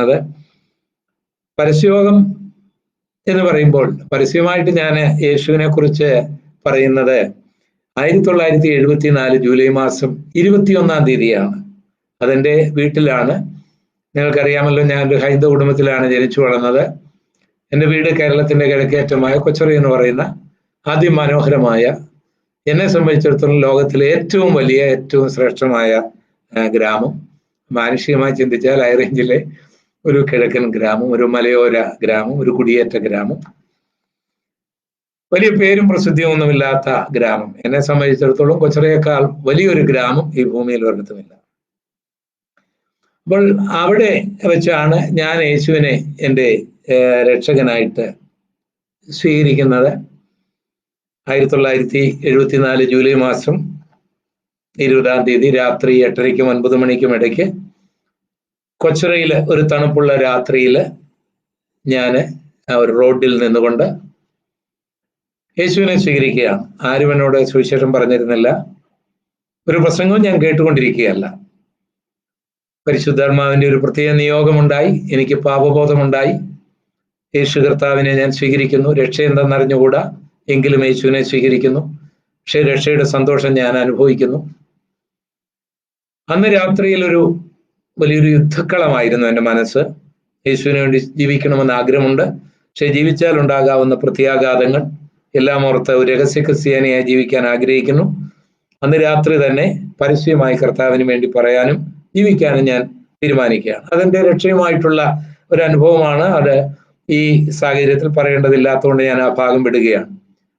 അത് പരസ്യയോഗം എന്ന് പറയുമ്പോൾ പരസ്യമായിട്ട് ഞാൻ യേശുവിനെ കുറിച്ച് പറയുന്നത് 1974 ജൂലൈ മാസം 21 തീയതിയാണ്. അതെൻ്റെ വീട്ടിലാണ്. നിങ്ങൾക്കറിയാമല്ലോ, ഞാൻ ഒരു ഹൈന്ദവ കുടുംബത്തിലാണ് ജനിച്ചു വളർന്നത്. എൻ്റെ വീട് കേരളത്തിൻ്റെ കിഴക്കേറ്റമായ കൊച്ചറ എന്ന് പറയുന്ന അതിമനോഹരമായ, എന്നെ സംബന്ധിച്ചിടത്തോളം ലോകത്തിലെ ഏറ്റവും വലിയ, ഏറ്റവും ശ്രേഷ്ഠമായ ഗ്രാമം. മാനുഷികമായി ചിന്തിച്ചാൽ ഹൈറേഞ്ചിലെ ഒരു കിഴക്കൻ ഗ്രാമം, ഒരു മലയോര ഗ്രാമം, ഒരു കുടിയേറ്റ ഗ്രാമം, വലിയ പേരും പ്രസിദ്ധിയും ഒന്നുമില്ലാത്ത ഗ്രാമം. എന്നെ സംബന്ധിച്ചിടത്തോളം കൊച്ചറയേക്കാൾ വലിയൊരു ഗ്രാമം ഈ ഭൂമിയിൽ ഒരിടത്തുമില്ല. അപ്പോൾ അവിടെ വെച്ചാണ് ഞാൻ യേശുവിനെ എൻ്റെ രക്ഷകനായിട്ട് സ്വീകരിക്കുന്നത്. 1974 ജൂലൈ മാസം 20 തീയതി രാത്രി 8:30-ക്കും 9 മണിക്കും ഇടയ്ക്ക് കൊച്ചറയിൽ ഒരു തണുപ്പുള്ള രാത്രിയിൽ ഞാൻ ഒരു റോഡിൽ നിന്നുകൊണ്ട് യേശുവിനെ സ്വീകരിക്കുകയാണ്. ആരും എന്നോട് സുവിശേഷം പറഞ്ഞിരുന്നില്ല, ഒരു പ്രസംഗവും ഞാൻ കേട്ടുകൊണ്ടിരിക്കുകയല്ല. പരിശുദ്ധാത്മാവിൻ്റെ ഒരു പ്രത്യേക നിയോഗമുണ്ടായി, എനിക്ക് പാപബോധമുണ്ടായി. യേശു കർത്താവിനെ ഞാൻ സ്വീകരിക്കുന്നു. രക്ഷ എന്തെന്നറിഞ്ഞുകൂടാ, എങ്കിലും യേശുവിനെ സ്വീകരിക്കുന്നു. പക്ഷേ രക്ഷയുടെ സന്തോഷം ഞാൻ അനുഭവിക്കുന്നു. അന്ന് രാത്രിയിൽ ഒരു വലിയൊരു യുദ്ധക്കളമായിരുന്നു എൻ്റെ മനസ്സ്. യേശുവിന് വേണ്ടി ജീവിക്കണമെന്ന് ആഗ്രഹമുണ്ട്, പക്ഷെ ജീവിച്ചാൽ ഉണ്ടാകാവുന്ന പ്രത്യാഘാതങ്ങൾ എല്ലാം ഓർത്ത് ഒരു രഹസ്യ ക്രിസ്ത്യാനിയായി ജീവിക്കാൻ ആഗ്രഹിക്കുന്നു. അന്ന് രാത്രി തന്നെ പരസ്യമായി കർത്താവിന് വേണ്ടി പറയാനും ജീവിക്കാനും ഞാൻ തീരുമാനിക്കുകയാണ്. അതെൻ്റെ രക്ഷയുമായിട്ടുള്ള ഒരു അനുഭവമാണ്. അത് ഈ സാഹചര്യത്തിൽ പറയേണ്ടതില്ലാത്തതുകൊണ്ട് ഞാൻ ആ ഭാഗം വിടുകയാണ്.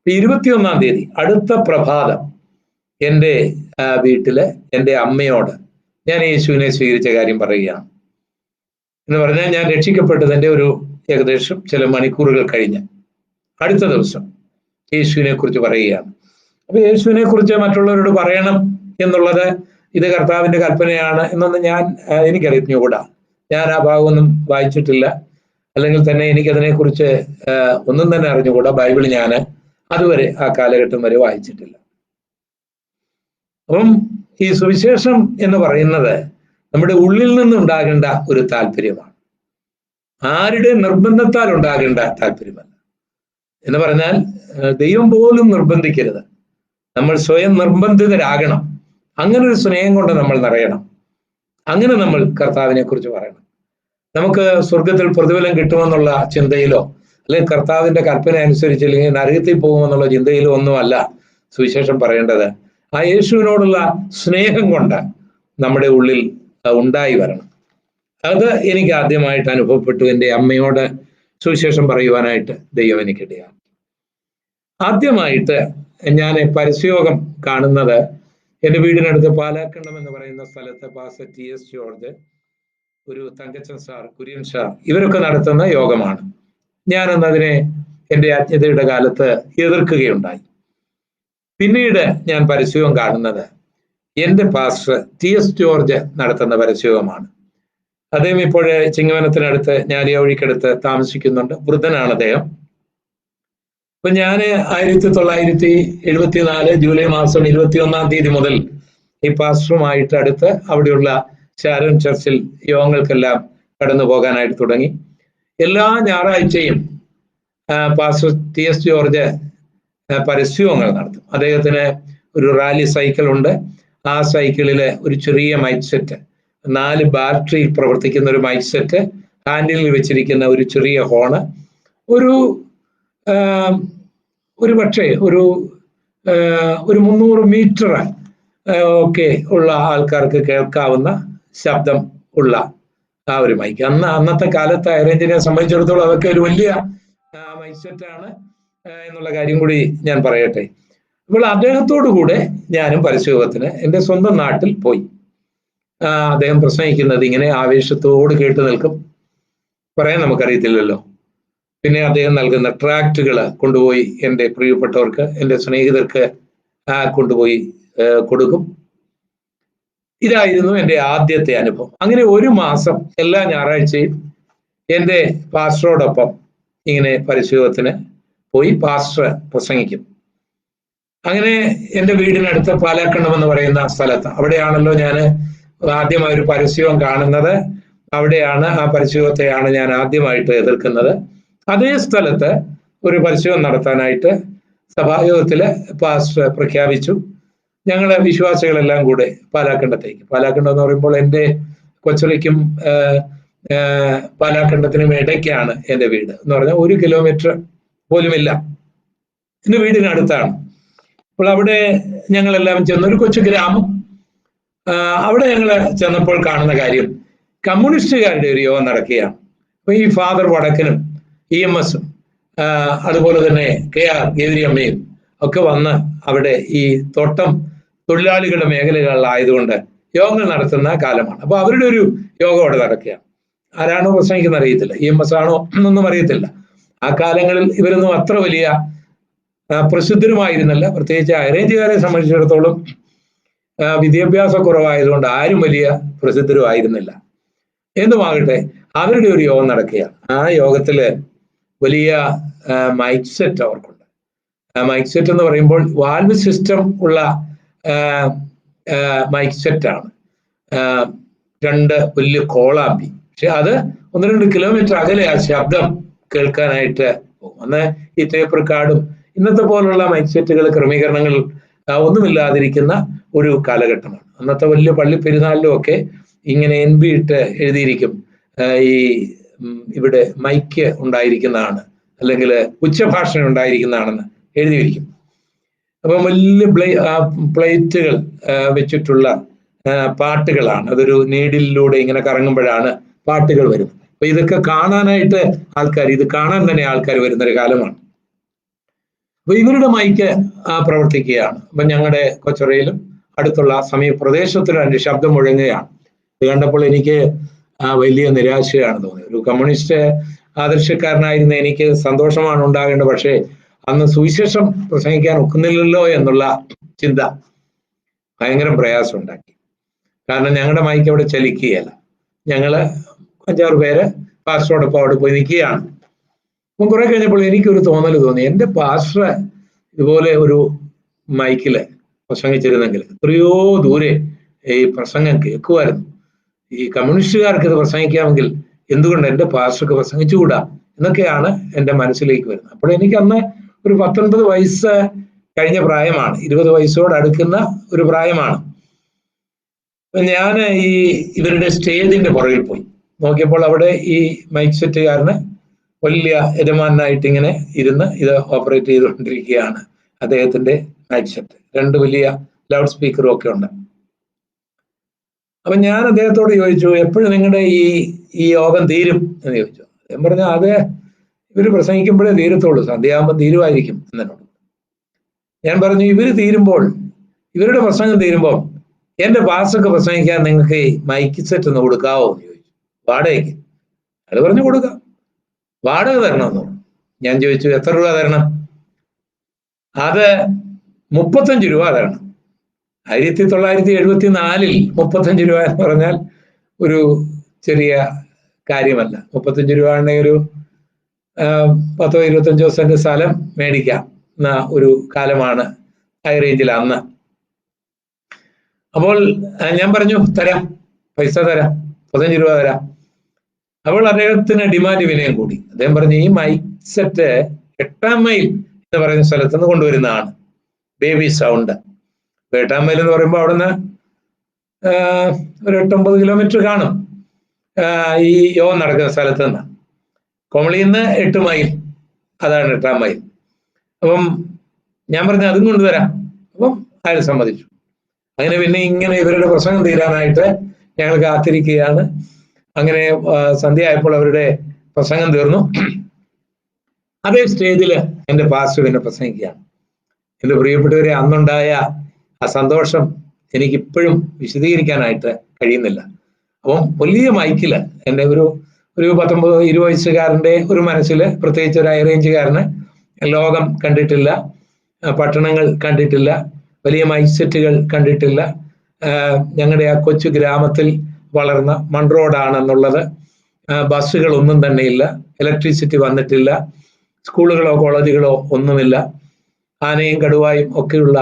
21 തീയതി അടുത്ത പ്രഭാതം എൻ്റെ വീട്ടില് എൻ്റെ അമ്മയോട് ഞാൻ യേശുവിനെ സ്വീകരിച്ച കാര്യം പറയുകയാണ്. എന്ന് പറഞ്ഞാൽ ഞാൻ രക്ഷിക്കപ്പെട്ടതിൻ്റെ ഒരു ഏകദേശം ചില മണിക്കൂറുകൾ കഴിഞ്ഞ് അടുത്ത ദിവസം യേശുവിനെ കുറിച്ച് പറയുകയാണ്. അപ്പൊ യേശുവിനെ കുറിച്ച് മറ്റുള്ളവരോട് പറയണം എന്നുള്ളത് ഇത് കർത്താവിൻ്റെ കൽപ്പനയാണ് എന്നൊന്നും എനിക്കറിഞ്ഞുകൂടാ. ഞാൻ ആ ഭാഗമൊന്നും വായിച്ചിട്ടില്ല, അല്ലെങ്കിൽ തന്നെ എനിക്കതിനെക്കുറിച്ച് ഒന്നും തന്നെ അറിഞ്ഞുകൂടാ. ബൈബിൾ ഞാൻ അതുവരെ ആ കാലഘട്ടം വരെ വായിച്ചിട്ടില്ല. അപ്പം ഈ സുവിശേഷം എന്ന് പറയുന്നത് നമ്മുടെ ഉള്ളിൽ നിന്നുണ്ടാകേണ്ട ഒരു താല്പര്യമാണ്, ആരുടെ നിർബന്ധത്താൽ ഉണ്ടാകേണ്ട താല്പര്യമല്ല. എന്ന് പറഞ്ഞാൽ ദൈവം പോലും നിർബന്ധിക്കരുത്, നമ്മൾ സ്വയം നിർബന്ധിതരാകണം. അങ്ങനെ ഒരു സ്നേഹം കൊണ്ട് നമ്മൾ നിറയണം. അങ്ങനെ നമ്മൾ കർത്താവിനെ കുറിച്ച് പറയണം. നമുക്ക് സ്വർഗത്തിൽ പ്രതിഫലം കിട്ടുമെന്നുള്ള ചിന്തയിലോ, അല്ലെങ്കിൽ കർത്താവിൻ്റെ കൽപ്പന അനുസരിച്ചില്ലെങ്കിൽ നരകത്തിൽ പോകുമെന്നുള്ള ചിന്തയിലോ ഒന്നുമല്ല സുവിശേഷം പറയേണ്ടത്. ആ യേശുവിനോടുള്ള സ്നേഹം കൊണ്ട് നമ്മുടെ ഉള്ളിൽ ഉണ്ടായി വരണം. അത് എനിക്ക് ആദ്യമായിട്ട് അനുഭവപ്പെട്ടു. എൻ്റെ അമ്മയോട് സുവിശേഷം പറയുവാനായിട്ട് ദൈവം എനിക്കിടയാക്കി. ആദ്യമായിട്ട് ഞാൻ പരസ്യയോഗം കാണുന്നത് എൻ്റെ വീടിനടുത്ത് പാലാക്കണ്ടം എന്ന് പറയുന്ന സ്ഥലത്ത് പാസ്റ്റർ TS ജോർജ്, ഒരു തങ്കച്ചൻ സാർ, കുര്യൻ സാർ, ഇവരൊക്കെ നടത്തുന്ന യോഗമാണ്. ഞാനതിനെ എൻ്റെ അജ്ഞതയുടെ കാലത്ത് എതിർക്കുകയുണ്ടായി. പിന്നീട് ഞാൻ പരസ്യവും കാണുന്നത് എൻ്റെ പാസ്റ്റർ TS ജോർജ് നടത്തുന്ന പരസ്യവുമാണ്. അദ്ദേഹം ഇപ്പോഴേ ചിങ്ങവനത്തിനടുത്ത് ഞാലിയാവഴിക്കടുത്ത് താമസിക്കുന്നുണ്ട്. വൃദ്ധനാണ് അദ്ദേഹം. അപ്പൊ ഞാൻ 1974 ജൂലൈ മാസം 21 തീയതി മുതൽ ഈ പാസ്റ്ററുമായിട്ട് അടുത്ത് അവിടെയുള്ള ഷാരോൺ ചർച്ചിൽ യോഗങ്ങൾക്കെല്ലാം കടന്നു പോകാനായിട്ട് തുടങ്ങി. എല്ലാ ഞായറാഴ്ചയും പാസ്റ്റർ TS ജോർജ് പരസ്യങ്ങൾ നടത്തും. അദ്ദേഹത്തിന് ഒരു റാലി സൈക്കിൾ ഉണ്ട്. ആ സൈക്കിളിൽ ഒരു ചെറിയ മൈക്ക് സെറ്റ്, 4 ബാറ്ററിയിൽ പ്രവർത്തിക്കുന്ന ഒരു മൈക്ക് സെറ്റ്, ഹാൻഡിലിൽ വെച്ചിരിക്കുന്ന ഒരു ചെറിയ ഹോണ്, ഒരു പക്ഷേ ഒരു 300 മീറ്റർ ഒക്കെ ഉള്ള ആൾക്കാർക്ക് കേൾക്കാവുന്ന ശബ്ദം ഉള്ള ആ ഒരു മൈക്ക്. അന്നത്തെ കാലത്ത് ഹൈറേഞ്ചിനെ സംബന്ധിച്ചിടത്തോളം അതൊക്കെ ഒരു വലിയ മൈക്ക് സെറ്റാണ് എന്നുള്ള കാര്യം കൂടി ഞാൻ പറയട്ടെ. അപ്പോൾ അദ്ദേഹത്തോടു കൂടെ ഞാനും പരസ്യയോഗത്തിന് എൻ്റെ സ്വന്തം നാട്ടിൽ പോയി. അദ്ദേഹം പ്രസംഗിക്കുന്നത് ഇങ്ങനെ ആവേശത്തോട് കേട്ടു നിൽക്കും, പറയാൻ നമുക്കറിയത്തില്ലല്ലോ. പിന്നെ അദ്ദേഹം നൽകുന്ന ട്രാക്റ്റുകൾ കൊണ്ടുപോയി എൻ്റെ പ്രിയപ്പെട്ടവർക്ക്, എൻ്റെ സ്നേഹിതർക്ക് കൊണ്ടുപോയി കൊടുക്കും. ഇതായിരുന്നു എൻ്റെ ആദ്യത്തെ അനുഭവം. അങ്ങനെ ഒരു മാസം എല്ലാ ഞായറാഴ്ചയും എൻ്റെ പാസ്റ്ററോടൊപ്പം ഇങ്ങനെ പരസ്യയോഗത്തിന് പോയി പാസ്റ്റർ പ്രസംഗിക്കും. അങ്ങനെ എൻ്റെ വീടിനടുത്ത് പാലാക്കണ്ടം എന്ന് പറയുന്ന സ്ഥലത്ത്, അവിടെയാണല്ലോ ഞാൻ ആദ്യമായി ഒരു പരസ്യവും കാണുന്നത്. അവിടെയാണ് ആ പരിശോധനത്തെയാണ് ഞാൻ ആദ്യമായിട്ട് എതിർക്കുന്നത്. അതേ സ്ഥലത്ത് ഒരു പരിശോധന നടത്താനായിട്ട് സഭായോഗത്തില് പാസ്റ്റർ പ്രഖ്യാപിച്ചു. ഞങ്ങളെ വിശ്വാസികളെല്ലാം കൂടെ പാലാക്കണ്ടത്തേക്ക്, പാലാക്കണ്ടം എന്ന് പറയുമ്പോൾ എൻ്റെ കൊച്ചുളിക്കും പാലാക്കണ്ടത്തിനും ഇടയ്ക്കാണ് എൻ്റെ വീട് എന്ന് പറഞ്ഞാൽ 1 കിലോമീറ്റർ പോലുമില്ല, എൻ്റെ വീടിനടുത്താണ്. അപ്പോൾ അവിടെ ഞങ്ങളെല്ലാം ചെന്ന ഒരു കൊച്ചു ഗ്രാമം. അവിടെ ഞങ്ങൾ ചെന്നപ്പോൾ കാണുന്ന കാര്യം, കമ്മ്യൂണിസ്റ്റുകാരുടെ ഒരു യോഗം നടക്കുകയാണ്. അപ്പൊ ഈ ഫാദർ വടക്കനും EMS അതുപോലെ തന്നെ KR ഗേവരിയമ്മയും ഒക്കെ വന്ന് അവിടെ ഈ തോട്ടം തൊഴിലാളികളുടെ മേഖലകളിലായതുകൊണ്ട് യോഗങ്ങൾ നടത്തുന്ന കാലമാണ്. അപ്പൊ അവരുടെ ഒരു യോഗം അവിടെ നടക്കുകയാണ്. ആരാണോ പ്രസംഗിക്കുന്ന അറിയത്തില്ല, EMS ആണോ എന്നൊന്നും അറിയത്തില്ല. ആ കാലങ്ങളിൽ ഇവരൊന്നും അത്ര വലിയ പ്രസിദ്ധരുമായിരുന്നില്ല. പ്രത്യേകിച്ച് അറേഞ്ചുകാരെ സംബന്ധിച്ചിടത്തോളം വിദ്യാഭ്യാസ കുറവായതുകൊണ്ട് ആരും വലിയ പ്രസിദ്ധരും ആയിരുന്നില്ല. എന്തുമാകട്ടെ, അവരുടെ ഒരു യോഗം നടക്കുകയാണ്. ആ യോഗത്തില് വലിയ മൈക്ക് സെറ്റ് അവർക്കുണ്ട്. മൈക്ക് സെറ്റ് എന്ന് പറയുമ്പോൾ വാൽവ് സിസ്റ്റം ഉള്ള മൈക്ക് സെറ്റാണ്. 2 വലിയ കോളാമ്പി. പക്ഷെ അത് 1-2 കിലോമീറ്റർ അകലെ ആ ശബ്ദം കേൾക്കാനായിട്ട് പോകും. അന്ന് ഈ ടേപ്പ് റെക്കോർഡും ഇന്നത്തെ പോലുള്ള മൈക്ക് സെറ്റുകൾ ക്രമീകരണങ്ങൾ ഒന്നുമില്ലാതിരിക്കുന്ന ഒരു കാലഘട്ടമാണ്. അന്നത്തെ വലിയ പള്ളി പെരുന്നാളിലും ഒക്കെ ഇങ്ങനെ NB ഇട്ട് എഴുതിയിരിക്കും, ഈ ഇവിടെ മൈക്ക് ഉണ്ടായിരിക്കുന്നതാണ്, അല്ലെങ്കിൽ ഉച്ചഭാഷണം ഉണ്ടായിരിക്കുന്നതാണെന്ന് എഴുതിയിരിക്കും. അപ്പം വലിയ പ്ലേറ്റുകൾ വെച്ചിട്ടുള്ള പാട്ടുകളാണ്. അതൊരു നീഡിലൂടെ ഇങ്ങനെ കറങ്ങുമ്പോഴാണ് പാട്ടുകൾ വരുന്നത്. അപ്പൊ ഇതൊക്കെ കാണാനായിട്ട് ഇത് കാണാൻ തന്നെ ആൾക്കാർ വരുന്നൊരു കാലമാണ്. അപ്പൊ ഇവരുടെ മൈക്ക് പ്രവർത്തിക്കുകയാണ്. അപ്പൊ ഞങ്ങളുടെ കൊച്ചറയിലും അടുത്തുള്ള സമീപ പ്രദേശത്തിലും അതിന്റെ ശബ്ദം മുഴങ്ങുകയാണ്. ഇത് കണ്ടപ്പോൾ എനിക്ക് വലിയ നിരാശയാണ് തോന്നിയത്. ഒരു കമ്മ്യൂണിസ്റ്റ് ആദർശക്കാരനായിരുന്ന എനിക്ക് സന്തോഷമാണ് ഉണ്ടാകേണ്ടത്. പക്ഷേ അന്ന് സുവിശേഷം പ്രസംഗിക്കാൻ ഒക്കുന്നില്ലല്ലോ എന്നുള്ള ചിന്ത ഭയങ്കര പ്രയാസം ഉണ്ടാക്കി. കാരണം ഞങ്ങളുടെ മൈക്ക് അവിടെ ചലിക്കുകയല്ല. ഞങ്ങള് 5-6 പേര് പാസ്റ്ററോടൊപ്പം അവിടെ പോയി നിൽക്കുകയാണ്. അപ്പം കുറെ കഴിഞ്ഞപ്പോൾ എനിക്കൊരു തോന്നൽ തോന്നി, എൻ്റെ പാസ്റ്റർ ഇതുപോലെ ഒരു മൈക്കില് പ്രസംഗിച്ചിരുന്നെങ്കിൽ എത്രയോ ദൂരെ ഈ പ്രസംഗം കേൾക്കുമായിരുന്നു. ഈ കമ്മ്യൂണിസ്റ്റുകാർക്ക് ഇത് പ്രസംഗിക്കാമെങ്കിൽ എന്തുകൊണ്ട് എൻ്റെ പാസ്റ്റർക്ക് പ്രസംഗിച്ചുകൂടാ എന്നൊക്കെയാണ് എൻ്റെ മനസ്സിലേക്ക് വരുന്നത്. അപ്പോൾ എനിക്ക് അന്ന് ഒരു 19 വയസ്സ് കഴിഞ്ഞ പ്രായമാണ്, 20 വയസ്സോട് അടുക്കുന്ന ഒരു പ്രായമാണ്. ഞാൻ ഇവരുടെ സ്റ്റേജിന്റെ പുറകിൽ പോയി നോക്കിയപ്പോൾ അവിടെ ഈ മൈക്ക് സെറ്റുകാരന് വലിയ യജമാനായിട്ട് ഇങ്ങനെ ഇരുന്ന് ഇത് ഓപ്പറേറ്റ് ചെയ്തുകൊണ്ടിരിക്കുകയാണ്. അദ്ദേഹത്തിന്റെ മൈക്ക് സെറ്റ് 2 വലിയ ലൗഡ് സ്പീക്കറും ഒക്കെ ഉണ്ട്. അപ്പൊ ഞാൻ അദ്ദേഹത്തോട് ചോദിച്ചു, എപ്പോഴും നിങ്ങളുടെ ഈ യോഗം തീരും എന്ന് ചോദിച്ചു. അദ്ദേഹം പറഞ്ഞു, അത് ഇവര് പ്രസംഗിക്കുമ്പോഴേ തീരത്തുള്ളൂ, സന്ധ്യയാകുമ്പോൾ തീരുമായിരിക്കും എന്നോട്. ഞാൻ പറഞ്ഞു, ഇവരുടെ പ്രസംഗം തീരുമ്പോൾ എന്റെ പാസ്റ്റർക്ക് പ്രസംഗിക്കാൻ നിങ്ങൾക്ക് ഈ മൈക്ക് സെറ്റ് ഒന്ന് കൊടുക്കാവോ എന്ന് ചോദിച്ചു. വാടകയ്ക്ക്. അയാൾ പറഞ്ഞു കൊടുക്കാം, വാടക തരണമെന്ന് പറഞ്ഞു. ഞാൻ ചോദിച്ചു, എത്ര രൂപ തരണം? അത് 35 രൂപ തരണം. 1974 35 രൂപ എന്ന് പറഞ്ഞാൽ ഒരു ചെറിയ കാര്യമല്ല. 35 രൂപ ആണെങ്കിൽ ഒരു 10-25 സെന്റ് സ്ഥലം മേടിക്കാം എന്ന ഒരു കാലമാണ് ഹൈ റേഞ്ചിൽ അന്ന്. അപ്പോൾ ഞാൻ പറഞ്ഞു, തരാം, പൈസ തരാം, 15 രൂപ തരാം. അപ്പോൾ അദ്ദേഹത്തിന് ഡിമാൻഡ് വിനയം കൂടി. അദ്ദേഹം പറഞ്ഞു, ഈ മൈക്ക് സെറ്റ് 8 മൈൽ എന്ന് പറയുന്ന സ്ഥലത്ത് നിന്ന് കൊണ്ടുവരുന്നതാണ്, ബേബി സൗണ്ട്. 8 മൈൽ എന്ന് പറയുമ്പോൾ അവിടുന്ന് ഒരു 8-9 കിലോമീറ്റർ കാണും ഈ യോഗം നടക്കുന്ന സ്ഥലത്ത് നിന്ന്. കോമളിയിൽ നിന്ന് 8 മൈൽ, അതാണ് 8 മൈൽ. അപ്പം ഞാൻ പറഞ്ഞു, അതും കൊണ്ടുവരാം. അപ്പം അയാൾ സമ്മതിച്ചു. അങ്ങനെ പിന്നെ ഇങ്ങനെ ഇവരുടെ പ്രസംഗം തീരാനായിട്ട് ഞങ്ങൾ കാത്തിരിക്കുകയാണ്. അങ്ങനെ സന്ധ്യ ആയപ്പോൾ അവരുടെ പ്രസംഗം തീർന്നു. അതേ സ്റ്റേജിൽ എൻ്റെ പാസ്റ്റർ പിന്നെ പ്രസംഗിക്കുകയാണ്. എൻ്റെ പ്രിയപ്പെട്ടവരെ, അന്നുണ്ടായ ആ സന്തോഷം എനിക്കിപ്പോഴും വിശദീകരിക്കാനായിട്ട് കഴിയുന്നില്ല. അപ്പം വലിയ മൈക്കില് എൻ്റെ ഒരു 19-20 വയസ്സുകാരൻ്റെ ഒരു മനസ്സിൽ, പ്രത്യേകിച്ച് ഒരു ഹൈറേഞ്ചുകാരന് ലോകം കണ്ടിട്ടില്ല, പട്ടണങ്ങൾ കണ്ടിട്ടില്ല, വലിയ മൈക്ക് സെറ്റുകൾ കണ്ടിട്ടില്ല. ഞങ്ങളുടെ ആ കൊച്ചു ഗ്രാമത്തിൽ വളർന്ന മൺറോഡാണെന്നുള്ളത്, ബസ്സുകളൊന്നും തന്നെയില്ല, ഇലക്ട്രിസിറ്റി വന്നിട്ടില്ല, സ്കൂളുകളോ കോളേജുകളോ ഒന്നുമില്ല, ആനയും കടുവായും ഒക്കെയുള്ള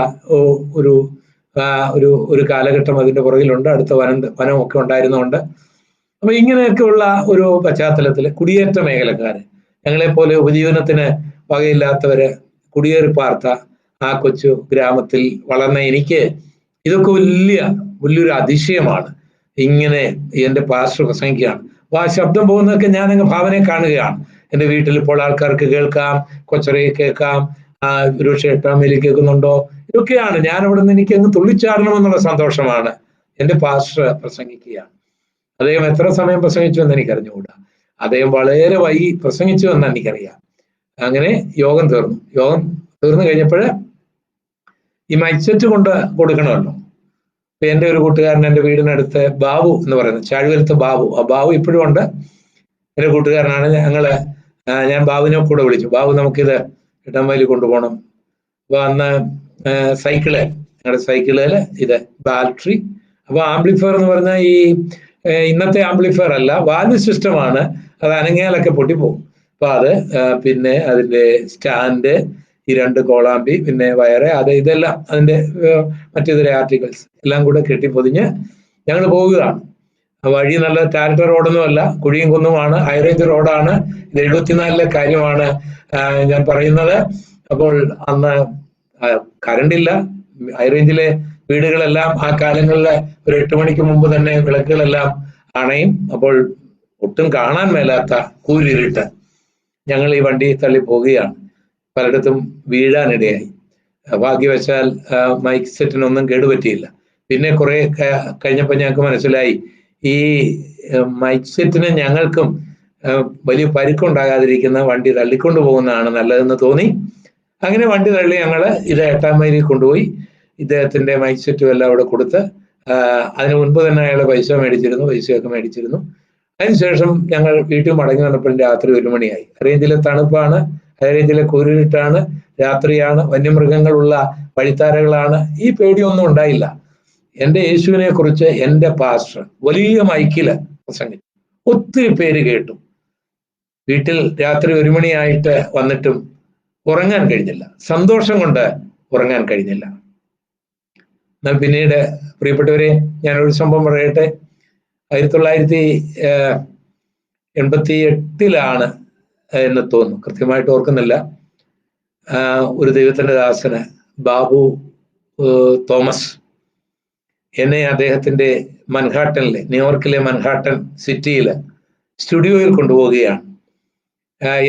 ഒരു കാലഘട്ടം അതിൻ്റെ പുറകിലുണ്ട്. അടുത്ത വനമൊക്കെ ഉണ്ടായിരുന്നുകൊണ്ട് അപ്പൊ ഇങ്ങനെയൊക്കെയുള്ള ഒരു പശ്ചാത്തലത്തിൽ കുടിയേറ്റ മേഖലക്കാര്, ഞങ്ങളെപ്പോലെ ഉപജീവനത്തിന് വകയില്ലാത്തവര് കുടിയേറി പാർത്ത ആ കൊച്ചു ഗ്രാമത്തിൽ വളർന്ന എനിക്ക് ഇതൊക്കെ വലിയൊരു അതിശയമാണ്. ഇങ്ങനെ എന്റെ പാസ്റ്റർ പ്രസംഗിക്കുകയാണ്. അപ്പൊ ആ ശബ്ദം പോകുന്നതൊക്കെ ഞാൻ അങ്ങ് ഭാവനയെ കാണുകയാണ്. എന്റെ വീട്ടിൽ ഇപ്പോൾ ആൾക്കാർക്ക് കേൾക്കാം, കൊച്ചറയെ കേൾക്കാം, ഒരുപക്ഷെ 8-ാം മൈലിൽ കേൾക്കുന്നുണ്ടോ, ഇതൊക്കെയാണ്. ഞാൻ അവിടെ നിന്ന് എനിക്ക് അങ്ങ് തുള്ളിച്ചാടണമെന്നുള്ള സന്തോഷമാണ്. എന്റെ പാസ്റ്റർ പ്രസംഗിക്കുകയാണ്. അദ്ദേഹം എത്ര സമയം പ്രസംഗിച്ചു എന്ന് എനിക്ക് അറിഞ്ഞുകൂടാ. അദ്ദേഹം വളരെ വൈകി പ്രസംഗിച്ചു എന്ന് എനിക്കറിയാം. അങ്ങനെ യോഗം തീർന്നു കഴിഞ്ഞപ്പോൾ ഈ മൈക്ക് സെറ്റ് കൊണ്ട് കൊടുക്കണമല്ലോ. അപ്പൊ എന്റെ ഒരു കൂട്ടുകാരൻ എൻ്റെ വീടിനടുത്ത് ബാബു എന്ന് പറയുന്നത്, ചാഴുവലത്ത് ബാബു, ആ ബാബു ഇപ്പോഴും ഉണ്ട്, എൻ്റെ കൂട്ടുകാരനാണ്. ഞാൻ ബാബുവിനെ കൂടെ വിളിച്ചു, ബാബു നമുക്കിത് 8-ാം മൈലിൽ കൊണ്ടുപോകണം. അപ്പൊ അന്ന് ഞങ്ങളുടെ സൈക്കിളിൽ ഇത് ബാറ്ററി, അപ്പൊ ആംപ്ലിഫയർ എന്ന് പറഞ്ഞാൽ ഈ ഇന്നത്തെ ആംപ്ലിഫയർ അല്ല, വാൽവ് സിസ്റ്റമാണ്. അത് അനങ്ങിയാലൊക്കെ പൊട്ടിപ്പോകും. അപ്പൊ അത് പിന്നെ അതിന്റെ സ്റ്റാൻഡ്, ഈ 2 കോളാമ്പി, പിന്നെ വയറ്, ഇതെല്ലാം അതിന്റെ മറ്റിതര ആർട്ടിക്കിൾസ് എല്ലാം കൂടെ കെട്ടിപ്പൊതിഞ്ഞ് ഞങ്ങൾ പോവുകയാണ്. വഴി നല്ല ടാരറ്റ റോഡൊന്നും അല്ല, കുഴിയും കുന്നുമാണ്, ഹൈറേഞ്ച് റോഡാണ്. ഇത് 74-ലെ കാര്യമാണ് ഞാൻ പറയുന്നത്. അപ്പോൾ അന്ന് കറണ്ടില്ല. ഹൈറേഞ്ചിലെ വീടുകളെല്ലാം ആ കാലങ്ങളിൽ ഒരു 8 മണിക്ക് മുമ്പ് തന്നെ വിളക്കുകളെല്ലാം അണയും. അപ്പോൾ ഒട്ടും കാണാൻ മേലാത്ത കൂരിരുട്ട്. ഞങ്ങൾ ഈ വണ്ടി തള്ളി പോവുകയാണ്. പലയിടത്തും വീഴാനിടയായി. ഭാഗ്യവശാൽ മൈക്ക് സെറ്റിനൊന്നും കേടുപറ്റിയില്ല. പിന്നെ കുറെ കഴിഞ്ഞപ്പോൾ ഞങ്ങൾക്ക് മനസ്സിലായി ഈ മൈക്ക് സെറ്റിന് ഞങ്ങൾക്കും വലിയ പരിക്കുണ്ടാകാതിരിക്കുന്ന വണ്ടി തള്ളിക്കൊണ്ടു പോകുന്നതാണ് നല്ലതെന്ന് തോന്നി. അങ്ങനെ വണ്ടി തള്ളി ഞങ്ങൾ ഇത് 8-ാം മൈലിൽ കൊണ്ടുപോയി ഇദ്ദേഹത്തിന്റെ മൈക്ക് സെറ്റും എല്ലാം അവിടെ കൊടുത്ത്, അതിനു മുൻപ് തന്നെ അയാൾ പൈസയൊക്കെ മേടിച്ചിരുന്നു. അതിനുശേഷം ഞങ്ങൾ വീട്ടിൽ മടങ്ങി വന്നപ്പോൾ രാത്രി 1 മണിയായി. ഹൈറേഞ്ചിലെ തണുപ്പാണ്, ഹൈറേഞ്ചിലെ കൂരിരുട്ടാണ്, രാത്രിയാണ്, വന്യമൃഗങ്ങളുള്ള വഴിത്താരകളാണ്. ഈ പേടിയൊന്നും ഉണ്ടായില്ല. എൻ്റെ യേശുവിനെ കുറിച്ച് എൻ്റെ പാസ്റ്റർ വലിയ മൈക്കില് പ്രസംഗിച്ചു. ഒത്തിരി പേര് കേട്ടു. വീട്ടിൽ രാത്രി 1 മണിയായിട്ട് വന്നിട്ടും ഉറങ്ങാൻ കഴിഞ്ഞില്ല, സന്തോഷം കൊണ്ട് ഉറങ്ങാൻ കഴിഞ്ഞില്ല. എന്നാൽ പിന്നീട് പ്രിയപ്പെട്ടവരെ, ഞാനൊരു സംഭവം പറയട്ടെ. 1988 എന്ന് തോന്നുന്നു, കൃത്യമായിട്ട് ഓർക്കുന്നില്ല. ഒരു ദൈവത്തിന്റെ ദാസന് ബാബു തോമസ് എന്നെ അദ്ദേഹത്തിന്റെ മൻഹാട്ടനിലെ, ന്യൂയോർക്കിലെ മൻഹാട്ടൻ സിറ്റിയിൽ സ്റ്റുഡിയോയിൽ കൊണ്ടുപോവുകയാണ്.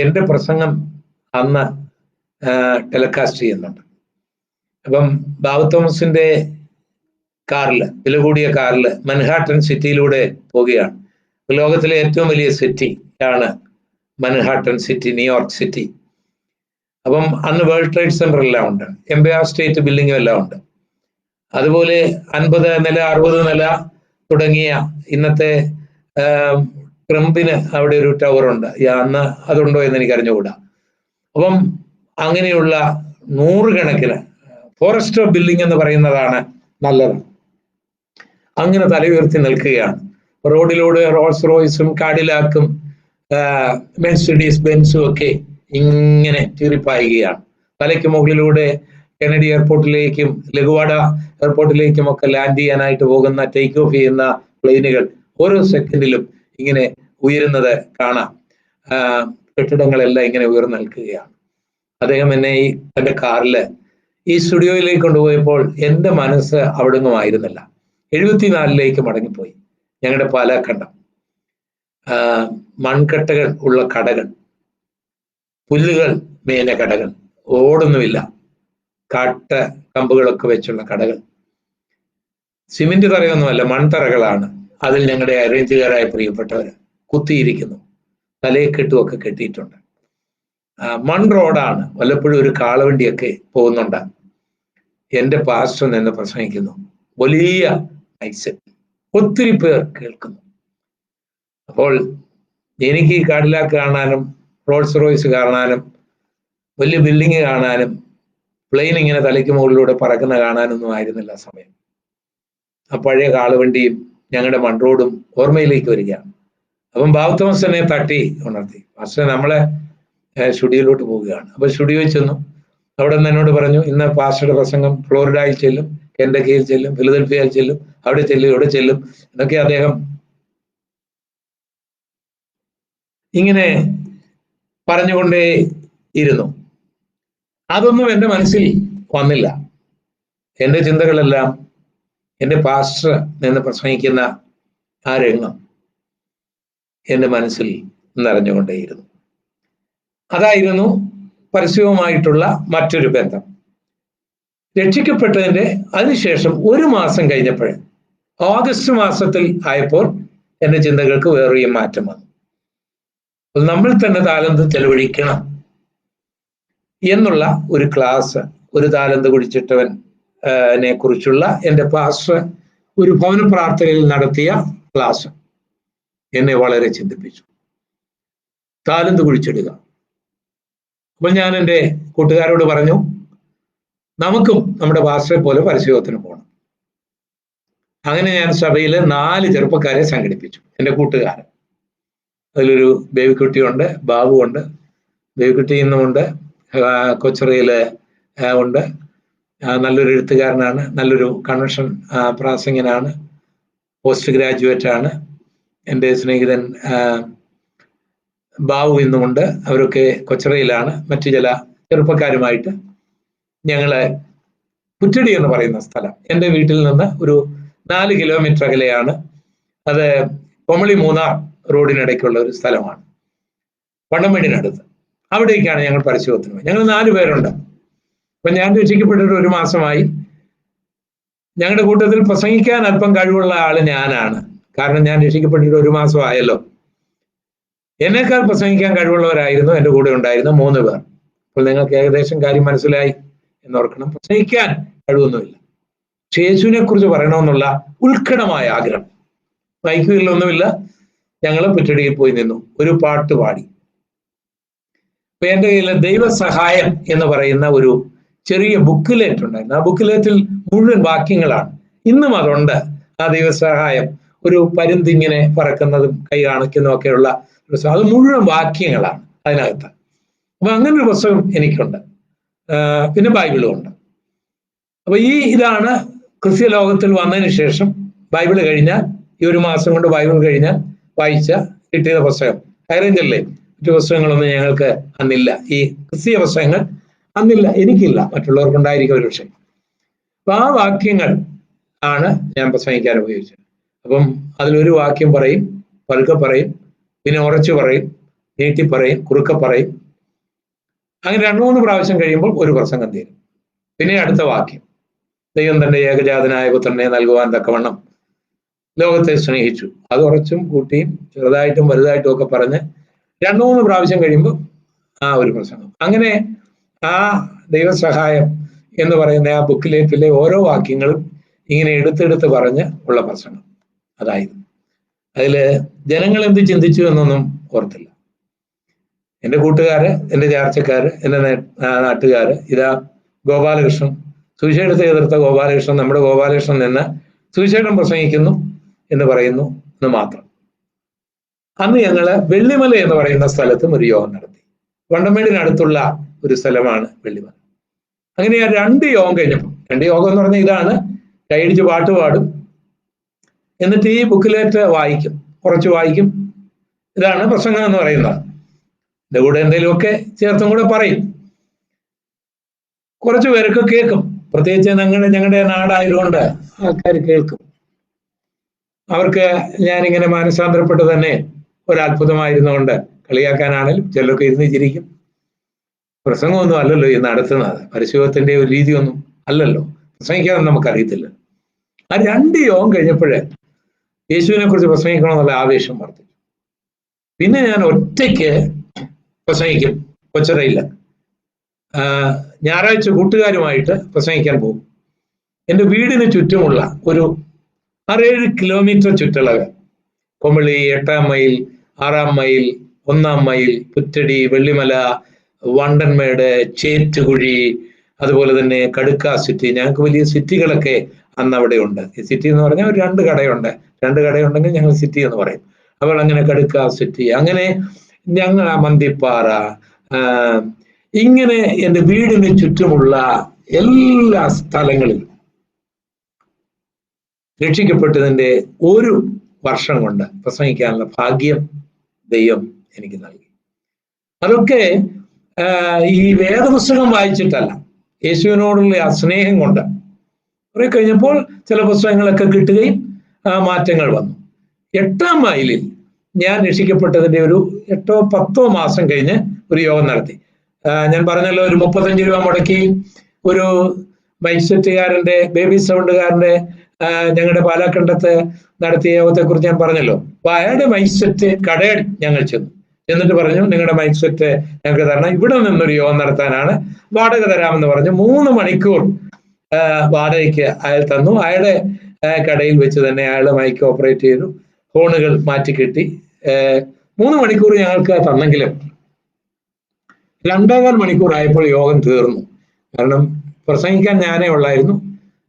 എൻ്റെ പ്രസംഗം അന്ന് ടെലികാസ്റ്റ് ചെയ്യുന്നുണ്ട്. അപ്പം ബാബു തോമസിന്റെ കാറിൽ, വില കൂടിയ കാറിൽ മൻഹാട്ടൻ സിറ്റിയിലൂടെ പോവുകയാണ്. ലോകത്തിലെ ഏറ്റവും വലിയ സിറ്റി ആണ് മൻഹാട്ടൻ സിറ്റി, ന്യൂയോർക്ക് സിറ്റി. അപ്പം അന്ന് വേൾഡ് ട്രേഡ് സെന്റർ എല്ലാം ഉണ്ട്, എംപയർ സ്റ്റേറ്റ് ബിൽഡിങ്ങും എല്ലാം ഉണ്ട്. അതുപോലെ 50 നില 60 നില തുടങ്ങിയ ഇന്നത്തെ ട്രംപിന് അവിടെ ഒരു ടവർ ഉണ്ട്. അന്ന് അതുണ്ടോ എന്ന് എനിക്ക് അറിഞ്ഞുകൂടാ. അപ്പം അങ്ങനെയുള്ള 100 കണക്കിന് ഫോറസ്റ്റ് ബിൽഡിംഗ് എന്ന് പറയുന്നതാണ് നല്ലത്. അങ്ങനെ തല ഉയർത്തി നിൽക്കുകയാണ്. റോഡിലൂടെ റോൾസ് റോയ്സും കാഡിലാക്കും മെഴ്സിഡീസ് ബെൻസും ഒക്കെ ഇങ്ങനെ ചീറിപ്പായുകയാണ്. തലയ്ക്ക് മുകളിലൂടെ കെനഡി എയർപോർട്ടിലേക്കും ലഗുവാഡ എയർപോർട്ടിലേക്കും ഒക്കെ ലാൻഡ് ചെയ്യാനായിട്ട് പോകുന്ന, ടേക്ക് ഓഫ് ചെയ്യുന്ന പ്ലെയിനുകൾ ഓരോ സെക്കൻഡിലും ഇങ്ങനെ ഉയരുന്നത് കാണാം. കെട്ടിടങ്ങളെല്ലാം ഇങ്ങനെ ഉയർന്നു നിൽക്കുകയാണ്. അദ്ദേഹം എന്നെ തന്റെ കാറില് ഈ സ്റ്റുഡിയോയിലേക്ക് കൊണ്ടുപോയപ്പോൾ എൻ്റെ മനസ്സ് അവിടെങ്ങും ആയിരുന്നില്ല. 74-ലേക്ക് മടങ്ങിപ്പോയി. ഞങ്ങളുടെ പാലാഖണ്ഡം, മൺകട്ടകൾ ഉള്ള കടകൾ, പുല്ലുകൾ മേഞ്ഞ കടകൾ, ഓടൊന്നുമില്ല, കാട്ട കമ്പുകളൊക്കെ വെച്ചുള്ള കടകൾ, സിമെന്റ് തറയൊന്നുമല്ല, മൺതറകളാണ്. അതിൽ ഞങ്ങളുടെ അറേഞ്ചുകാരായ പ്രിയപ്പെട്ടവർ കുത്തിയിരിക്കുന്നു, തലയെക്കെട്ടുമൊക്കെ കെട്ടിയിട്ടുണ്ട്. മൺ റോഡാണ്, വല്ലപ്പോഴും ഒരു കാളവണ്ടിയൊക്കെ പോകുന്നുണ്ട്. എൻ്റെ പാസ്റ്റർ നിന്ന് പ്രസംഗിക്കുന്നു, വലിയ മൈക്ക്, ഒത്തിരി പേർ കേൾക്കുന്നു. അപ്പോൾ എനിക്ക് കാഡിലാക്ക് കാണാനും റോൾസ് റോയ്സ് കാണാനും വലിയ ബിൽഡിങ് കാണാനും പ്ലെയിൻ ഇങ്ങനെ തലയ്ക്ക് മുകളിലൂടെ പറക്കുന്ന കാണാനൊന്നും ആയിരുന്നില്ല സമയം. ആ പഴയ കാളവണ്ടിയും ഞങ്ങളുടെ മൺറോഡും ഓർമ്മയിലേക്ക് വരികയാണ്. അപ്പം ബാബു തോമസ് എന്നെ തട്ടി ഉണർത്തി, പക്ഷേ നമ്മളെ സ്റ്റുഡിയോയിലോട്ട് പോവുകയാണ്. അപ്പൊ സ്റ്റുഡിയോയിൽ ചെന്നു. അവിടെ നിന്ന് എന്നോട് പറഞ്ഞു, ഇന്ന് പാസ്റ്ററുടെ പ്രസംഗം ഫ്ലോറിഡയിൽ ചെല്ലും, കെൻഡക്കിയിൽ ചെല്ലും, ഫിലദൽഫിയയിൽ ചെല്ലും, അവിടെ ചെല്ലും, ഇവിടെ ചെല്ലും എന്നൊക്കെ അദ്ദേഹം ഇങ്ങനെ പറഞ്ഞുകൊണ്ടേ ഇരുന്നു. അതൊന്നും എൻ്റെ മനസ്സിൽ വന്നില്ല. എൻ്റെ ചിന്തകളെല്ലാം എൻ്റെ പാസ്റ്റർ നിന്ന് പ്രസംഗിക്കുന്ന ആ രംഗം എൻ്റെ മനസ്സിൽ നിറഞ്ഞുകൊണ്ടേയിരുന്നു. അതായിരുന്നു പരസ്യവുമായിട്ടുള്ള മറ്റൊരു ബന്ധം. രക്ഷിക്കപ്പെട്ടതിൻ്റെ അതിനുശേഷം 1 മാസം കഴിഞ്ഞപ്പോൾ, ഓഗസ്റ്റ് മാസത്തിൽ ആയപ്പോൾ എൻ്റെ ചിന്തകൾക്ക് വേറൊരു മാറ്റം വന്നു. നമ്മൾ തന്നെ താലന്ത് ചെലവഴിക്കണം എന്നുള്ള ഒരു ക്ലാസ്, ഒരു താലന്ത് കുഴിച്ചിട്ടവനെ കുറിച്ചുള്ള എൻ്റെ പാസ്റ്റർ ഒരു ഭവന പ്രാർത്ഥനയിൽ നടത്തിയ ക്ലാസ് എന്നെ വളരെ ചിന്തിപ്പിച്ചു. താലന്ത് കുഴിച്ചിടുക. അപ്പോൾ ഞാൻ എൻ്റെ കൂട്ടുകാരോട് പറഞ്ഞു, നമുക്കും നമ്മുടെ പാസ്റ്ററെ പോലെ പരസ്യത്തിന് പോകണം. അങ്ങനെ ഞാൻ സഭയിൽ 4 ചെറുപ്പക്കാരെ സംഘടിപ്പിച്ചു, എൻ്റെ കൂട്ടുകാരൻ. അതിലൊരു ബേബിക്കുട്ടിയുണ്ട്, ബാബുണ്ട്, ബേബിക്കുട്ടി ഇന്നുമുണ്ട്, കൊച്ചറയില് ഉണ്ട്, നല്ലൊരു എഴുത്തുകാരനാണ്, നല്ലൊരു കൺവെൻഷൻ പ്രാസംഗികനാണ്, പോസ്റ്റ് ഗ്രാജുവേറ്റ് ആണ്. എൻ്റെ സ്നേഹിതൻ ബാബു ഇന്നുമുണ്ട്. അവരൊക്കെ കൊച്ചറയിലാണ്. മറ്റു ചില ചെറുപ്പക്കാരുമായിട്ട് ഞങ്ങള് പുറ്റടി എന്ന് പറയുന്ന സ്ഥലം, എൻ്റെ വീട്ടിൽ നിന്ന് ഒരു 4 കിലോമീറ്റർ അകലെയാണ്. അത് കൊമളി മൂന്നാർ റോഡിനിടയ്ക്കുള്ള ഒരു സ്ഥലമാണ്, വണ്ടംമേടിനടുത്ത്. അവിടേക്കാണ് ഞങ്ങൾ പരസ്യത്തിന് പോയി. ഞങ്ങൾ 4 പേരുണ്ട്. അപ്പൊ ഞാൻ രക്ഷിക്കപ്പെട്ടിട്ട് 1 മാസമായി. ഞങ്ങളുടെ കൂട്ടത്തിൽ പ്രസംഗിക്കാൻ അല്പം കഴിവുള്ള ആള് ഞാനാണ്. കാരണം ഞാൻ രക്ഷിക്കപ്പെട്ടിട്ട് 1 മാസമായല്ലോ. എന്നേക്കാൾ പ്രസംഗിക്കാൻ കഴിവുള്ളവരായിരുന്നു എൻ്റെ കൂടെ ഉണ്ടായിരുന്ന 3 പേർ. അപ്പോൾ നിങ്ങൾക്ക് ഏകദേശം കാര്യം മനസ്സിലായി എന്നോർക്കണം. പ്രസംഗിക്കാൻ കഴിവൊന്നുമില്ല, പക്ഷെ യേശുവിനെ കുറിച്ച് പറയണമെന്നുള്ള ഉത്കടമായ ആഗ്രഹം. മൈക്കുകളിലൊന്നുമില്ല. ഞങ്ങൾ പുറ്റടിയിൽ പോയി നിന്നു, ഒരു പാട്ട് പാടി. അപ്പൊ എൻ്റെ കയ്യിൽ ദൈവസഹായം എന്ന് പറയുന്ന ഒരു ചെറിയ ബുക്ക്ലെറ്റ് ഉണ്ടായിരുന്നു. ആ ബുക്ക്ലെറ്റിൽ മുഴുവൻ വാക്യങ്ങളാണ്. ഇന്നും അതുണ്ട്. ആ ദൈവസഹായം, ഒരു പരുന്തിങ്ങനെ പറക്കുന്നതും കൈ കാണിക്കുന്നതും ഒക്കെയുള്ള അത് മുഴുവൻ വാക്യങ്ങളാണ് അതിനകത്ത്. അപ്പൊ അങ്ങനെ ഒരു പുസ്തകം എനിക്കുണ്ട്. പിന്നെ ബൈബിളും ഉണ്ട്. അപ്പൊ ഇതാണ് ക്രിസ്ത്യ ലോകത്തിൽ വന്നതിന് ശേഷം ബൈബിൾ കഴിഞ്ഞാൽ, ഈ 1 മാസം കൊണ്ട് ബൈബിൾ കഴിഞ്ഞാൽ വായിച്ച കിട്ടിയ പുസ്തകം. ഹൈറേഞ്ചല്ലേ, മറ്റു പുസ്തകങ്ങളൊന്നും ഞങ്ങൾക്ക് അന്നില്ല. ഈ ക്രിസ്തീയ പുസ്തകങ്ങൾ അന്നില്ല, എനിക്കില്ല, മറ്റുള്ളവർക്കുണ്ടായിരിക്കും ഒരു പക്ഷേ. അപ്പൊ ആ വാക്യങ്ങൾ ആണ് ഞാൻ പ്രസംഗിക്കാൻ ഉപയോഗിച്ചത്. അപ്പം അതിലൊരു വാക്യം പറയും, പതുക്കെ പറയും, പിന്നെ ഉറച്ചു പറയും, നീട്ടി പറയും, കുറുക്കെ പറയും. അങ്ങനെ 2-3 പ്രാവശ്യം കഴിയുമ്പോൾ ഒരു പ്രസംഗം തീരും. പിന്നെ അടുത്ത വാക്യം, ദൈവം തന്റെ ഏകജാതനായ പുത്രനെ നൽകുവാൻ തക്കവണ്ണം ലോകത്തെ സ്നേഹിച്ചു. അത് ഉറച്ചും കൂട്ടിയും ചെറുതായിട്ടും വലുതായിട്ടും ഒക്കെ പറഞ്ഞ് 2-3 പ്രാവശ്യം കഴിയുമ്പോൾ ആ ഒരു പ്രസംഗം. അങ്ങനെ ആ ദൈവസഹായം എന്ന് പറയുന്ന ആ ബുക്കിലേറ്റിലെ ഓരോ വാക്യങ്ങളും ഇങ്ങനെ എടുത്തെടുത്ത് പറഞ്ഞ് ഉള്ള പ്രസംഗം അതായിരുന്നു. അതില് ജനങ്ങൾ എന്ത് ചിന്തിച്ചു എന്നൊന്നും ഓർത്തില്ല. എൻ്റെ കൂട്ടുകാര്, എൻ്റെ ചാർച്ചക്കാര്, എൻ്റെ നാട്ടുകാര്, ഇതാ ഗോപാലകൃഷ്ണൻ, സുവിശേഷത്തെ എതിർത്ത ഗോപാലകൃഷ്ണൻ, നമ്മുടെ ഗോപാലകൃഷ്ണൻ നിന്ന് സുവിശേഷം പ്രസംഗിക്കുന്നു എന്ന് പറയുന്നു എന്ന് മാത്രം. അന്ന് ഞങ്ങള് വെള്ളിമല എന്ന് പറയുന്ന സ്ഥലത്തും ഒരു യോഗം നടത്തി. വണ്ടമേടിനടുത്തുള്ള ഒരു സ്ഥലമാണ് വെള്ളിമല. അങ്ങനെ ആ 2 യോഗം കഴിഞ്ഞപ്പോൾ, 2 യോഗം എന്ന് പറഞ്ഞാൽ ഇതാണ്: കൈയടിച്ച് പാട്ട് പാടും, എന്നിട്ട് ഈ ബുക്കിലേറ്റ് വായിക്കും, കുറച്ച് വായിക്കും. ഇതാണ് പ്രസംഗം എന്ന് പറയുന്നത്. ഇതിന്റെ കൂടെ എന്തെങ്കിലുമൊക്കെ ചേർത്തും കൂടെ പറയും. കുറച്ചു പേരൊക്കെ കേൾക്കും. പ്രത്യേകിച്ച് ഞങ്ങളുടെ നാടായതുകൊണ്ട് ആൾക്കാർ കേൾക്കും. അവർക്ക് ഞാനിങ്ങനെ മാനസാന്തരപ്പെട്ട് തന്നെ ഒരത്ഭുതമായിരുന്നുകൊണ്ട് കളിയാക്കാനാണെങ്കിലും ചിലർക്ക് ഇരുന്ന് ചിരിക്കും. പ്രസംഗമൊന്നും അല്ലല്ലോ ഈ നടത്തുന്നത്, പരിശോധത്തിന്റെ ഒരു രീതിയൊന്നും അല്ലല്ലോ, പ്രസംഗിക്കാതെ നമുക്കറിയത്തില്ല. ആ 2 യോഗം കഴിഞ്ഞപ്പോഴേ യേശുവിനെ കുറിച്ച് പ്രസംഗിക്കണമെന്നുള്ള ആവേശം വർദ്ധിച്ചു. പിന്നെ ഞാൻ ഒറ്റയ്ക്ക് പ്രസംഗിക്കും കൊച്ചറയില്ല. ഞായറാഴ്ച കൂട്ടുകാരുമായിട്ട് പ്രസംഗിക്കാൻ പോകും. എൻ്റെ വീടിന് ചുറ്റുമുള്ള ഒരു 6-7 കിലോമീറ്റർ ചുറ്റളവ്, കൊമളി, 8-ാം mile, 6-ാം mile, 1-ാം mile, Puttady, Vellimala, Vandanmedu, Chettukuzhi, അതുപോലെ തന്നെ കടുക്ക സിറ്റി. ഞങ്ങൾക്ക് വലിയ സിറ്റികളൊക്കെ അന്ന് അവിടെ ഉണ്ട്. ഈ സിറ്റി എന്ന് പറഞ്ഞാൽ ഒരു 2 കടയുണ്ട്. 2 കടയുണ്ടെങ്കിൽ ഞങ്ങൾ സിറ്റി എന്ന് പറയും. അപ്പോൾ അങ്ങനെ കടുക്ക സിറ്റി, അങ്ങനെ ഞങ്ങൾ മന്തിപ്പാറ, ഇങ്ങനെ എൻ്റെ വീടിന് ചുറ്റുമുള്ള എല്ലാ സ്ഥലങ്ങളിലും രക്ഷിക്കപ്പെട്ടതിൻ്റെ 1 വർഷം കൊണ്ട് പ്രസംഗിക്കാനുള്ള ഭാഗ്യം ദൈവം എനിക്ക് നൽകി. അതൊക്കെ ഈ വേദപുസ്തകം വായിച്ചിട്ടല്ല, യേശുവിനോടുള്ള ആ സ്നേഹം കൊണ്ട്. കുറെ കഴിഞ്ഞപ്പോൾ ചില പുസ്തകങ്ങളൊക്കെ കിട്ടുകയും മാറ്റങ്ങൾ വന്നു. 8ാം മൈലിൽ ഞാൻ രക്ഷിക്കപ്പെട്ടതിന്റെ ഒരു 8ഓ 10ഓ മാസം കഴിഞ്ഞ് ഒരു യോഗം നടത്തി. ഞാൻ പറഞ്ഞല്ലോ, ഒരു 35 രൂപ മുടക്കി ഒരു മൈക്ക് സെറ്റുകാരന്റെ, ബേബി സൗണ്ടുകാരന്റെ ഞങ്ങളുടെ പാലാക്കണ്ടത്ത് നടത്തിയ യോഗത്തെ കുറിച്ച് ഞാൻ പറഞ്ഞല്ലോ. അപ്പൊ അയാളുടെ മൈക്ക് സെറ്റ് കടയിൽ ഞങ്ങൾ ചെന്നു. എന്നിട്ട് പറഞ്ഞു, നിങ്ങളുടെ മൈക്ക് സെറ്റ് ഞങ്ങൾക്ക് തരണം, ഇവിടെ നിന്നൊരു യോഗം നടത്താനാണ്, വാടക തരാമെന്ന് പറഞ്ഞു. 3 മണിക്കൂർ വാടകയ്ക്ക് അയാൾ തന്നു. അയാളുടെ കടയിൽ വെച്ച് തന്നെ അയാൾ മൈക്ക് ഓപ്പറേറ്റ് ചെയ്തു, ഫോണുകൾ മാറ്റി കിട്ടി. 3 മണിക്കൂർ ഞങ്ങൾക്ക് തന്നെങ്കിലും 2.25 മണിക്കൂർ ആയപ്പോൾ യോഗം തീർന്നു. കാരണം പ്രസംഗിക്കാൻ ഞാനേ ഉള്ളായിരുന്നു,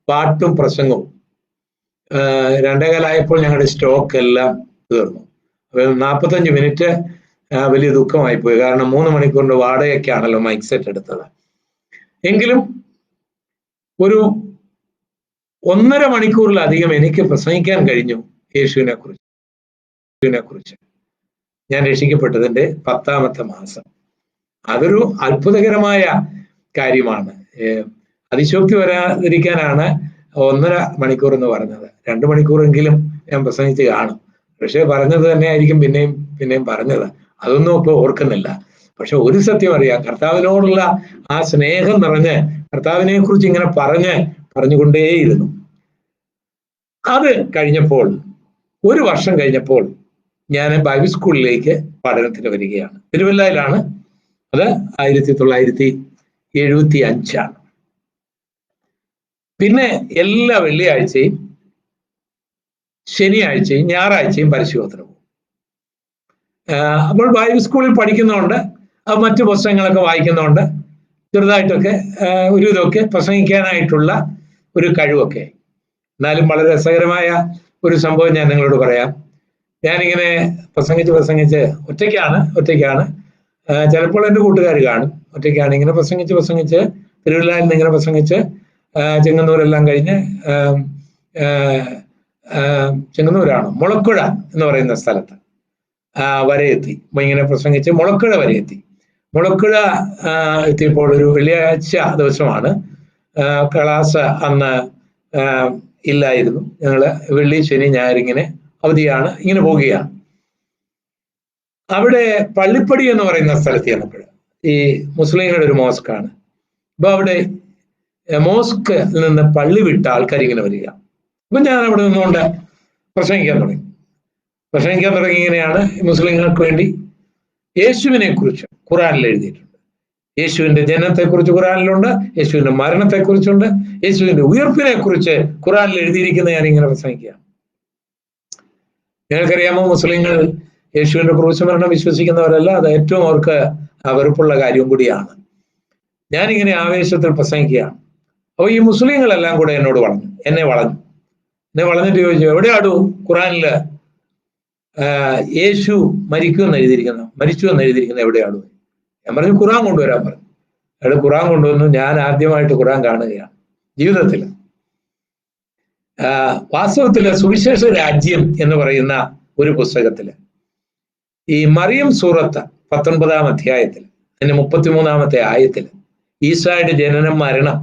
പാട്ടും പ്രസംഗവും. 2.25 ആയപ്പോൾ ഞങ്ങളുടെ സ്റ്റോക്ക് എല്ലാം തീർന്നു. 45 മിനിറ്റ് വലിയ ദുഃഖമായിപ്പോയി. കാരണം 3 മണിക്കൂറിന്റെ വാടകയ്ക്കാണല്ലോ മൈക്ക് സെറ്റ് എടുത്തത്. എങ്കിലും ഒരു 1.5 മണിക്കൂറിലധികം എനിക്ക് പ്രസംഗിക്കാൻ കഴിഞ്ഞു യേശുവിനെ കുറിച്ച്. ഞാൻ രക്ഷിക്കപ്പെട്ടതിന്റെ 10ാമത്തെ മാസം. അതൊരു അത്ഭുതകരമായ കാര്യമാണ്. അതിശോക്തി വരാതിരിക്കാനാണ് 1.5 മണിക്കൂർ എന്ന് പറഞ്ഞത്. 2 മണിക്കൂറെങ്കിലും ഞാൻ പ്രസംഗിച്ച് കാണും. പക്ഷെ പറഞ്ഞത് തന്നെ ആയിരിക്കും പിന്നെയും പറഞ്ഞത്. അതൊന്നും ഇപ്പൊ ഓർക്കുന്നില്ല. പക്ഷെ ഒരു സത്യം അറിയാം, കർത്താവിനോടുള്ള ആ സ്നേഹം നിറഞ്ഞ് കർത്താവിനെ കുറിച്ച് ഇങ്ങനെ പറഞ്ഞുകൊണ്ടേയിരുന്നു. അത് കഴിഞ്ഞപ്പോൾ, 1 വർഷം കഴിഞ്ഞപ്പോൾ ഞാൻ ബൈബിൾ സ്കൂളിലേക്ക് പഠനത്തിന് വരികയാണ്. തിരുവല്ലയിലാണ്. അത് 1975. പിന്നെ എല്ലാ വെള്ളിയാഴ്ചയും, ശനിയാഴ്ചയും, ഞായറാഴ്ചയും പരിശോധന പോകും. അപ്പോൾ ബൈബിൾ സ്കൂളിൽ പഠിക്കുന്നതുകൊണ്ട് മറ്റു പുസ്തകങ്ങളൊക്കെ വായിക്കുന്നതുകൊണ്ട് ചെറുതായിട്ടൊക്കെ ഒരു ഇതൊക്കെ പ്രസംഗിക്കാനായിട്ടുള്ള ഒരു കഴിവൊക്കെ. എന്നാലും വളരെ രസകരമായ ഒരു സംഭവം ഞാൻ നിങ്ങളോട് പറയാം. ഞാനിങ്ങനെ പ്രസംഗിച്ച് ഒറ്റയ്ക്കാണ്. ചിലപ്പോൾ എൻ്റെ കൂട്ടുകാർ കാണും. ഒറ്റയ്ക്കാണ് ഇങ്ങനെ പ്രസംഗിച്ച് തിരുവല്ലയിൽ നിന്ന് ഇങ്ങനെ പ്രസംഗിച്ച് ചെങ്ങന്നൂരെല്ലാം കഴിഞ്ഞ് ചെങ്ങന്നൂരാണ്, മുളക്കുഴ എന്ന് പറയുന്ന സ്ഥലത്ത് വരെ എത്തി. ഇങ്ങനെ പ്രസംഗിച്ച് മുളക്കുഴ വരെ എത്തി. മുളക്കുഴ എത്തിയപ്പോൾ ഒരു വെള്ളിയാഴ്ച ദിവസമാണ്. ക്ലാസ് അന്ന് ഇല്ലായിരുന്നു. ഞങ്ങള് വെള്ളി, ശനി, ഞായർ ഇങ്ങനെ അവധിയാണ്. ഇങ്ങനെ പോവുകയാണ്. അവിടെ പള്ളിപ്പടി എന്ന് പറയുന്ന സ്ഥലത്ത് ചെന്നപ്പോൾ ഈ മുസ്ലിങ്ങളുടെ ഒരു മോസ്കാണ്. അപ്പൊ അവിടെ മോസ്കിൽ നിന്ന് പള്ളി വിട്ട ആൾക്കാർ ഇങ്ങനെ വരിക. അപ്പൊ ഞാൻ അവിടെ നിന്നുകൊണ്ട് പ്രസംഗിക്കാൻ തുടങ്ങി. ഇങ്ങനെയാണ് മുസ്ലിങ്ങൾക്ക് വേണ്ടി യേശുവിനെ കുറിച്ച് ഖുറാനിൽ എഴുതിയിട്ടുണ്ട്. യേശുവിന്റെ ജനനത്തെക്കുറിച്ച് ഖുറാനിലുണ്ട്, യേശുവിന്റെ മരണത്തെക്കുറിച്ചുണ്ട്, യേശുവിന്റെ ഉയർപ്പിനെ കുറിച്ച് ഖുറാനിൽ എഴുതിയിരിക്കുന്ന ഞാനിങ്ങനെ പ്രസംഗിക്കുകയാണ്. നിങ്ങൾക്കറിയാമോ, മുസ്ലിങ്ങൾ യേശുവിന്റെ ക്രൂശ് മരണം വിശ്വസിക്കുന്നവരല്ല. അത് ഏറ്റവും അവർക്ക് വെറുപ്പുള്ള കാര്യവും കൂടിയാണ്. ഞാനിങ്ങനെ ആവേശത്തിൽ പ്രസംഗിക്കുകയാണ്. അപ്പൊ ഈ മുസ്ലിങ്ങളെല്ലാം കൂടെ എന്നെ വളഞ്ഞിട്ട് ചോദിച്ചു, എവിടെയാടൂ ഖുറാനില് യേശു മരിച്ചു എന്ന് എഴുതിയിരിക്കുന്നത് എവിടെയാണോ? ഞാൻ പറഞ്ഞു, ഖുറാൻ കൊണ്ടുവരാൻ പറഞ്ഞു. അയാൾ ഖുറാൻ കൊണ്ടുവന്നു. ഞാൻ ആദ്യമായിട്ട് ഖുറാൻ കാണുകയാണ് ജീവിതത്തിൽ. വാസ്തവത്തില് സുവിശേഷ രാജ്യം എന്ന് പറയുന്ന ഒരു പുസ്തകത്തില് ഈ മറിയം സൂറത്ത് 19-ാം അധ്യായത്തിൽ അതിന്റെ 33-ാമത്തെ ആയത്തിൽ ഈസായുടെ ജനനം, മരണം,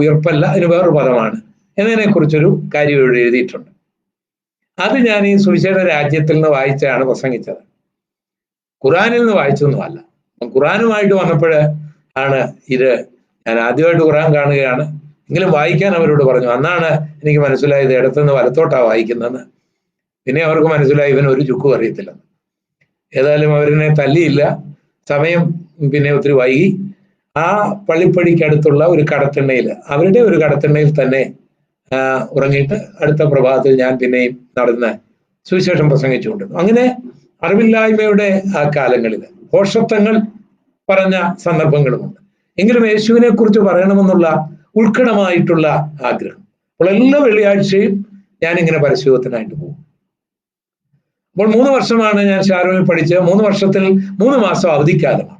ഉയർപ്പല്ല, അതിന് വേറൊരു പദമാണ് എന്നതിനെ കുറിച്ചൊരു കാര്യം ഇവിടെ എഴുതിയിട്ടുണ്ട്. അത് ഞാൻ ഈ സുവിശേഷ രാജ്യത്തിൽ നിന്ന് വായിച്ചാണ് പ്രസംഗിച്ചത്. ഖുറാനിൽ നിന്ന് വായിച്ചൊന്നുമല്ല. ഖുറാനുമായിട്ട് വന്നപ്പോൾ ആണ് ഇത്. ഞാൻ ആദ്യമായിട്ട് ഖുറാൻ കാണുകയാണ്. എങ്കിലും വായിക്കാൻ അവരോട് പറഞ്ഞു. അന്നാണ് എനിക്ക് മനസ്സിലായത് ഇടത്തുനിന്ന് വലത്തോട്ടാണ് വായിക്കുന്നതെന്ന്. പിന്നെ അവർക്ക് മനസ്സിലായി ഇവൻ ഒരു ചുക്കും അറിയത്തില്ലെന്ന്. ഏതായാലും അവരെന്നെ തല്ലിയില്ല. സമയം പിന്നെ ഒത്തിരി വൈകി. ആ പള്ളിപ്പടിക്കടുത്തുള്ള ഒരു കടത്തിണ്ണയിൽ, അവരുടെ ഒരു കടത്തിണ്ണയിൽ തന്നെ ഉറങ്ങിയിട്ട് അടുത്ത പ്രഭാതത്തിൽ ഞാൻ പിന്നെയും നടന്ന് സുവിശേഷം പ്രസംഗിച്ചുകൊണ്ടിരുന്നു. അങ്ങനെ അറിവില്ലായ്മയുടെ ആ കാലങ്ങളിൽ ഭോഷത്വങ്ങൾ പറഞ്ഞ സന്ദർഭങ്ങളുമുണ്ട്. എങ്കിലും യേശുവിനെ കുറിച്ച് പറയണമെന്നുള്ള ഉത്കടമായിട്ടുള്ള ആഗ്രഹം. അപ്പോൾ എല്ലാ വെള്ളിയാഴ്ചയും ഞാനിങ്ങനെ പരിശോധനായിട്ട് പോകും. അപ്പോൾ 3 വർഷമാണ് ഞാൻ ഷാരോണിൽ പഠിച്ച്. 3 വർഷത്തിൽ 3 മാസം അവധിക്കാലമാണ്.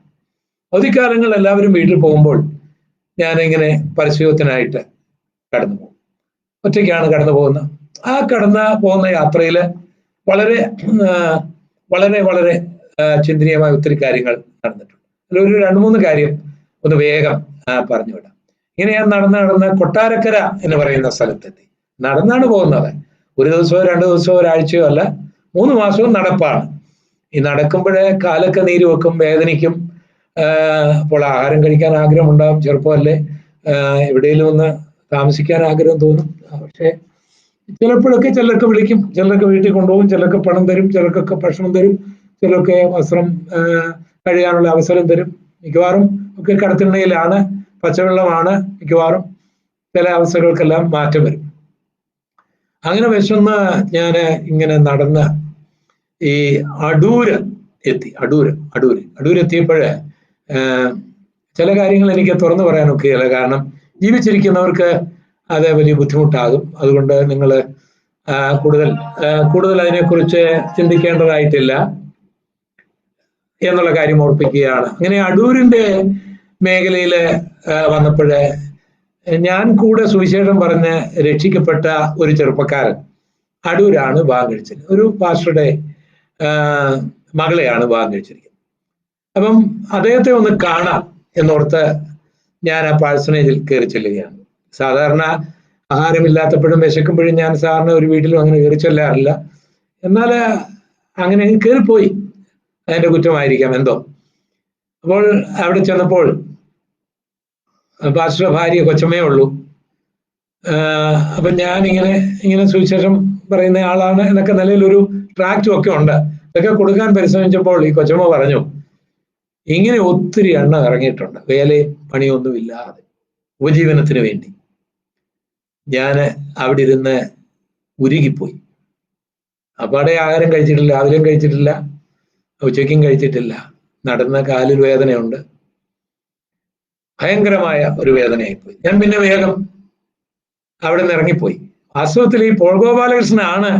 അവധിക്കാലങ്ങൾ എല്ലാവരും വീട്ടിൽ പോകുമ്പോൾ ഞാനിങ്ങനെ പരിശോധനായിട്ട് കടന്നു പോകും. ഒറ്റയ്ക്കാണ് കടന്നു പോകുന്നത്. ആ കടന്നു പോകുന്ന യാത്രയിൽ വളരെ വളരെ വളരെ ചിന്തനീയമായ ഒത്തിരി കാര്യങ്ങൾ നടന്നിട്ടുണ്ട്. അതിലൊരു 2-3 കാര്യം ഒന്ന് വേഗം പറഞ്ഞുവിടാം. ഇങ്ങനെ ഞാൻ നടന്ന് കൊട്ടാരക്കര എന്ന് പറയുന്ന സ്ഥലത്തെത്തി. നടന്നാണ് പോകുന്നത്. ഒരു ദിവസമോ 2 ദിവസമോ ഒരാഴ്ചയോ അല്ല, 3 മാസവും നടപ്പാണ്. ഈ നടക്കുമ്പോഴേ കാലൊക്കെ നീര് വെക്കും, വേദനിക്കും. അപ്പോൾ ആഹാരം കഴിക്കാൻ ആഗ്രഹം ഉണ്ടാകും, ചെറുപ്പമല്ലേ, എവിടെയെങ്കിലും ഒന്ന് താമസിക്കാൻ ആഗ്രഹം തോന്നും. പക്ഷെ ചിലപ്പോഴൊക്കെ ചിലർക്ക് വിളിക്കും, ചിലർക്ക് വീട്ടിൽ കൊണ്ടുപോകും, ചിലർക്ക് പണം തരും, ചിലർക്കൊക്കെ ഭക്ഷണം തരും, ചിലർക്ക് വസ്ത്രം കഴിയാനുള്ള അവസരം തരും. മിക്കവാറും ഒക്കെ കടത്തിണ്ണയിലാണ്, പച്ചവെള്ളമാണ് മിക്കവാറും. ചില അവസ്ഥകൾക്കെല്ലാം മാറ്റം വരും. അങ്ങനെ വിശന്ന് ഞാൻ ഇങ്ങനെ നടന്ന് ഈ അടൂര് എത്തി. അടൂരെത്തിയപ്പോഴ് ചില കാര്യങ്ങൾ എനിക്ക് തുറന്നു പറയാനൊക്കെയില്ല. കാരണം ജീവിച്ചിരിക്കുന്നവർക്ക് അത് വലിയ ബുദ്ധിമുട്ടാകും. അതുകൊണ്ട് നിങ്ങൾ കൂടുതൽ അതിനെക്കുറിച്ച് ചിന്തിക്കേണ്ടതായിട്ടില്ല എന്നുള്ള കാര്യം ഓർപ്പിക്കുകയാണ്. അങ്ങനെ അടൂരിന്റെ മേഖലയിൽ വന്നപ്പോഴ് ഞാൻ കൂടെ സുവിശേഷം പറഞ്ഞ് രക്ഷിക്കപ്പെട്ട ഒരു ചെറുപ്പക്കാരൻ അടൂരാണ് വിവാഹം കഴിച്ചത്. ഒരു പാസ്റ്ററുടെ മകളെയാണ് വിവാഹം കഴിച്ചിരിക്കുന്നത്. അപ്പം അദ്ദേഹത്തെ ഒന്ന് കാണാം എന്നോർത്ത് ഞാൻ ആ പാഴ്സണേജിൽ കയറി ചെല്ലുകയാണ്. സാധാരണ ആഹാരമില്ലാത്തപ്പോഴും വിശക്കുമ്പോഴും ഞാൻ സാറിന് ഒരു വീട്ടിലും അങ്ങനെ കയറി ചെല്ലാറില്ല. എന്നാൽ അങ്ങനെ കയറിപ്പോയി. അതിന്റെ കുറ്റമായിരിക്കാം എന്തോ. അപ്പോൾ അവിടെ ചെന്നപ്പോൾ പാസ്റ്ററുടെ ഭാര്യ കൊച്ചമ്മയേ ഉള്ളൂ. അപ്പൊ ഞാൻ ഇങ്ങനെ സുവിശേഷം പറയുന്ന ആളാണ് എന്നൊക്കെ നിലയിലൊരു ട്രാക്റ്റും ഒക്കെ ഉണ്ട്. ഇതൊക്കെ കൊടുക്കാൻ പരിശ്രമിച്ചപ്പോൾ ഈ കൊച്ചമ്മ പറഞ്ഞു, ഇങ്ങനെ ഒത്തിരി എണ്ണ ഇറങ്ങിയിട്ടുണ്ട് വേലയും പണിയൊന്നും ഇല്ലാതെ ഉപജീവനത്തിന് വേണ്ടി. ഞാൻ അവിടെ ഇരുന്ന് ഉരുകിപ്പോയി. അപ്പാടെ ആഹാരം കഴിച്ചിട്ടില്ല, രാവിലെയും കഴിച്ചിട്ടില്ല, ഉച്ചയ്ക്കും കഴിച്ചിട്ടില്ല. നടന്ന കാലിൽ വേദനയുണ്ട്, ഭയങ്കരമായ ഒരു വേദനയായിപ്പോയി. ഞാൻ പിന്നെ വേഗം അവിടെ നിന്ന് ഇറങ്ങിപ്പോയി. വാസ്തവത്തിൽ ഈ പോൾ ഗോപാലകൃഷ്ണനാണ്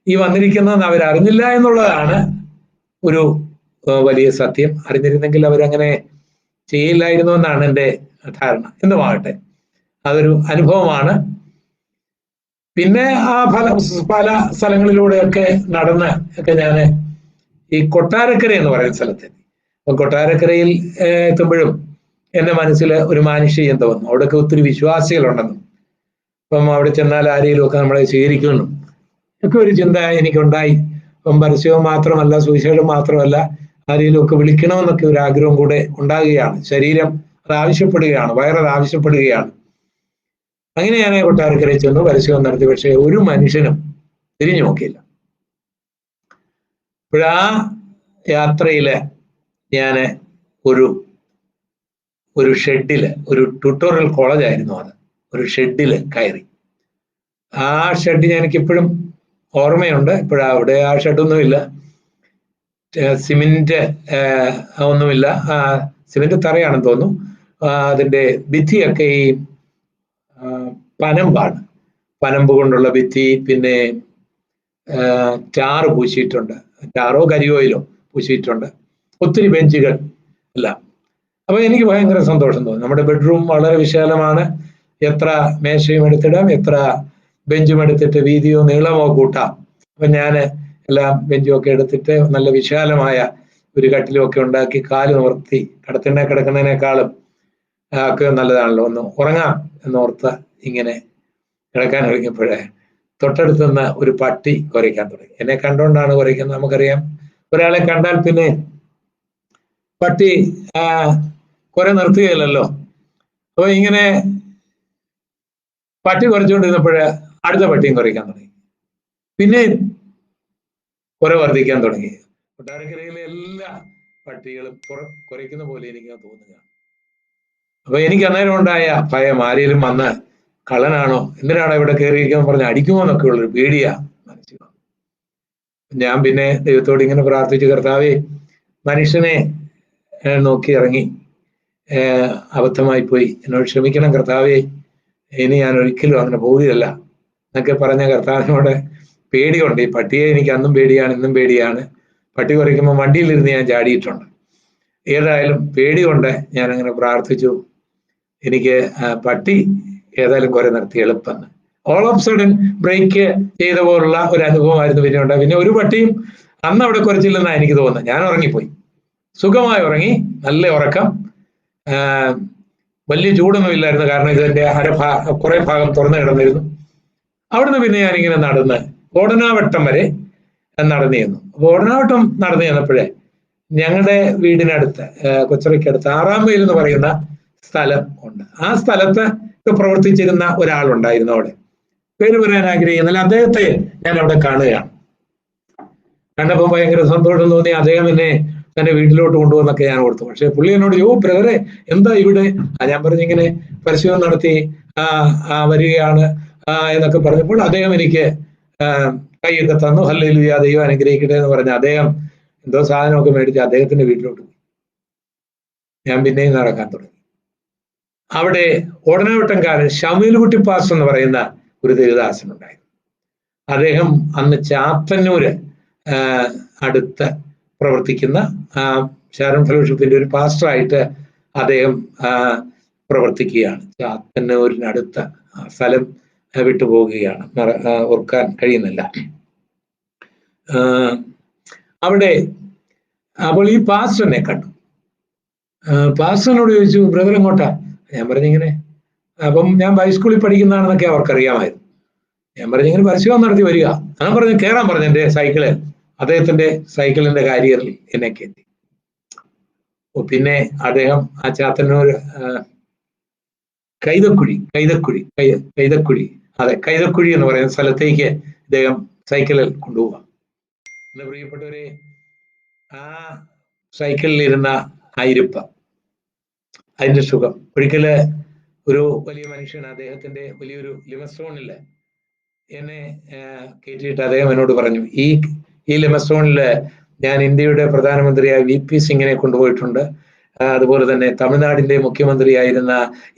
ഈ വന്നിരിക്കുന്നതെന്ന് അവരറിഞ്ഞില്ല എന്നുള്ളതാണ് ഒരു വലിയ സത്യം. അറിഞ്ഞിരുന്നെങ്കിൽ അവരങ്ങനെ ചെയ്യില്ലായിരുന്നു എന്നാണ് എൻ്റെ ധാരണ. എന്തുമാകട്ടെ, അതൊരു അനുഭവമാണ്. പിന്നെ ആ പല സ്ഥലങ്ങളിലൂടെയൊക്കെ നടന്ന് ഒക്കെ ഞാൻ ഈ കൊട്ടാരക്കര എന്ന് പറയുന്ന സ്ഥലത്തെത്തി. അപ്പൊ കൊട്ടാരക്കരയിൽ എത്തുമ്പോഴും എൻ്റെ മനസ്സിൽ ഒരു മാനുഷികത വന്നു. അവിടെയൊക്കെ ഒത്തിരി വിശ്വാസികളുണ്ടെന്നും അപ്പം അവിടെ ചെന്നാൽ ആരെങ്കിലും ഒക്കെ നമ്മളെ സ്വീകരിക്കുമെന്നും ഒക്കെ ഒരു ചിന്ത എനിക്കുണ്ടായി. അപ്പം പരസ്യവും മാത്രമല്ല, സുവിശേഷം മാത്രമല്ല, ആരെങ്കിലും ഒക്കെ വിളിക്കണമെന്നൊക്കെ ഒരു ആഗ്രഹം കൂടെ ഉണ്ടാകുകയാണ്. ശരീരം അത് ആവശ്യപ്പെടുകയാണ്, വയറത് ആവശ്യപ്പെടുകയാണ്. അങ്ങനെ ഞാൻ കൊട്ടാരക്കരയിൽ ചെന്നു, പരസ്യവും നടത്തി. പക്ഷെ ഒരു മനുഷ്യനും തിരിഞ്ഞു നോക്കിയില്ല. ഇപ്പോഴാ യാത്രയില് ഞാൻ ഒരു ഷെഡില്, ഒരു ട്യൂട്ടോറിയൽ കോളേജായിരുന്നു അത്, ഒരു ഷെഡില് കയറി. ആ ഷെഡ് എനിക്കിപ്പോഴും ഓർമ്മയുണ്ട്. ഇപ്പോഴാ അവിടെ ആ ഷെഡൊന്നുമില്ല, സിമെന്റ് ഒന്നുമില്ല, സിമെന്റ് തറയാണെന്ന് തോന്നുന്നു. അതിന്റെ ഭിത്തിയൊക്കെ ഈ പനമ്പാണ്, പനമ്പ് കൊണ്ടുള്ള ഭിത്തി. പിന്നെ ടാറ് പൂശിയിട്ടുണ്ട്, ടാറോ കരിയോയിലോ പൂശിയിട്ടുണ്ട്. ഒത്തിരി ബെഞ്ചുകൾ എല്ലാം. അപ്പൊ എനിക്ക് ഭയങ്കര സന്തോഷം തോന്നി. നമ്മുടെ ബെഡ്റൂം വളരെ വിശാലമാണ്. എത്ര മേശയും എടുത്തിടാം, എത്ര ബെഞ്ചും എടുത്തിട്ട് വീതിയോ നീളമോ കൂട്ടാം. അപ്പൊ ഞാൻ എല്ലാം ബെഞ്ചും ഒക്കെ എടുത്തിട്ട് നല്ല വിശാലമായ ഒരു കട്ടിലും ഒക്കെ ഉണ്ടാക്കി കാല് നിവർത്തി, കടത്തിണ്ണ കിടക്കുന്നതിനേക്കാളും ഒക്കെ നല്ലതാണല്ലോ ഒന്ന് ഉറങ്ങാം എന്നോർത്ത് ഇങ്ങനെ കിടക്കാൻ ഒരുങ്ങിയപ്പോഴേ തൊട്ടടുത്ത് നിന്ന് ഒരു പട്ടി കുരയ്ക്കാൻ തുടങ്ങി. എന്നെ കണ്ടുകൊണ്ടാണ് കുരയ്ക്കുന്നത്. നമുക്കറിയാം, ഒരാളെ കണ്ടാൽ പിന്നെ പട്ടി കുര നിർത്തുകയില്ലല്ലോ. അപ്പൊ ഇങ്ങനെ പട്ടി കുരച്ചുകൊണ്ടിരുന്നപ്പോഴ് അടുത്ത പട്ടിയും കുരയ്ക്കാൻ തുടങ്ങി. പിന്നെ കുര വർദ്ധിക്കാൻ തുടങ്ങി. കൊട്ടാരക്കരയിലെ എല്ലാ പട്ടികളും കുരയ്ക്കുന്ന പോലെ എനിക്ക് തോന്നുക. അപ്പൊ എനിക്ക് അന്നേരം ഉണ്ടായ ഭയം, ആരെങ്കിലും വന്ന് കള്ളനാണോ, എന്തിനാണോ ഇവിടെ കയറിയിരിക്കുമെന്ന് പറഞ്ഞ് അടിക്കുമോ എന്നൊക്കെ ഉള്ളൊരു പേടിയാ മനസ്സിൽ. ഞാൻ പിന്നെ ദൈവത്തോട് ഇങ്ങനെ പ്രാർത്ഥിച്ചു, കർത്താവേ, മനുഷ്യനെ നോക്കി ഇറങ്ങി, അബദ്ധമായി പോയി, എന്നോട് ക്ഷമിക്കണം കർത്താവേ, ഇനി ഞാൻ ഒരിക്കലും അങ്ങനെ പോവുകയല്ല എന്നൊക്കെ പറഞ്ഞ കർത്താവിനോട് പേടിയുണ്ട്. ഈ പട്ടിയെ എനിക്ക് അന്നും പേടിയാണ്, ഇന്നും പേടിയാണ്. പട്ടി കുറയ്ക്കുമ്പോൾ വണ്ടിയിലിരുന്ന് ഞാൻ ചാടിയിട്ടുണ്ട്. ഏതായാലും പേടികൊണ്ട് ഞാൻ അങ്ങനെ പ്രാർത്ഥിച്ചു. എനിക്ക് പട്ടി ഏതായാലും കുറെ നിർത്തി എളുപ്പമെന്ന്. ഓൾ ഓഫ് സഡൻ ബ്രേക്ക് ചെയ്ത പോലുള്ള ഒരു അനുഭവമായിരുന്നു പിന്നെ ഉണ്ടായി. പിന്നെ ഒരു പട്ടിയും അന്ന് അവിടെ കുറച്ചില്ലെന്നാണ് എനിക്ക് തോന്നുന്നത്. ഞാൻ ഉറങ്ങിപ്പോയി, സുഖമായി ഉറങ്ങി, നല്ല ഉറക്കം. വലിയ ചൂടൊന്നും ഇല്ലായിരുന്നു, കാരണം ഇതിന്റെ കുറെ ഭാഗം തുറന്നു കിടന്നിരുന്നു. അവിടുന്ന് പിന്നെ ഞാനിങ്ങനെ നടന്ന് ഓടനാവട്ടം വരെ നടന്നു ചെന്നു. അപ്പൊ ഓടനാവട്ടം നടന്നു ചെന്നപ്പോഴേ ഞങ്ങളുടെ വീടിനടുത്ത് കൊച്ചറയ്ക്കടുത്ത് 6-ാം മൈൽ എന്ന് പറയുന്ന സ്ഥലം ഉണ്ട്. ആ സ്ഥലത്ത് പ്രവർത്തിച്ചിരുന്ന ഒരാളുണ്ടായിരുന്നു അവിടെ. പേര് പറയാൻ ആഗ്രഹിക്കുന്നില്ല. അദ്ദേഹത്തെ ഞാൻ അവിടെ കാണുകയാണ്. കണ്ടപ്പോൾ ഭയങ്കര സന്തോഷം തോന്നി. അദ്ദേഹം എന്നെ തന്റെ വീട്ടിലോട്ട് കൊണ്ടുവന്നൊക്കെ ഞാൻ ഓർത്തു. പക്ഷെ പുള്ളി എന്നോട് ബ്രദറെ എന്താ ഇവിടെ? ഞാൻ പറഞ്ഞിങ്ങനെ പരിശോധന നടത്തി വരികയാണ് എന്നൊക്കെ പറഞ്ഞപ്പോൾ അദ്ദേഹം എനിക്ക് കൈയൊക്കെ തന്നു. ഹല്ലേലൂയ, ദൈവം അനുഗ്രഹിക്കട്ടെ എന്ന് പറഞ്ഞ് അദ്ദേഹം എന്തോ സാധനമൊക്കെ മേടിച്ച് അദ്ദേഹത്തിന്റെ വീട്ടിലോട്ട് പോയി. ഞാൻ പിന്നെയും നടക്കാൻ തുടങ്ങി. അവിടെ ഓടനാവട്ടംകാരൻ ശമൂവേൽകുട്ടി പാസ്റ്റർ എന്ന് പറയുന്ന ഒരു ദേവദാസനുണ്ടായിരുന്നു. അദ്ദേഹം അന്ന് ചാത്തന്നൂര് അടുത്ത് പ്രവർത്തിക്കുന്ന ഷാരോൺ ഫെലോഷിപ്പിന്റെ ഒരു പാസ്റ്ററായിട്ട് അദ്ദേഹം പ്രവർത്തിക്കുകയാണ്. ചാത്തന്നൂരിനടുത്ത സ്ഥലം വിട്ടുപോകുകയാണ്, ഓർക്കാൻ കഴിയുന്നില്ല. അവിടെ അപ്പോൾ ഈ പാസ്റ്ററിനെ കണ്ടു. പാസ്റ്ററിനോട് ചോദിച്ചു, ബ്രദർ എങ്ങോട്ടാ? ഞാൻ പറഞ്ഞിങ്ങനെ, അപ്പം ഞാൻ ഹൈസ്കൂളിൽ പഠിക്കുന്നതാണെന്നൊക്കെ അവർക്കറിയാമായിരുന്നു. ഞാൻ പറഞ്ഞിങ്ങനെ പരിശോധന നടത്തി വരിക. ഞാൻ പറഞ്ഞു കയറാൻ പറഞ്ഞു എൻ്റെ സൈക്കിള്. അദ്ദേഹത്തിന്റെ സൈക്കിളിന്റെ കാരിയറിൽ എന്നെ കയറ്റി. പിന്നെ അദ്ദേഹം ആ ചാത്തന്നൂർ കൈതക്കുഴി അതെ, കൈതക്കുഴി എന്ന് പറയുന്ന സ്ഥലത്തേക്ക് ഇദ്ദേഹം സൈക്കിളിൽ കൊണ്ടുപോകാം. എന്റെ പ്രിയപ്പെട്ടവരെ, ആ സൈക്കിളിൽ ഇരുന്ന ആയിരിപ്പ, അതിന്റെ സുഖം. ഒരിക്കല് ഒരു വലിയ മനുഷ്യൻ അദ്ദേഹത്തിന്റെ വലിയൊരു ലിമസോണില് എന്നെ കയറ്റിയിട്ട് അദ്ദേഹം എന്നോട് പറഞ്ഞു, ഈ ലിമസോണില് ഞാൻ ഇന്ത്യയുടെ പ്രധാനമന്ത്രിയായ VP സിംഗിനെ കൊണ്ടുപോയിട്ടുണ്ട്, അതുപോലെ തന്നെ തമിഴ്നാടിന്റെ മുഖ്യമന്ത്രിയായിരുന്ന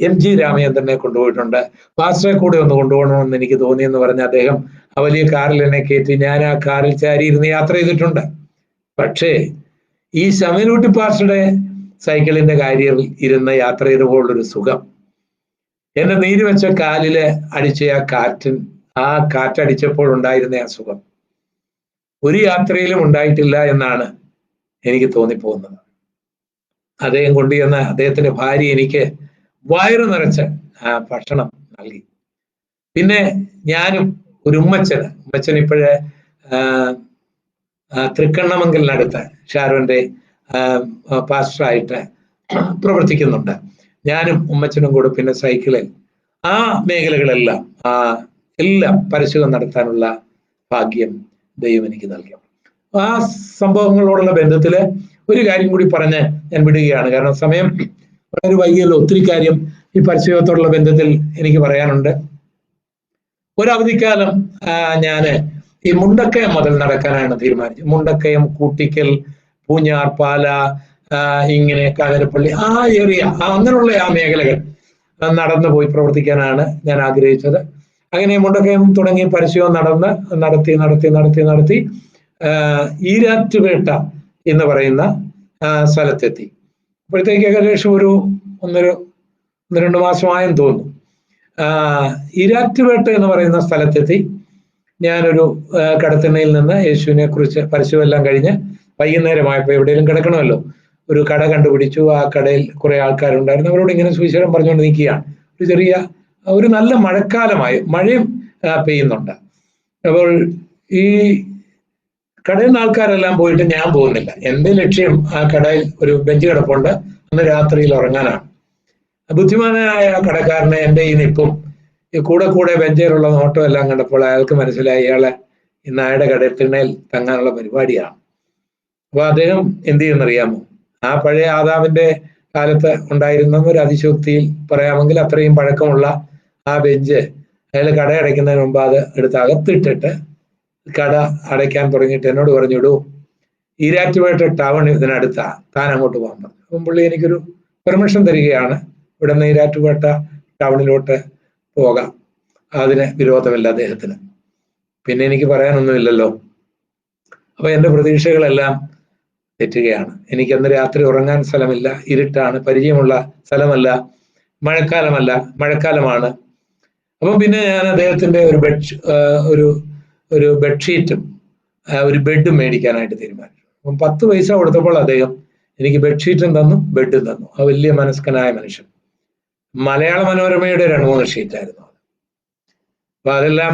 MG രാമചന്ദ്രനെ കൊണ്ടുപോയിട്ടുണ്ട്, പാസ്റ്ററെ കൂടെ ഒന്ന് കൊണ്ടുപോകണമെന്ന് എനിക്ക് തോന്നിയെന്ന് പറഞ്ഞ് അദ്ദേഹം ആ വലിയ കാറിൽ എന്നെ കയറ്റി. ഞാൻ ആ കാറിൽ ചാരിയിരുന്ന് യാത്ര ചെയ്തിട്ടുണ്ട്. പക്ഷേ ഈ ശമൂവേൽകുട്ടി പാസ്റ്ററുടെ സൈക്കിളിന്റെ കാരിയറിൽ ഇരുന്ന് യാത്ര ചെയ്തപ്പോഴുള്ളൊരു സുഖം, എന്നെ നീര് വെച്ച കാലില് അടിച്ച ആ കാറ്റടിച്ചപ്പോൾ ഉണ്ടായിരുന്ന ആ സുഖം ഒരു യാത്രയിലും ഉണ്ടായിട്ടില്ല എന്നാണ് എനിക്ക് തോന്നിപ്പോകുന്നത്. അദ്ദേഹം കൊണ്ടുചെന്ന അദ്ദേഹത്തിന്റെ ഭാര്യ എനിക്ക് വയറ് നിറച്ച് ഭക്ഷണം നൽകി. പിന്നെ ഞാനും ഒരു ഉമ്മച്ചൻ ഇപ്പോഴേ തൃക്കണ്ണമംഗലിനടുത്ത് ഷാരോന്റെ പാസ്റ്ററായിട്ട് പ്രവർത്തിക്കുന്നുണ്ട്. ഞാനും ഉമ്മച്ചനും കൂടെ പിന്നെ സൈക്കിളിൽ ആ മേഖലകളെല്ലാം എല്ലാം പരിശോധന നടത്താനുള്ള ഭാഗ്യം ദൈവം എനിക്ക് നൽകി. ആ സംഭവങ്ങളോടുള്ള ബന്ധത്തില് ഒരു കാര്യം കൂടി പറഞ്ഞ് ഞാൻ വിടുകയാണ്, കാരണം സമയം വളരെ വൈകിയല്ലോ. ഒത്തിരി കാര്യം ഈ പരിശോധനത്തോടുള്ള ബന്ധത്തിൽ എനിക്ക് പറയാനുണ്ട്. ഒരവധിക്കാലം ഞാന് ഈ മുണ്ടക്കയം മുതൽ നടക്കാനാണ് തീരുമാനിച്ചത്. മുണ്ടക്കയം, കൂട്ടിക്കൽ, പൂഞ്ഞാർ, പാല, ഇങ്ങനെ കാഞ്ഞിരപ്പള്ളി, ആ ഏരിയ, അങ്ങനെയുള്ള ആ മേഖലകൾ നടന്നു പോയി പ്രവർത്തിക്കാനാണ് ഞാൻ ആഗ്രഹിച്ചത്. അങ്ങനെ മുണ്ടക്കയം തുടങ്ങി പരിശോധന നടത്തി ഈരാറ്റുപേട്ട എന്ന് പറയുന്ന സ്ഥലത്തെത്തി. അപ്പോഴത്തേക്ക് ഏകദേശം ഒരു 1-2 മാസമായെന്ന് തോന്നുന്നു. ഈരാറ്റുപേട്ട എന്ന് പറയുന്ന സ്ഥലത്തെത്തി. ഞാനൊരു കടത്തിണ്ണയിൽ നിന്ന് യേശുവിനെ കുറിച്ച് പരിശോധന കഴിഞ്ഞ് വൈകുന്നേരമായപ്പോൾ എവിടെയെങ്കിലും കിടക്കണമല്ലോ, ഒരു കട കണ്ടുപിടിച്ചു. ആ കടയിൽ കുറെ ആൾക്കാരുണ്ടായിരുന്നു. അവരോട് ഇങ്ങനെ സുവിശേഷം പറഞ്ഞുകൊണ്ട് നിൽക്കുകയാണ്. ഒരു നല്ല മഴയും പെയ്യുന്നുണ്ട്. അപ്പോൾ ഈ കടയിൽ നിന്ന് ആൾക്കാരെല്ലാം പോയിട്ട് ഞാൻ പോകുന്നില്ല. എന്റെ ലക്ഷ്യം ആ കടയിൽ ഒരു ബെഞ്ച് കിടപ്പുണ്ട്, അന്ന് രാത്രിയിൽ ഉറങ്ങാനാണ്. ബുദ്ധിമാനായ കടക്കാരനെ എൻ്റെ ഈ നിപ്പും ഈ കൂടെ ബെഞ്ചിലുള്ള നോട്ടം എല്ലാം കണ്ടപ്പോൾ അയാൾക്ക് മനസ്സിലായി ഇയാളെ ഈ നായുടെ കടയിൽ തിണ്ണയിൽ തങ്ങാനുള്ള പരിപാടിയാണ്. അപ്പൊ അദ്ദേഹം എന്ത് ചെയ്യുന്നറിയാമോ? ആ പഴയ ആദാമിന്റെ കാലത്ത് ഉണ്ടായിരുന്ന ഒരു അതിശോക്തിയിൽ പറയാമെങ്കിൽ അത്രയും പഴക്കമുള്ള ആ ബെഞ്ച് അയാൾ കട അടയ്ക്കുന്നതിന് മുമ്പ് അത് എടുത്ത് അകത്തിട്ടിട്ട് കട അടയ്ക്കാൻ തുടങ്ങിയിട്ട് എന്നോട് പറഞ്ഞിടൂ, ഈരാറ്റുപേട്ട ടൗൺ ഇതിനടുത്താ, താൻ അങ്ങോട്ട് പോകാൻ പറഞ്ഞു. അപ്പം പുള്ളി എനിക്കൊരു പെർമിഷൻ തരികയാണ്, ഇവിടെ നിന്ന് ഈരാറ്റുപേട്ട ടൗണിലോട്ട് പോകാം, അതിന് വിരോധമില്ല അദ്ദേഹത്തിന്. പിന്നെ എനിക്ക് പറയാനൊന്നുമില്ലല്ലോ. അപ്പൊ എൻ്റെ പ്രതീക്ഷകളെല്ലാം തെറ്റുകയാണ്. എനിക്കന്ന് രാത്രി ഉറങ്ങാൻ സ്ഥലമില്ല, ഇരുട്ടാണ്, പരിചയമുള്ള സ്ഥലമല്ല, മഴക്കാലമാണ്. അപ്പം പിന്നെ ഞാൻ അദ്ദേഹത്തിന്റെ ഒരു ബെഡ്ഷീറ്റും ഒരു ബെഡും മേടിക്കാനായിട്ട് തീരുമാനിച്ചു. അപ്പം 10 പൈസ കൊടുത്തപ്പോൾ അദ്ദേഹം എനിക്ക് ബെഡ്ഷീറ്റും തന്നു, ബെഡും തന്നു. ആ വലിയ മനസ്കനായ മനുഷ്യൻ. മലയാള മനോരമയുടെ 2-3 ഷീറ്റായിരുന്നു അത്. അപ്പൊ അതെല്ലാം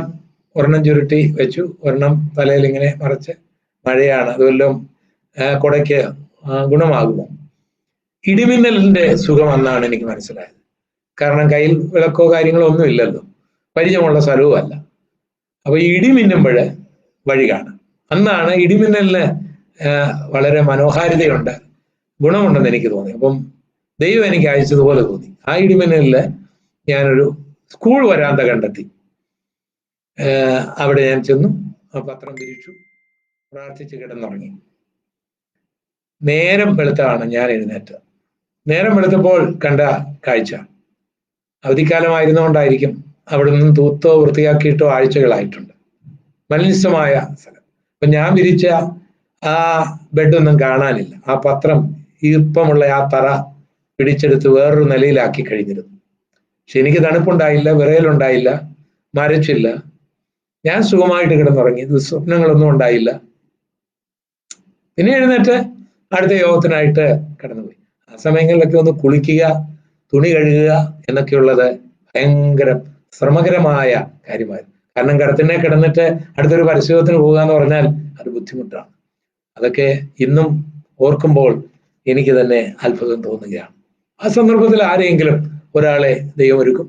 ഒരെണ്ണം ചുരുട്ടി വെച്ചു, ഒരെണ്ണം തലയിൽ ഇങ്ങനെ മറച്ച്. മഴയാണ്, അതുവല്ലം കുടയ്ക്ക് ഗുണമാകുമോ? ഇടിമിന്നലിന്റെ സുഖം എന്നാണ് എനിക്ക് മനസ്സിലായത്. കാരണം കയ്യിൽ വിളക്കോ കാര്യങ്ങളോ ഒന്നും ഇല്ലല്ലോ, പരിചയമുള്ള സ്ഥലവും അല്ല. അപ്പൊ ഇടി മിന്നുമ്പോൾ വഴി കാണാം. അന്നാണ് ഇടിമിന്നലിന് വളരെ മനോഹാരിതയുണ്ട്, ഗുണമുണ്ടെന്ന് എനിക്ക് തോന്നി. അപ്പം ദൈവം എനിക്ക് അയച്ചതുപോലെ തോന്നി. ആ ഇടിമിന്നലില് ഞാനൊരു സ്കൂൾ വരാന്ത കണ്ടെത്തി. അവിടെ ഞാൻ ചെന്നു, പത്രം പിരിച്ചു, പ്രാർത്ഥിച്ച് കിടന്നുറങ്ങി. നേരം വെളുത്താണ് ഞാൻ എഴുന്നേറ്റ്. നേരം വെളുത്തപ്പോൾ കണ്ട കാഴ്ച, അവധിക്കാലമായിരുന്നുകൊണ്ടായിരിക്കും, അവിടെ നിന്നും തൂത്തോ വൃത്തിയാക്കിയിട്ടോ ആഴ്ചകളായിട്ടുണ്ട്. മലിനമായ സ്ഥലം. അപ്പൊ ഞാൻ വിരിച്ച ആ ബെഡൊന്നും കാണാനില്ല. ആ പത്രം ഈർപ്പമുള്ള ആ തറ പിടിച്ചെടുത്ത് വേറൊരു നിലയിലാക്കി കഴിഞ്ഞിരുന്നു. പക്ഷെ എനിക്ക് തണുപ്പുണ്ടായില്ല, വിറയലുണ്ടായില്ല, മരച്ചില്ല. ഞാൻ സുഖമായിട്ട് കിടന്നുറങ്ങി. ദുസ്വപ്നങ്ങളൊന്നും ഉണ്ടായില്ല. പിന്നെ എഴുന്നേറ്റ് അടുത്ത യോഗത്തിനായിട്ട് കടന്നുപോയി. ആ സമയങ്ങളിലൊക്കെ ഒന്ന് കുളിക്കുക, തുണി കഴുകുക എന്നൊക്കെയുള്ളത് ഭയങ്കര ശ്രമകരമായ കാര്യമായിരുന്നു. കാരണം കിടത്തിനെ കിടന്നിട്ട് അടുത്തൊരു പരിശോധന പോകുക എന്ന് പറഞ്ഞാൽ അത് ബുദ്ധിമുട്ടാണ്. അതൊക്കെ ഇന്നും ഓർക്കുമ്പോൾ എനിക്ക് തന്നെ അത്ഭുതം തോന്നുകയാണ്. ആ സന്ദർഭത്തിൽ ആരെങ്കിലും ഒരാളെ ദൈവം ഒരുക്കും.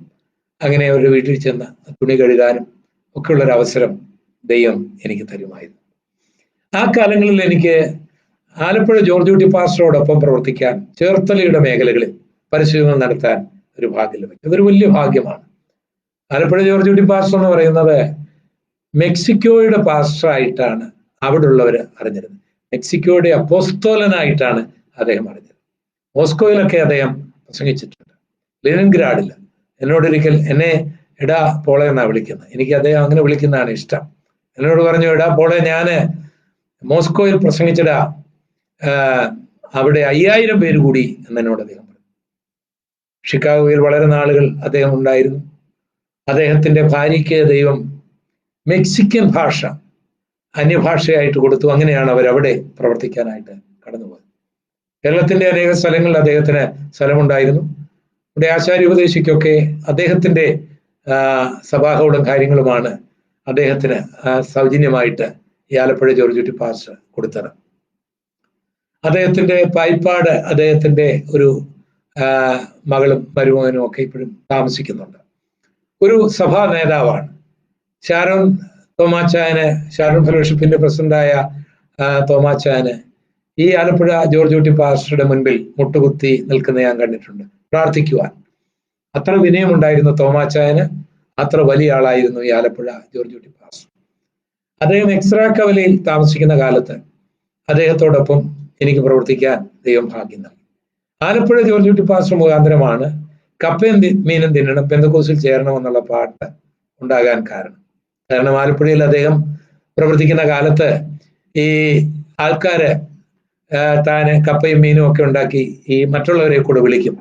അങ്ങനെ അവരുടെ വീട്ടിൽ ചെന്ന് തുണി കഴുകാനും ഒക്കെയുള്ളൊരു അവസരം ദൈവം എനിക്ക് തരുമായിരുന്നു. ആ കാലങ്ങളിൽ എനിക്ക് ആലപ്പുഴ ജോർജ് കുട്ടി പാസ്റ്ററോടൊപ്പം പ്രവർത്തിക്കാൻ, ചേർത്തലയുടെ മേഖലകളിൽ പരിശീലനം നടത്താൻ ഒരു ഭാഗ്യം ലഭിക്കും. അതൊരു വലിയ ഭാഗ്യമാണ്. ആലപ്പുഴ ജോർജ് കുട്ടി പാസ്റ്റർ എന്ന് പറയുന്നത് മെക്സിക്കോയുടെ പാസ്റ്റർ ആയിട്ടാണ് അവിടെ ഉള്ളവർ അറിഞ്ഞിരുന്നത്. മെക്സിക്കോയുടെ അപ്പോസ്തോലനായിട്ടാണ് അദ്ദേഹം അറിഞ്ഞത്. മോസ്കോയിലൊക്കെ അദ്ദേഹം പ്രസംഗിച്ചിട്ടുണ്ട്. ലെനിൻഗ്രാഡിൽ എന്നോടൊരിക്കൽ എന്നെ എടാ പോളെ എന്നാണ് വിളിക്കുന്നത്. എനിക്ക് അദ്ദേഹം അങ്ങനെ വിളിക്കുന്നതാണ് ഇഷ്ടം. എന്നോട് പറഞ്ഞു, എടാ പോളെ, ഞാന് മോസ്കോയിൽ പ്രസംഗിച്ചടാ, അവിടെ 5000 പേര് കൂടി എന്നോട് അദ്ദേഹം പറഞ്ഞു. ഷിക്കാഗോയിൽ വളരെ നാളുകൾ അദ്ദേഹം ഉണ്ടായിരുന്നു. അദ്ദേഹത്തിന്റെ ഭാര്യയ്ക്ക് ദൈവം മെക്സിക്കൻ ഭാഷ അന്യഭാഷയായിട്ട് കൊടുത്തു. അങ്ങനെയാണ് അവരവിടെ പ്രവർത്തിക്കാനായിട്ട് കടന്നുപോയത്. കേരളത്തിന്റെ അനേക സ്ഥലങ്ങളിൽ അദ്ദേഹത്തിന് സ്ഥലമുണ്ടായിരുന്നു. ഇവിടെ ആചാര്യോപദേശിക്കൊക്കെ അദ്ദേഹത്തിന്റെ സഭാഹങ്ങളും കാര്യങ്ങളുമാണ് അദ്ദേഹത്തിന് സൗജന്യമായിട്ട് ഈ ആലപ്പുഴ ജോർജ് കുട്ടി പാസ്റ്റർ കൊടുത്തത്. അദ്ദേഹത്തിന്റെ പായിപ്പാട് അദ്ദേഹത്തിന്റെ ഒരു മകളും മരുമകനും ഒക്കെ ഇപ്പോഴും താമസിക്കുന്നുണ്ട്. ഒരു സഭാ നേതാവാണ്. ഷാരോൺ തോമാച്ചായന്, ഷാരോൺ ഫെലോഷിപ്പിന്റെ പ്രസിഡന്റായ തോമാച്ചായന് ഈ ആലപ്പുഴ ജോർജ് കുട്ടി പാസ്റ്ററുടെ മുൻപിൽ മുട്ടുകുത്തി നിൽക്കുന്ന ഞാൻ കണ്ടിട്ടുണ്ട്, പ്രാർത്ഥിക്കുവാൻ. അത്ര വിനയമുണ്ടായിരുന്നു തോമാച്ചായന്. അത്ര വലിയ ആളായിരുന്നു ഈ ആലപ്പുഴ ജോർജ് കുട്ടി പാസ്റ്റർ. അദ്ദേഹം എക്സ്ട്രാ കവലയിൽ താമസിക്കുന്ന കാലത്ത് അദ്ദേഹത്തോടൊപ്പം എനിക്ക് പ്രവർത്തിക്കാൻ ദൈവം ഭാഗ്യം നൽകി. ആലപ്പുഴ ജോർജ് കുട്ടി പാസ്റ്റർ മുഖാന്തരമാണ് കപ്പയും മീനും തിന്നണം, പെന്തക്കോസ്തിൽ ചേരണമെന്നുള്ള പാട്ട് ഉണ്ടാകാൻ കാരണം. കാരണം ആലപ്പുഴയിൽ അദ്ദേഹം പ്രവർത്തിക്കുന്ന കാലത്ത് ഈ ആൾക്കാര് താന് കപ്പയും മീനും ഒക്കെ ഉണ്ടാക്കി ഈ മറ്റുള്ളവരെ കൂടെ വിളിക്കും.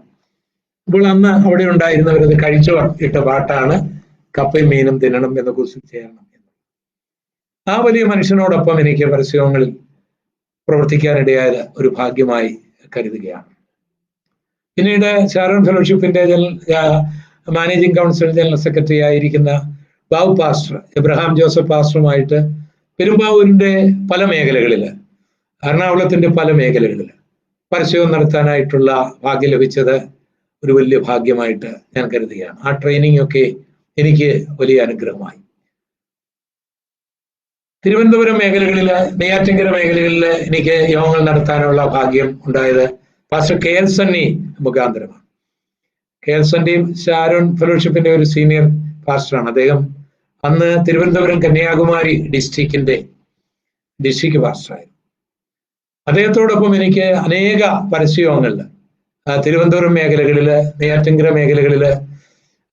അപ്പോൾ അന്ന് അവിടെ ഉണ്ടായിരുന്നവരത് കഴിച്ചവർ ഇട്ട പാട്ടാണ് കപ്പയും മീനും തിന്നണം, പെന്തക്കോസ്തിൽ ചേരണം എന്ന്. ആ വലിയ മനുഷ്യനോടൊപ്പം എനിക്ക് പരസ്യങ്ങളിൽ പ്രവർത്തിക്കാനിടയായ ഒരു ഭാഗ്യമായി കരുതുകയാണ്. പിന്നീട് ഷാരോൺ ഫെലോഷിപ്പിന്റെ മാനേജിംഗ് കൗൺസിൽ ജനറൽ സെക്രട്ടറി ആയിരിക്കുന്ന ബാബു പാസ്റ്റർ, എബ്രഹാം ജോസഫ് പാസ്റ്ററുമായിട്ട് പെരുമ്പാവൂരിന്റെ പല മേഖലകളിൽ, എറണാകുളത്തിന്റെ പല മേഖലകളിൽ പരസ്യം നടത്താനായിട്ടുള്ള ഭാഗ്യം ലഭിച്ചത് ഒരു വലിയ ഭാഗ്യമായിട്ട് ഞാൻ കരുതുകയാണ്. ആ ട്രെയിനിങ് ഒക്കെ എനിക്ക് വലിയ അനുഗ്രഹമായി. തിരുവനന്തപുരം മേഖലകളില്, നെയ്യാറ്റിൻകര മേഖലകളിൽ എനിക്ക് യോഗങ്ങൾ നടത്താനുള്ള ഭാഗ്യം ഉണ്ടായത് പാസ്റ്റർ കെ എൽ സണ്ണി മുഖാന്തരമാണ്. കെ എൽ സണ്ണിയും ഷാരോൺ ഫെലോഷിപ്പിന്റെ ഒരു സീനിയർ പാസ്റ്ററാണ്. അദ്ദേഹം അന്ന് തിരുവനന്തപുരം കന്യാകുമാരി ഡിസ്ട്രിക്ട് പാസ്റ്ററായിരുന്നു. അദ്ദേഹത്തോടൊപ്പം എനിക്ക് അനേക പരസ്യയോഗങ്ങളിൽ തിരുവനന്തപുരം മേഖലകളില്, നെയ്യാറ്റിൻകര മേഖലകളില്,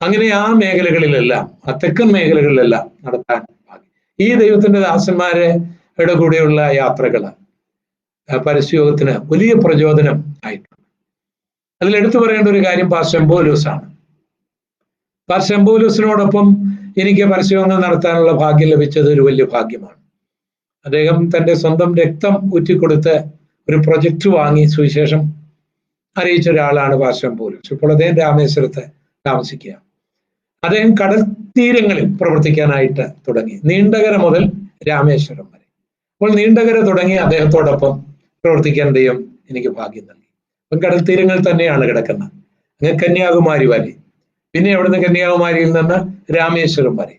അങ്ങനെ ആ മേഖലകളിലെല്ലാം, ആ തെക്കൻ മേഖലകളിലെല്ലാം നടത്താൻ ഭാഗ്യം. ഈ ദൈവത്തിന്റെ ദാസന്മാരുടെ കൂടെയുള്ള യാത്രകള് പരസ്യയോഗത്തിന് വലിയ പ്രചോദനം ആയിട്ടുണ്ട്. അതിൽ എടുത്തു പറയേണ്ട ഒരു കാര്യം പാസ്റ്റർ എംബോലോസ് ആണ്. പാസ്റ്റർ പൗലോസിനോടൊപ്പം എനിക്ക് പരസ്യങ്ങൾ നടത്താനുള്ള ഭാഗ്യം ലഭിച്ചത് ഒരു വലിയ ഭാഗ്യമാണ്. അദ്ദേഹം തൻ്റെ സ്വന്തം രക്തം ഊറ്റിക്കൊടുത്ത് ഒരു പ്രൊജക്റ്റ് വാങ്ങി സുവിശേഷം അറിയിച്ച ഒരാളാണ് പാസ്റ്റർ പൗലോസ്. ഇപ്പോൾ അദ്ദേഹം രാമേശ്വരത്ത് താമസിക്കുക. അദ്ദേഹം കടൽ തീരങ്ങളിൽ പ്രവർത്തിക്കാനായിട്ട് തുടങ്ങി, നീണ്ടകര മുതൽ രാമേശ്വരം വരെ. അപ്പോൾ നീണ്ടകര തുടങ്ങി അദ്ദേഹത്തോടൊപ്പം പ്രവർത്തിക്കാൻ ദൈവം എനിക്ക് ഭാഗ്യം നൽകി. അപ്പം കടൽ തീരങ്ങൾ തന്നെയാണ് കിടക്കുന്നത്. അങ്ങ് കന്യാകുമാരി വരെ, പിന്നെ അവിടുന്ന് കന്യാകുമാരിയിൽ നിന്ന് രാമേശ്വരം വരെ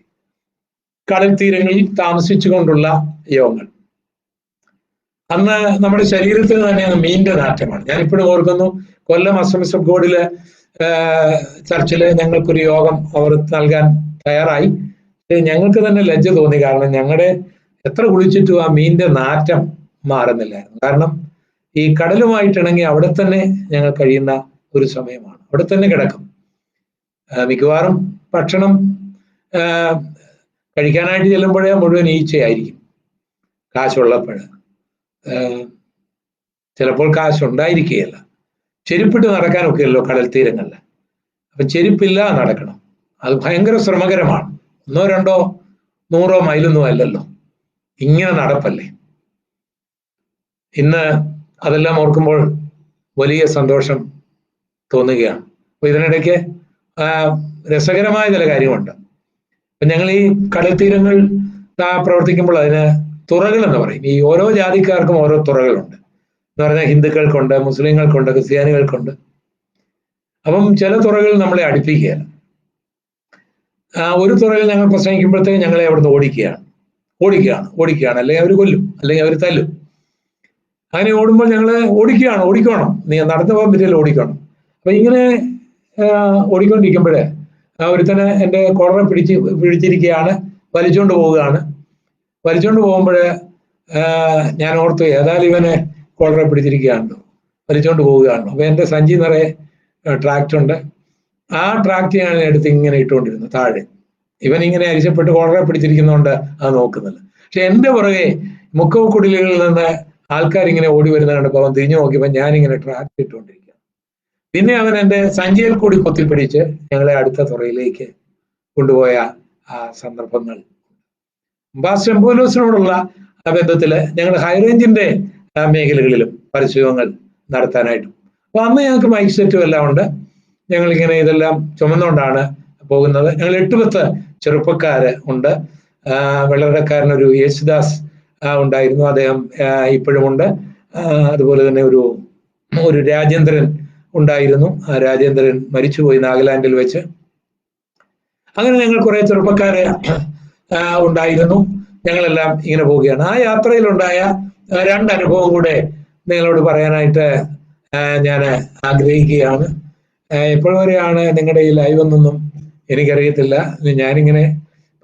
കടൽ തീരങ്ങളിൽ താമസിച്ചുകൊണ്ടുള്ള യോഗങ്ങൾ. അന്ന് നമ്മുടെ ശരീരത്തിൽ തന്നെ മീനിന്റെ നാറ്റമാണ്. ഞാനിപ്പോഴും ഓർക്കുന്നു, കൊല്ലം അസംബ്ലീസ് ഓഫ് ഗോഡില് ചർച്ചില് ഞങ്ങൾക്കൊരു യോഗം അവർ നൽകാൻ തയ്യാറായി. ഞങ്ങൾക്ക് തന്നെ ലജ്ജ തോന്നി. കാരണം ഞങ്ങളുടെ എത്ര കുളിച്ചിട്ടും ആ മീനിന്റെ നാറ്റം മാറുന്നില്ലായിരുന്നു. കാരണം ഈ കടലുമായിട്ടിണങ്ങി അവിടെ തന്നെ ഞങ്ങൾ കഴിയുന്ന ഒരു സമയമാണ്. അവിടെ തന്നെ കിടക്കും. മിക്കവാറും ഭക്ഷണം കഴിക്കാനായിട്ട് ചെല്ലുമ്പോഴേ മുഴുവൻ ഈച്ചയായിരിക്കും. കാശുള്ളപ്പോൾ ചിലപ്പോൾ കാശുണ്ടായിരിക്കുകയല്ല. ചെരുപ്പിട്ട് നടക്കാനൊക്കെയല്ലോ കടൽ തീരങ്ങളിൽ. അപ്പം ചെരുപ്പില്ല നടക്കണം. അത് ഭയങ്കര ശ്രമകരമാണ്. 1, 2, 100 മൈലൊന്നും അല്ലല്ലോ, ഇങ്ങനെ നടപ്പല്ലേ. ഇന്ന് അതെല്ലാം ഓർക്കുമ്പോൾ വലിയ സന്തോഷം തോന്നുകയാണ്. അപ്പൊ ഇതിനിടയ്ക്ക് രസകരമായ ചില കാര്യമുണ്ട്. അപ്പൊ ഞങ്ങൾ ഈ കടൽ തീരങ്ങൾ പ്രവർത്തിക്കുമ്പോൾ അതിന് തുറകൾ എന്ന് പറയും. ഈ ഓരോ ജാതിക്കാർക്കും ഓരോ തുറകളുണ്ട് എന്ന് പറഞ്ഞാൽ ഹിന്ദുക്കൾക്കുണ്ട്, മുസ്ലിങ്ങൾക്കുണ്ട്, ക്രിസ്ത്യാനികൾക്കുണ്ട്. അപ്പം ചില തുറകൾ നമ്മളെ അടുപ്പിക്കുകയാണ്. ഒരു തുറയിൽ ഞങ്ങൾ പ്രസംഗിക്കുമ്പോഴത്തേക്ക് ഞങ്ങളെ അവിടുന്ന് ഓടിക്കുകയാണ്, അല്ലെങ്കിൽ അവർ കൊല്ലും, അല്ലെങ്കിൽ അവർ തല്ലും. അങ്ങനെ ഓടുമ്പോൾ ഞങ്ങൾ ഓടിക്കണം, നീ നടന്നു പോകാൻ പറ്റില്ല, ഓടിക്കണം. അപ്പൊ ഇങ്ങനെ ഓടിക്കൊണ്ടിരിക്കുമ്പോഴേ ഒരുത്തനെ എൻ്റെ കോളറെ പിടിച്ചിരിക്കുകയാണ്, വലിച്ചുകൊണ്ട് പോകുമ്പോൾ ഞാൻ ഓർത്തു, ഏതായാലും ഇവനെ കോളറെ പിടിച്ചിരിക്കുകയാണല്ലോ, വലിച്ചുകൊണ്ട് പോവുകയാണല്ലോ. അപ്പൊ എൻ്റെ സഞ്ചി നിറയെ ട്രാക്റ്റ് ഉണ്ട്. ആ ട്രാക്റ്റ് ഞാൻ എടുത്ത് ഇങ്ങനെ ഇട്ടുകൊണ്ടിരുന്നു താഴെ. ഇവൻ ഇങ്ങനെ അരിശപ്പെട്ട് കോളറെ പിടിച്ചിരിക്കുന്നതുകൊണ്ട് അത് നോക്കുന്നില്ല. പക്ഷെ എൻ്റെ പുറകെ മുക്കക്കുടിലുകളിൽ നിന്ന് ആൾക്കാരിങ്ങനെ ഓടി വരുന്ന കണ്ടപ്പോൾ അവൻ തിരിഞ്ഞു നോക്കിയപ്പോൾ ഞാനിങ്ങനെ ട്രാക്റ്റ് ഇട്ടുകൊണ്ടിരിക്കുക. പിന്നെ അവൻ എൻ്റെ സഞ്ചിയിൽ കൂടി കൊത്തിപ്പിടിച്ച് ഞങ്ങളെ അടുത്ത തുറയിലേക്ക് കൊണ്ടുപോയ ആ സന്ദർഭങ്ങൾ. പാസ്റ്റർ പൗലോസിനോടുള്ള ബന്ധത്തില് ഞങ്ങൾ ഹൈറേഞ്ചിന്റെ മേഖലകളിലും പരിശീലനങ്ങൾ നടത്താനായിട്ടും. അപ്പൊ അന്ന് ഞങ്ങൾക്ക് മൈക്ക് സെറ്റും എല്ലാം ഉണ്ട്. ഞങ്ങളിങ്ങനെ ഇതെല്ലാം ചുമന്നുകൊണ്ടാണ് പോകുന്നത്. ഞങ്ങൾ 8-10 ചെറുപ്പക്കാര് ഉണ്ട്. വെള്ളറക്കാരനൊരു യേശുദാസ് ഉണ്ടായിരുന്നു, അദ്ദേഹം ഇപ്പോഴും ഉണ്ട്. അതുപോലെ തന്നെ ഒരു രാജേന്ദ്രൻ ഉണ്ടായിരുന്നു. ആ രാജേന്ദ്രൻ മരിച്ചുപോയി നാഗാലാൻഡിൽ വെച്ച്. അങ്ങനെ ഞങ്ങൾ കുറെ ചെറുപ്പക്കാര് ഉണ്ടായിരുന്നു. ഞങ്ങളെല്ലാം ഇങ്ങനെ പോവുകയാണ്. ആ യാത്രയിലുണ്ടായ 2 അനുഭവം കൂടെ നിങ്ങളോട് പറയാനായിട്ട് ഞാൻ ആഗ്രഹിക്കുകയാണ്. എപ്പോഴും വരെയാണ് നിങ്ങളുടെ ഈ ലൈവ് എന്നൊന്നും എനിക്കറിയത്തില്ല. ഞാനിങ്ങനെ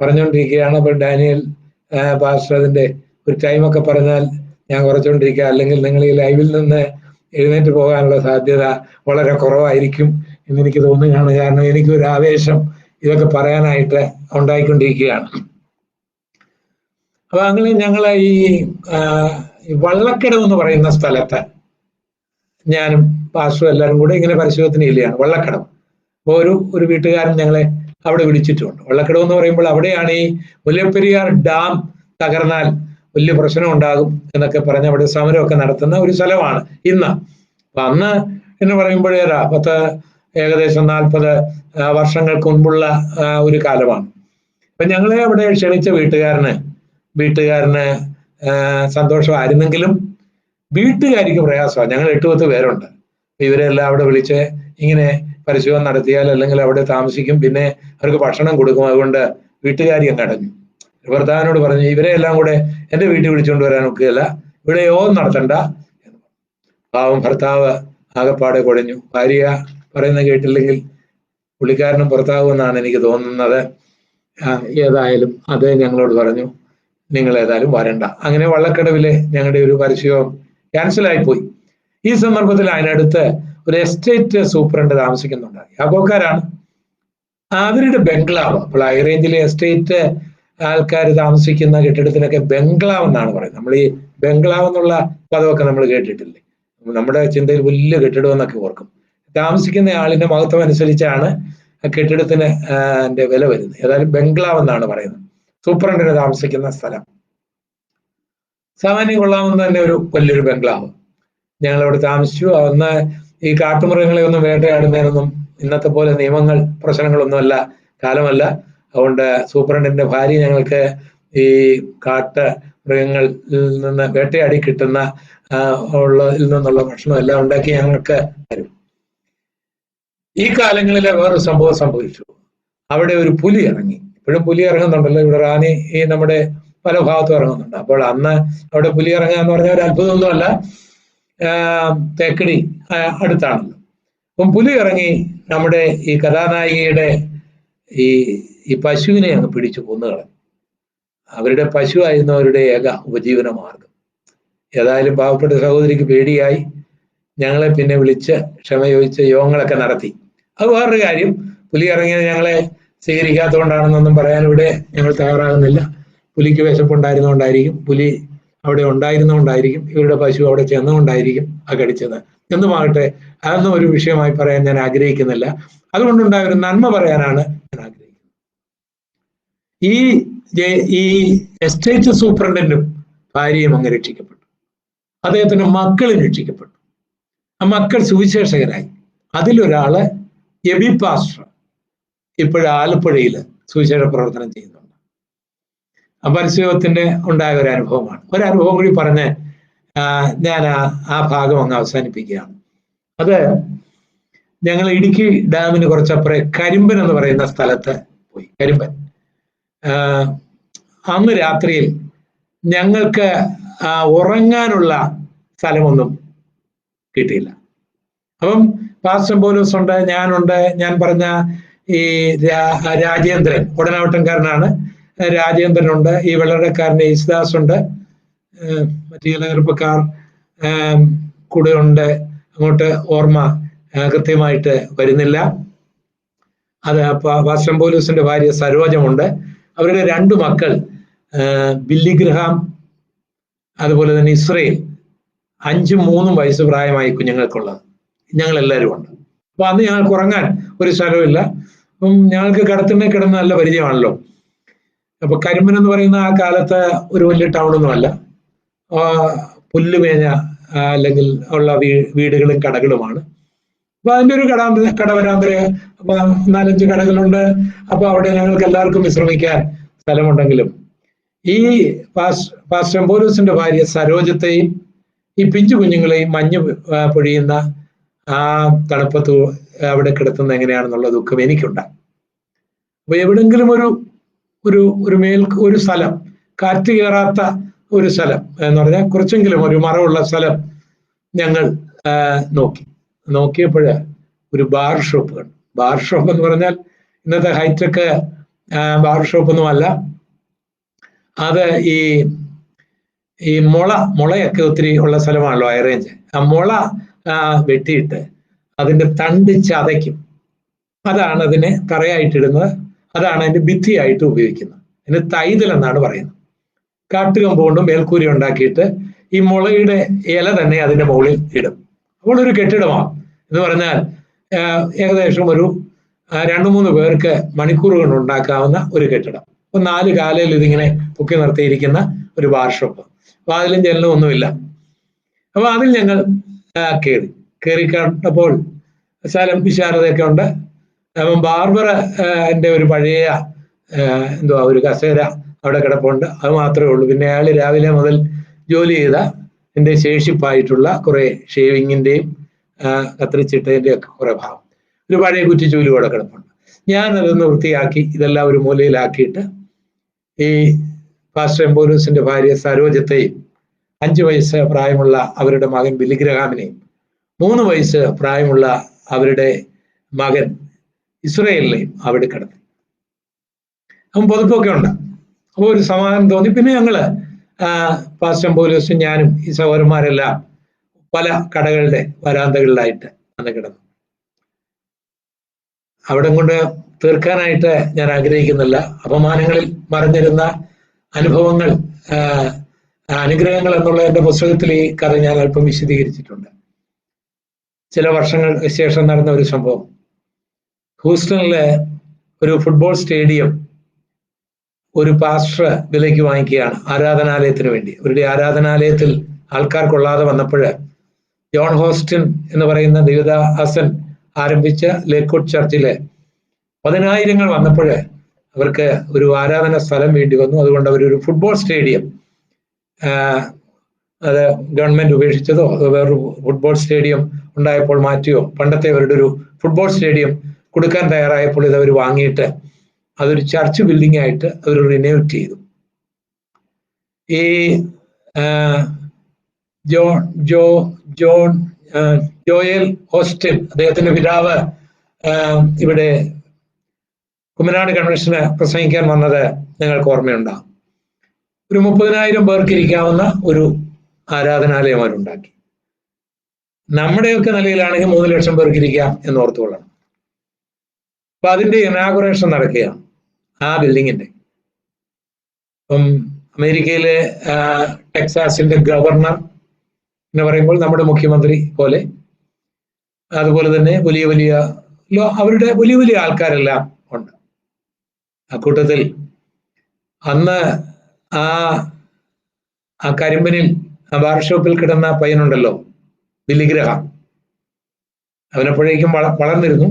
പറഞ്ഞുകൊണ്ടിരിക്കുകയാണ്. അപ്പോൾ ഡാനിയൽ പാസ്റ്റർ അതിൻ്റെ ഒരു ടൈമൊക്കെ പറഞ്ഞാൽ ഞാൻ കുറച്ചുകൊണ്ടിരിക്കുക, അല്ലെങ്കിൽ നിങ്ങൾ ഈ ലൈവിൽ നിന്ന് എഴുന്നേറ്റ് പോകാനുള്ള സാധ്യത വളരെ കുറവായിരിക്കും എന്നെനിക്ക് തോന്നുകയാണ്. കാരണം എനിക്കൊരു ആവേശം ഇതൊക്കെ പറയാനായിട്ട് ഉണ്ടായിക്കൊണ്ടിരിക്കുകയാണ്. അപ്പൊ അങ്ങനെ ഞങ്ങളെ ഈ വള്ളക്കടവ് എന്ന് പറയുന്ന സ്ഥലത്ത് ഞാനും പാസ്റ്ററും എല്ലാവരും കൂടെ ഇങ്ങനെ പരിശോധന ഇല്ലയാണ്. വള്ളക്കടവ്. അപ്പോൾ ഒരു വീട്ടുകാരൻ ഞങ്ങളെ അവിടെ വിളിച്ചിട്ടുണ്ട്. വള്ളക്കടവ് എന്ന് പറയുമ്പോൾ അവിടെയാണ് ഈ മുല്ലപ്പെരിയാർ ഡാം തകർന്നാൽ വലിയ പ്രശ്നം ഉണ്ടാകും എന്നൊക്കെ പറഞ്ഞ് അവിടെ സമരമൊക്കെ നടത്തുന്ന ഒരു സ്ഥലമാണ് ഇന്ന്. അപ്പൊ അന്ന് എന്ന് പറയുമ്പോഴേ ഏകദേശം 40 വർഷങ്ങൾക്ക് മുൻപുള്ള ഒരു കാലമാണ്. അപ്പൊ ഞങ്ങളെ അവിടെ ക്ഷണിച്ച വീട്ടുകാരന് സന്തോഷമായിരുന്നെങ്കിലും വീട്ടുകാരിക്ക് പ്രയാസമാണ്. ഞങ്ങൾ 8-10 പേരുണ്ട്. ഇവരെല്ലാം അവിടെ വിളിച്ച് ഇങ്ങനെ പരിശോധന നടത്തിയാൽ അല്ലെങ്കിൽ അവിടെ താമസിക്കും, പിന്നെ അവർക്ക് ഭക്ഷണം കൊടുക്കും. അതുകൊണ്ട് വീട്ടുകാരി അങ്ങ് അടഞ്ഞു. ഭർത്താവിനോട് പറഞ്ഞു, ഇവരെ എല്ലാം കൂടെ എൻ്റെ വീട്ടിൽ വിളിച്ചുകൊണ്ട് വരാൻ ഒക്കുകയില്ല, ഇവിടെ യോഗം നടത്തണ്ട. പാവം ഭർത്താവ് ആകെപ്പാടെ കുഴഞ്ഞു. ഭാര്യ പറയുന്നത് കേട്ടില്ലെങ്കിൽ പുള്ളിക്കാരനും പുറത്താകുമെന്നാണ് എനിക്ക് തോന്നുന്നത്. ഏതായാലും അത് ഞങ്ങളോട് പറഞ്ഞു, നിങ്ങൾ ഏതായാലും വരണ്ട. അങ്ങനെ വള്ളക്കടവിലെ ഞങ്ങളുടെ ഒരു പരിശീലനം ക്യാൻസലായിപ്പോയി. ഈ സന്ദർഭത്തിൽ അതിനടുത്ത് ഒരു എസ്റ്റേറ്റ് സൂപ്രണ്ട് താമസിക്കുന്നുണ്ട്. യാഗോക്കാരാണ്. അവരുടെ ബംഗ്ലാവ്, അപ്പോൾ ഹൈറേഞ്ചിലെ എസ്റ്റേറ്റ് ആൾക്കാർ താമസിക്കുന്ന കെട്ടിടത്തിനൊക്കെ ബംഗ്ലാവ് എന്നാണ് പറയുന്നത്. നമ്മൾ ഈ ബംഗ്ലാവ് എന്നുള്ള പദമൊക്കെ നമ്മൾ കേട്ടിട്ടില്ലേ? നമ്മുടെ ചിന്തയിൽ വലിയ കെട്ടിടം എന്നൊക്കെ ഓർക്കും. താമസിക്കുന്ന ആളിന്റെ മഹത്വം അനുസരിച്ചാണ് കെട്ടിടത്തിന് വില വരുന്നത്. ഏതായാലും ബംഗ്ലാവ് എന്നാണ് പറയുന്നത്, സൂപ്രണ്ടിന് താമസിക്കുന്ന സ്ഥലം. സാമാന്യം കൊള്ളാവുന്ന തന്നെ ഒരു വലിയൊരു ബംഗ്ലാവ്. ഞങ്ങൾ അവിടെ താമസിച്ചു. അന്ന് ഈ കാട്ടുമൃഗങ്ങളെ ഒന്നും വേട്ടയാടുന്നതിനൊന്നും ഇന്നത്തെ പോലെ നിയമങ്ങൾ പ്രശ്നങ്ങളൊന്നുമല്ല, കാലമല്ല. അതുകൊണ്ട് സൂപ്രണ്ടിന്റെ ഭാര്യ ഞങ്ങൾക്ക് ഈ കാട്ട് മൃഗങ്ങളിൽ നിന്ന് വേട്ടയാടി കിട്ടുന്ന ഉള്ളതിൽ നിന്നുള്ള ഭക്ഷണം എല്ലാം ഉണ്ടാക്കി ഞങ്ങൾക്ക് തരും. ഈ കാലങ്ങളിൽ വേറൊരു സംഭവം സംഭവിച്ചു. അവിടെ ഒരു പുലി ഇറങ്ങി. ഇപ്പോഴും പുലി ഇറങ്ങുന്നുണ്ടല്ലോ, ഇവിടെ റാന്നി ഈ നമ്മുടെ പല ഭാഗത്തും ഇറങ്ങുന്നുണ്ട്. അപ്പോൾ അന്ന് അവിടെ പുലി ഇറങ്ങുക എന്ന് പറഞ്ഞാൽ ഒരു അത്ഭുതമൊന്നുമല്ല, തേക്കടി അടുത്താണല്ലോ. അപ്പം പുലി ഇറങ്ങി നമ്മുടെ ഈ കഥാനായികയുടെ ഈ പശുവിനെ അങ്ങ് പിടിച്ചു കൊന്നുകളഞ്ഞു. അവരുടെ പശു ആയിരുന്നു അവരുടെ ഏക ഉപജീവന മാർഗം. ഏതായാലും പാവപ്പെട്ട സഹോദരിക്ക് പേടിയായി. ഞങ്ങളെ പിന്നെ വിളിച്ച് ക്ഷമ ചോദിച്ച് യോഗങ്ങളൊക്കെ നടത്തി. അത് വേറൊരു കാര്യം. പുലി ഇറങ്ങിയത് ഞങ്ങളെ സ്വീകരിക്കാത്തതുകൊണ്ടാണെന്നൊന്നും പറയാൻ ഇവിടെ ഞങ്ങൾ തയ്യാറാകുന്നില്ല. പുലിക്ക് വിശപ്പുണ്ടായിരുന്നുകൊണ്ടായിരിക്കും, പുലി അവിടെ ഉണ്ടായിരുന്നുകൊണ്ടായിരിക്കും, ഇവരുടെ പശു അവിടെ ചെന്നുകൊണ്ടായിരിക്കും ആ കടിച്ചത്. എന്നുമാകട്ടെ, അതൊന്നും ഒരു വിഷയമായി പറയാൻ ഞാൻ ആഗ്രഹിക്കുന്നില്ല. അതുകൊണ്ടുണ്ടായ ഒരു നന്മ പറയാനാണ് ഞാൻ ആഗ്രഹിക്കുന്നത്. ഈ എസ്റ്റേറ്റ് സൂപ്രണ്ടിനും ഭാര്യയും അങ്ങ് രക്ഷിക്കപ്പെട്ടു. അദ്ദേഹത്തിന്റെ മക്കളും രക്ഷിക്കപ്പെട്ടു. ആ മക്കൾ സുവിശേഷകരായി. അതിലൊരാള് എബി പാസ്റ്റർ ഇപ്പോഴും ആലപ്പുഴയിൽ സുവിശേഷ പ്രവർത്തനം ചെയ്യുന്നുണ്ട്. പരസ്യത്തിന്റെ ഉണ്ടായ ഒരു അനുഭവമാണ്. ഒരനുഭവം കൂടി പറഞ്ഞ് ഞാൻ ആ ഭാഗം അങ്ങ് അവസാനിപ്പിക്കുകയാണ്. അത് ഞങ്ങൾ ഇടുക്കി ഡാമിന് കുറച്ചപ്പുറം കരിമ്പൻ എന്ന് പറയുന്ന സ്ഥലത്ത് പോയി. കരിമ്പൻ അന്ന് രാത്രിയിൽ ഞങ്ങൾക്ക് ഉറങ്ങാനുള്ള സ്ഥലമൊന്നും കിട്ടിയില്ല. അപ്പം പാസ്റ്റർ പൗലോസ് ഉണ്ട്, ഞാനുണ്ട്, ഞാൻ പറഞ്ഞ ഈ രാജേന്ദ്രൻ ഉടനാവട്ടംകാരനാണ്, രാജേന്ദ്രനുണ്ട്, ഈ വെള്ളടക്കാരൻ്റെ യേശുദാസ് ഉണ്ട്, മറ്റു ചില ചെറുപ്പക്കാർ കൂടെ ഉണ്ട്. അങ്ങോട്ട് ഓർമ്മ കൃത്യമായിട്ട് വരുന്നില്ല. അത് പാസ്റ്റർ പൗലോസിന്റെ ഭാര്യ സരോജമുണ്ട്. അവരുടെ 2 മക്കൾ ബില്ലി ഗ്രഹാം, അതുപോലെ തന്നെ ഇസ്രയേൽ, 5ഉം 3ഉം വയസ്സ് പ്രായമായി കുഞ്ഞുങ്ങൾക്കുള്ളത്. ഞങ്ങളെല്ലാവരും ഉണ്ട്. അപ്പൊ അന്ന് ഞങ്ങൾക്ക് ഉറങ്ങാൻ ഒരു സ്ഥലമില്ല. അപ്പം ഞങ്ങൾക്ക് കിടത്തുന്നേ കിടന്ന് നല്ല പരിചയമാണല്ലോ. അപ്പൊ കരിമ്പൻ എന്ന് പറയുന്ന ആ കാലത്ത് ഒരു വലിയ ടൗണൊന്നുമല്ല, പുല്ലുമേഞ്ഞ അല്ലെങ്കിൽ ഉള്ള വീടുകളും കടകളുമാണ്. അപ്പൊ അതിൻ്റെ ഒരു കടവരാന്തര 4-5 കടകളുണ്ട്. അപ്പൊ അവിടെ ഞങ്ങൾക്ക് എല്ലാവർക്കും വിശ്രമിക്കാൻ സ്ഥലമുണ്ടെങ്കിലും ഈ പാസ്റ്റർ പൗലോസിന്റെ ഭാര്യ സരോജത്തെയും ഈ പിഞ്ചു കുഞ്ഞുങ്ങളെയും മഞ്ഞ് പൊഴിയുന്ന ആ തണുപ്പത്ത് അവിടെ കിടത്തുന്നത് എങ്ങനെയാണെന്നുള്ള ദുഃഖം എനിക്കുണ്ടായി. അപ്പൊ എവിടെങ്കിലും ഒരു സ്ഥലം, കാറ്റ് കയറാത്ത ഒരു സ്ഥലം എന്ന് പറഞ്ഞാൽ കുറച്ചെങ്കിലും ഒരു മറവുള്ള സ്ഥലം ഞങ്ങൾ നോക്കിയപ്പോഴ് ഒരു ബാർ ഷോപ്പ് കണ്ടു. ബാർ ഷോപ്പ് എന്ന് പറഞ്ഞാൽ ഇന്നത്തെ ഹൈടെക് ബാർ ഷോപ്പ് ഒന്നുമല്ല. അത് ഈ മുളയൊക്കെ ഒത്തിരി ഉള്ള സ്ഥലമാണല്ലോ, ഹൈറേഞ്ച്. ആ മുള വെട്ടിയിട്ട് അതിന്റെ തണ്ട് ചതയ്ക്കും. അതാണ് അതിനെ തറയായിട്ടിടുന്നത്, അതാണ് അതിന്റെ ഭിത്തിയായിട്ട് ഉപയോഗിക്കുന്നത്. അതിന് തൈതൽ എന്നാണ് പറയുന്നത്. കാട്ടുകമ്പ് കൊണ്ട് മേൽക്കൂരി ഉണ്ടാക്കിയിട്ട് ഈ മുളയുടെ ഇല തന്നെ അതിന്റെ മുകളിൽ ഇടും. അപ്പോൾ ഒരു കെട്ടിടമാണ് എന്ന് പറഞ്ഞാൽ ഏകദേശം ഒരു 2-3 പേർക്ക് മണിക്കൂറുകൾ ഉണ്ടാക്കാവുന്ന ഒരു കെട്ടിടം. അപ്പൊ 4 കാലയിൽ ഇതിങ്ങനെ പൊക്കി നിർത്തിയിരിക്കുന്ന ഒരു ബാർ ഷോപ്പ്. വാതിലും ജനലും ഒന്നുമില്ല. അപ്പൊ അതിൽ ഞങ്ങൾ കയറി കണ്ടപ്പോൾ സ്ഥലം വിശാലതയൊക്കെ ഉണ്ട്. അപ്പം ബാർബറിന്റെ ഒരു പഴയ ഒരു കസേര അവിടെ കിടപ്പുണ്ട്. അത് മാത്രമേ ഉള്ളൂ. പിന്നെ അയാൾ രാവിലെ മുതൽ ജോലി ചെയ്ത എൻ്റെ ശേഷിപ്പായിട്ടുള്ള കുറെ ഷേവിങ്ങിന്റെയും കത്രിച്ചിട്ടതിൻ്റെ ഒക്കെ കുറെ ഭാഗം, ഒരു പഴയ കുറ്റിച്ചൂല് കൂടെ കിടപ്പുണ്ട്. ഞാനതൊന്ന് വൃത്തിയാക്കി ഇതെല്ലാം ഒരു മൂലയിലാക്കിയിട്ട് ഈ പാസ്റ്റർ പൗലോസിന്റെ ഭാര്യ സരോജത്തെയും 5 വയസ്സ് പ്രായമുള്ള അവരുടെ മകൻ ബില്ലി ഗ്രഹാമിനെയും 3 വയസ്സ് പ്രായമുള്ള അവരുടെ മകൻ ഇസ്രയേലിനെയും അവിടെ കിടത്തി. അപ്പം പുതപ്പൊക്കെ ഉണ്ട്. അപ്പോൾ ഒരു സമാധാനം തോന്നി. പിന്നെ ഞങ്ങള് പാസ്റ്റർ പൗലോസും ഞാനും ഈ സഹോദരന്മാരെല്ലാം പല കടകളുടെ വരാന്തകളിലായിട്ട് അന്ന് കിടന്നു. അവിടെ കൊണ്ട് തീർക്കാനായിട്ട് ഞാൻ ആഗ്രഹിക്കുന്നില്ല. അപമാനങ്ങളിൽ മറഞ്ഞിരുന്ന അനുഭവങ്ങൾ, അനുഗ്രഹങ്ങൾ എന്നുള്ള എൻ്റെ പുസ്തകത്തിൽ ഈ കഥ ഞാൻ അല്പം വിശദീകരിച്ചിട്ടുണ്ട്. ചില വർഷങ്ങൾക്ക് ശേഷം നടന്ന ഒരു സംഭവം. ഹൂസ്റ്റണിലെ ഒരു ഫുട്ബോൾ സ്റ്റേഡിയം ഒരു പാസ്റ്റർ വിലയ്ക്ക് വാങ്ങിക്കുകയാണ് ആരാധനാലയത്തിന് വേണ്ടി. അവരുടെ ആരാധനാലയത്തിൽ ആൾക്കാർ കൊള്ളാതെ വന്നപ്പോൾ ജോൺ ഹോസ്റ്റിൻ എന്ന് പറയുന്ന ദേവദാസൻ ആരംഭിച്ച ലേക്ക്വുഡ് ചർച്ചിലെ 10,000 വന്നപ്പോൾ അവർക്ക് ഒരു ആരാധന സ്ഥലം വേണ്ടി വന്നു. അതുകൊണ്ട് അവരൊരു ഫുട്ബോൾ സ്റ്റേഡിയം, അത് ഗവൺമെന്റ് ഉപേക്ഷിച്ചതോ അതോ വേറൊരു ഫുട്ബോൾ സ്റ്റേഡിയം ഉണ്ടായപ്പോൾ മാറ്റിയോ, പണ്ടത്തെ അവരുടെ ഒരു ഫുട്ബോൾ സ്റ്റേഡിയം കൊടുക്കാൻ തയ്യാറായപ്പോൾ ഇത് അവർ വാങ്ങിയിട്ട് അതൊരു ചർച്ച് ബിൽഡിംഗ് ആയിട്ട് അവർ റിനോവേറ്റ് ചെയ്തു. ഈ ജോയൽ ഓസ്റ്റിൻ, അദ്ദേഹത്തിന്റെ പിതാവ് ഇവിടെ കുമ്മനാട് കൺവെൻഷന് പ്രസംഗിക്കാൻ വന്നത് നിങ്ങൾക്ക് ഓർമ്മയുണ്ടാകും. ഒരു 30,000 പേർക്ക് ഇരിക്കാവുന്ന ഒരു ആരാധനാലയം അവരുണ്ടാക്കി. നമ്മുടെയൊക്കെ നിലയിലാണെങ്കിൽ 3 ലക്ഷം പേർക്ക് ഇരിക്കാം എന്ന് ഓർത്തുകൊള്ളണം. അപ്പൊ അതിന്റെ ഇനാഗുറേഷൻ നടക്കുകയാണ് ആ ബിൽഡിങ്ങിന്റെ. ഇപ്പം അമേരിക്കയിലെ ടെക്സാസിന്റെ ഗവർണർ എന്ന് പറയുമ്പോൾ നമ്മുടെ മുഖ്യമന്ത്രി പോലെ, അതുപോലെ തന്നെ വലിയ വലിയ അവരുടെ വലിയ വലിയ ആൾക്കാരെല്ലാം ഉണ്ട്. അക്കൂട്ടത്തിൽ അന്ന് ആ കരിമ്പനിൽ ആ ബാർഷോപ്പിൽ കിടന്ന പയ്യനുണ്ടല്ലോ, ബില്ലിഗ്രഹാം, അവനെപ്പോഴേക്കും വളർന്നിരുന്നു.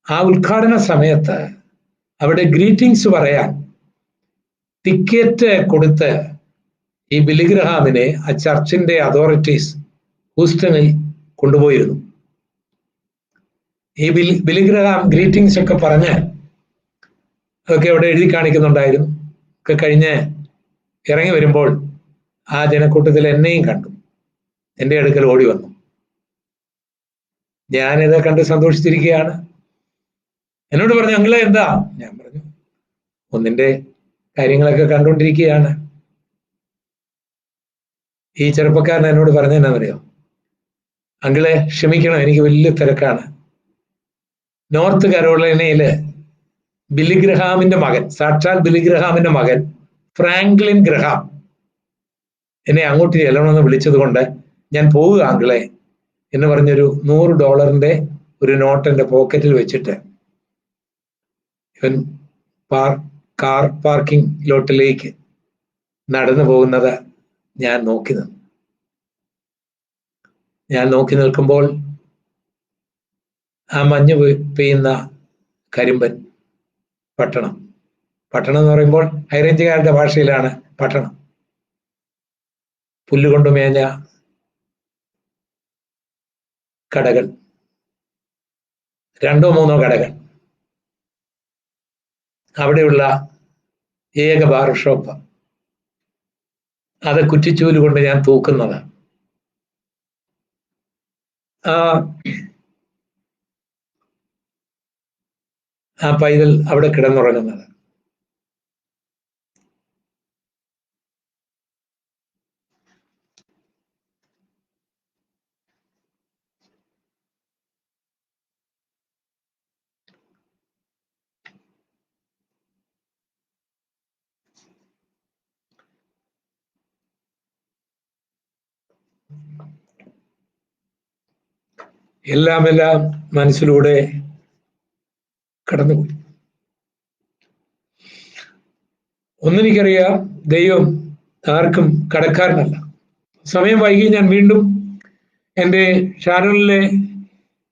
ആ ഉദ്ഘാടന സമയത്ത് അവിടെ ഗ്രീറ്റിംഗ്സ് പറയാൻ ടിക്കറ്റ് കൊടുത്ത് ഈ ബില്ലിഗ്രഹാമിനെ ആ ചർച്ചിന്റെ അതോറിറ്റീസ് ഹൂസ്റ്റണിൽ കൊണ്ടുപോയിരുന്നു. ഈ ബില്ലിഗ്രഹാം ഗ്രീറ്റിംഗ്സ് ഒക്കെ പറഞ്ഞ് അതൊക്കെ അവിടെ എഴുതി കാണിക്കുന്നുണ്ടായിരുന്നു. ഒക്കെ കഴിഞ്ഞ് ഇറങ്ങി വരുമ്പോൾ ആ ജനക്കൂട്ടത്തിൽ എന്നെയും കണ്ടു, എൻ്റെ അടുക്കൽ ഓടി വന്നു. ഞാനിത് കണ്ട് സന്തോഷിച്ചിരിക്കുകയാണ്. എന്നോട് പറഞ്ഞു, അങ്കിളെ എന്താ? ഞാൻ പറഞ്ഞു, ഒന്നിന്റെ കാര്യങ്ങളൊക്കെ കണ്ടുകൊണ്ടിരിക്കുകയാണ്. ഈ ചെറുപ്പക്കാരൻ എന്നോട് പറഞ്ഞു എന്നാന്നറിയോ? അങ്കിളെ ക്ഷമിക്കണം, എനിക്ക് വലിയ തിരക്കാണ്. നോർത്ത് കരോളൈനയില് ബില്ലിഗ്രഹാമിന്റെ മകൻ, സാക്ഷാൽ ബില്ലിഗ്രഹാമിന്റെ മകൻ ഫ്രാങ്ക്ലിൻ ഗ്രഹാം എന്നെ അങ്ങോട്ട് ചെല്ലണമെന്ന് വിളിച്ചത് കൊണ്ട് ഞാൻ പോവുക അങ്കിളെ എന്ന് പറഞ്ഞൊരു $100 ഒരു നോട്ട് എൻ്റെ പോക്കറ്റിൽ വെച്ചിട്ട് ഇവൻ കാർ പാർക്കിംഗ് ലോട്ടിലേക്ക് നടന്നു പോകുന്നത് ഞാൻ നോക്കി നിന്നു. ഞാൻ നോക്കി നിൽക്കുമ്പോൾ ആ മഞ്ഞ് പെയ്യുന്ന കരിമ്പൻ പട്ടണം എന്ന് പറയുമ്പോൾ ഹൈറേഞ്ചുകാരുടെ ഭാഷയിലാണ് പട്ടണം. പുല്ലുകൊണ്ട് മേഞ്ഞ കടകൾ, 2-3 കടകൾ, അവിടെയുള്ള ഏക ബാർ ഷോപ്പ്, അത് കുറ്റിച്ചൂല് കൊണ്ട് ഞാൻ തൂക്കുന്നത്. ആ പൈതൽ അവിടെ കിടന്നുറങ്ങുന്നത്. എല്ലാം മനസ്സിലൂടെ കടന്നുപോയി. ഒന്നെനിക്കറിയാം, ദൈവം ആർക്കും കടക്കാരനല്ല. സമയം വൈകി ഞാൻ വീണ്ടും എൻ്റെ ഷാരോണിലെ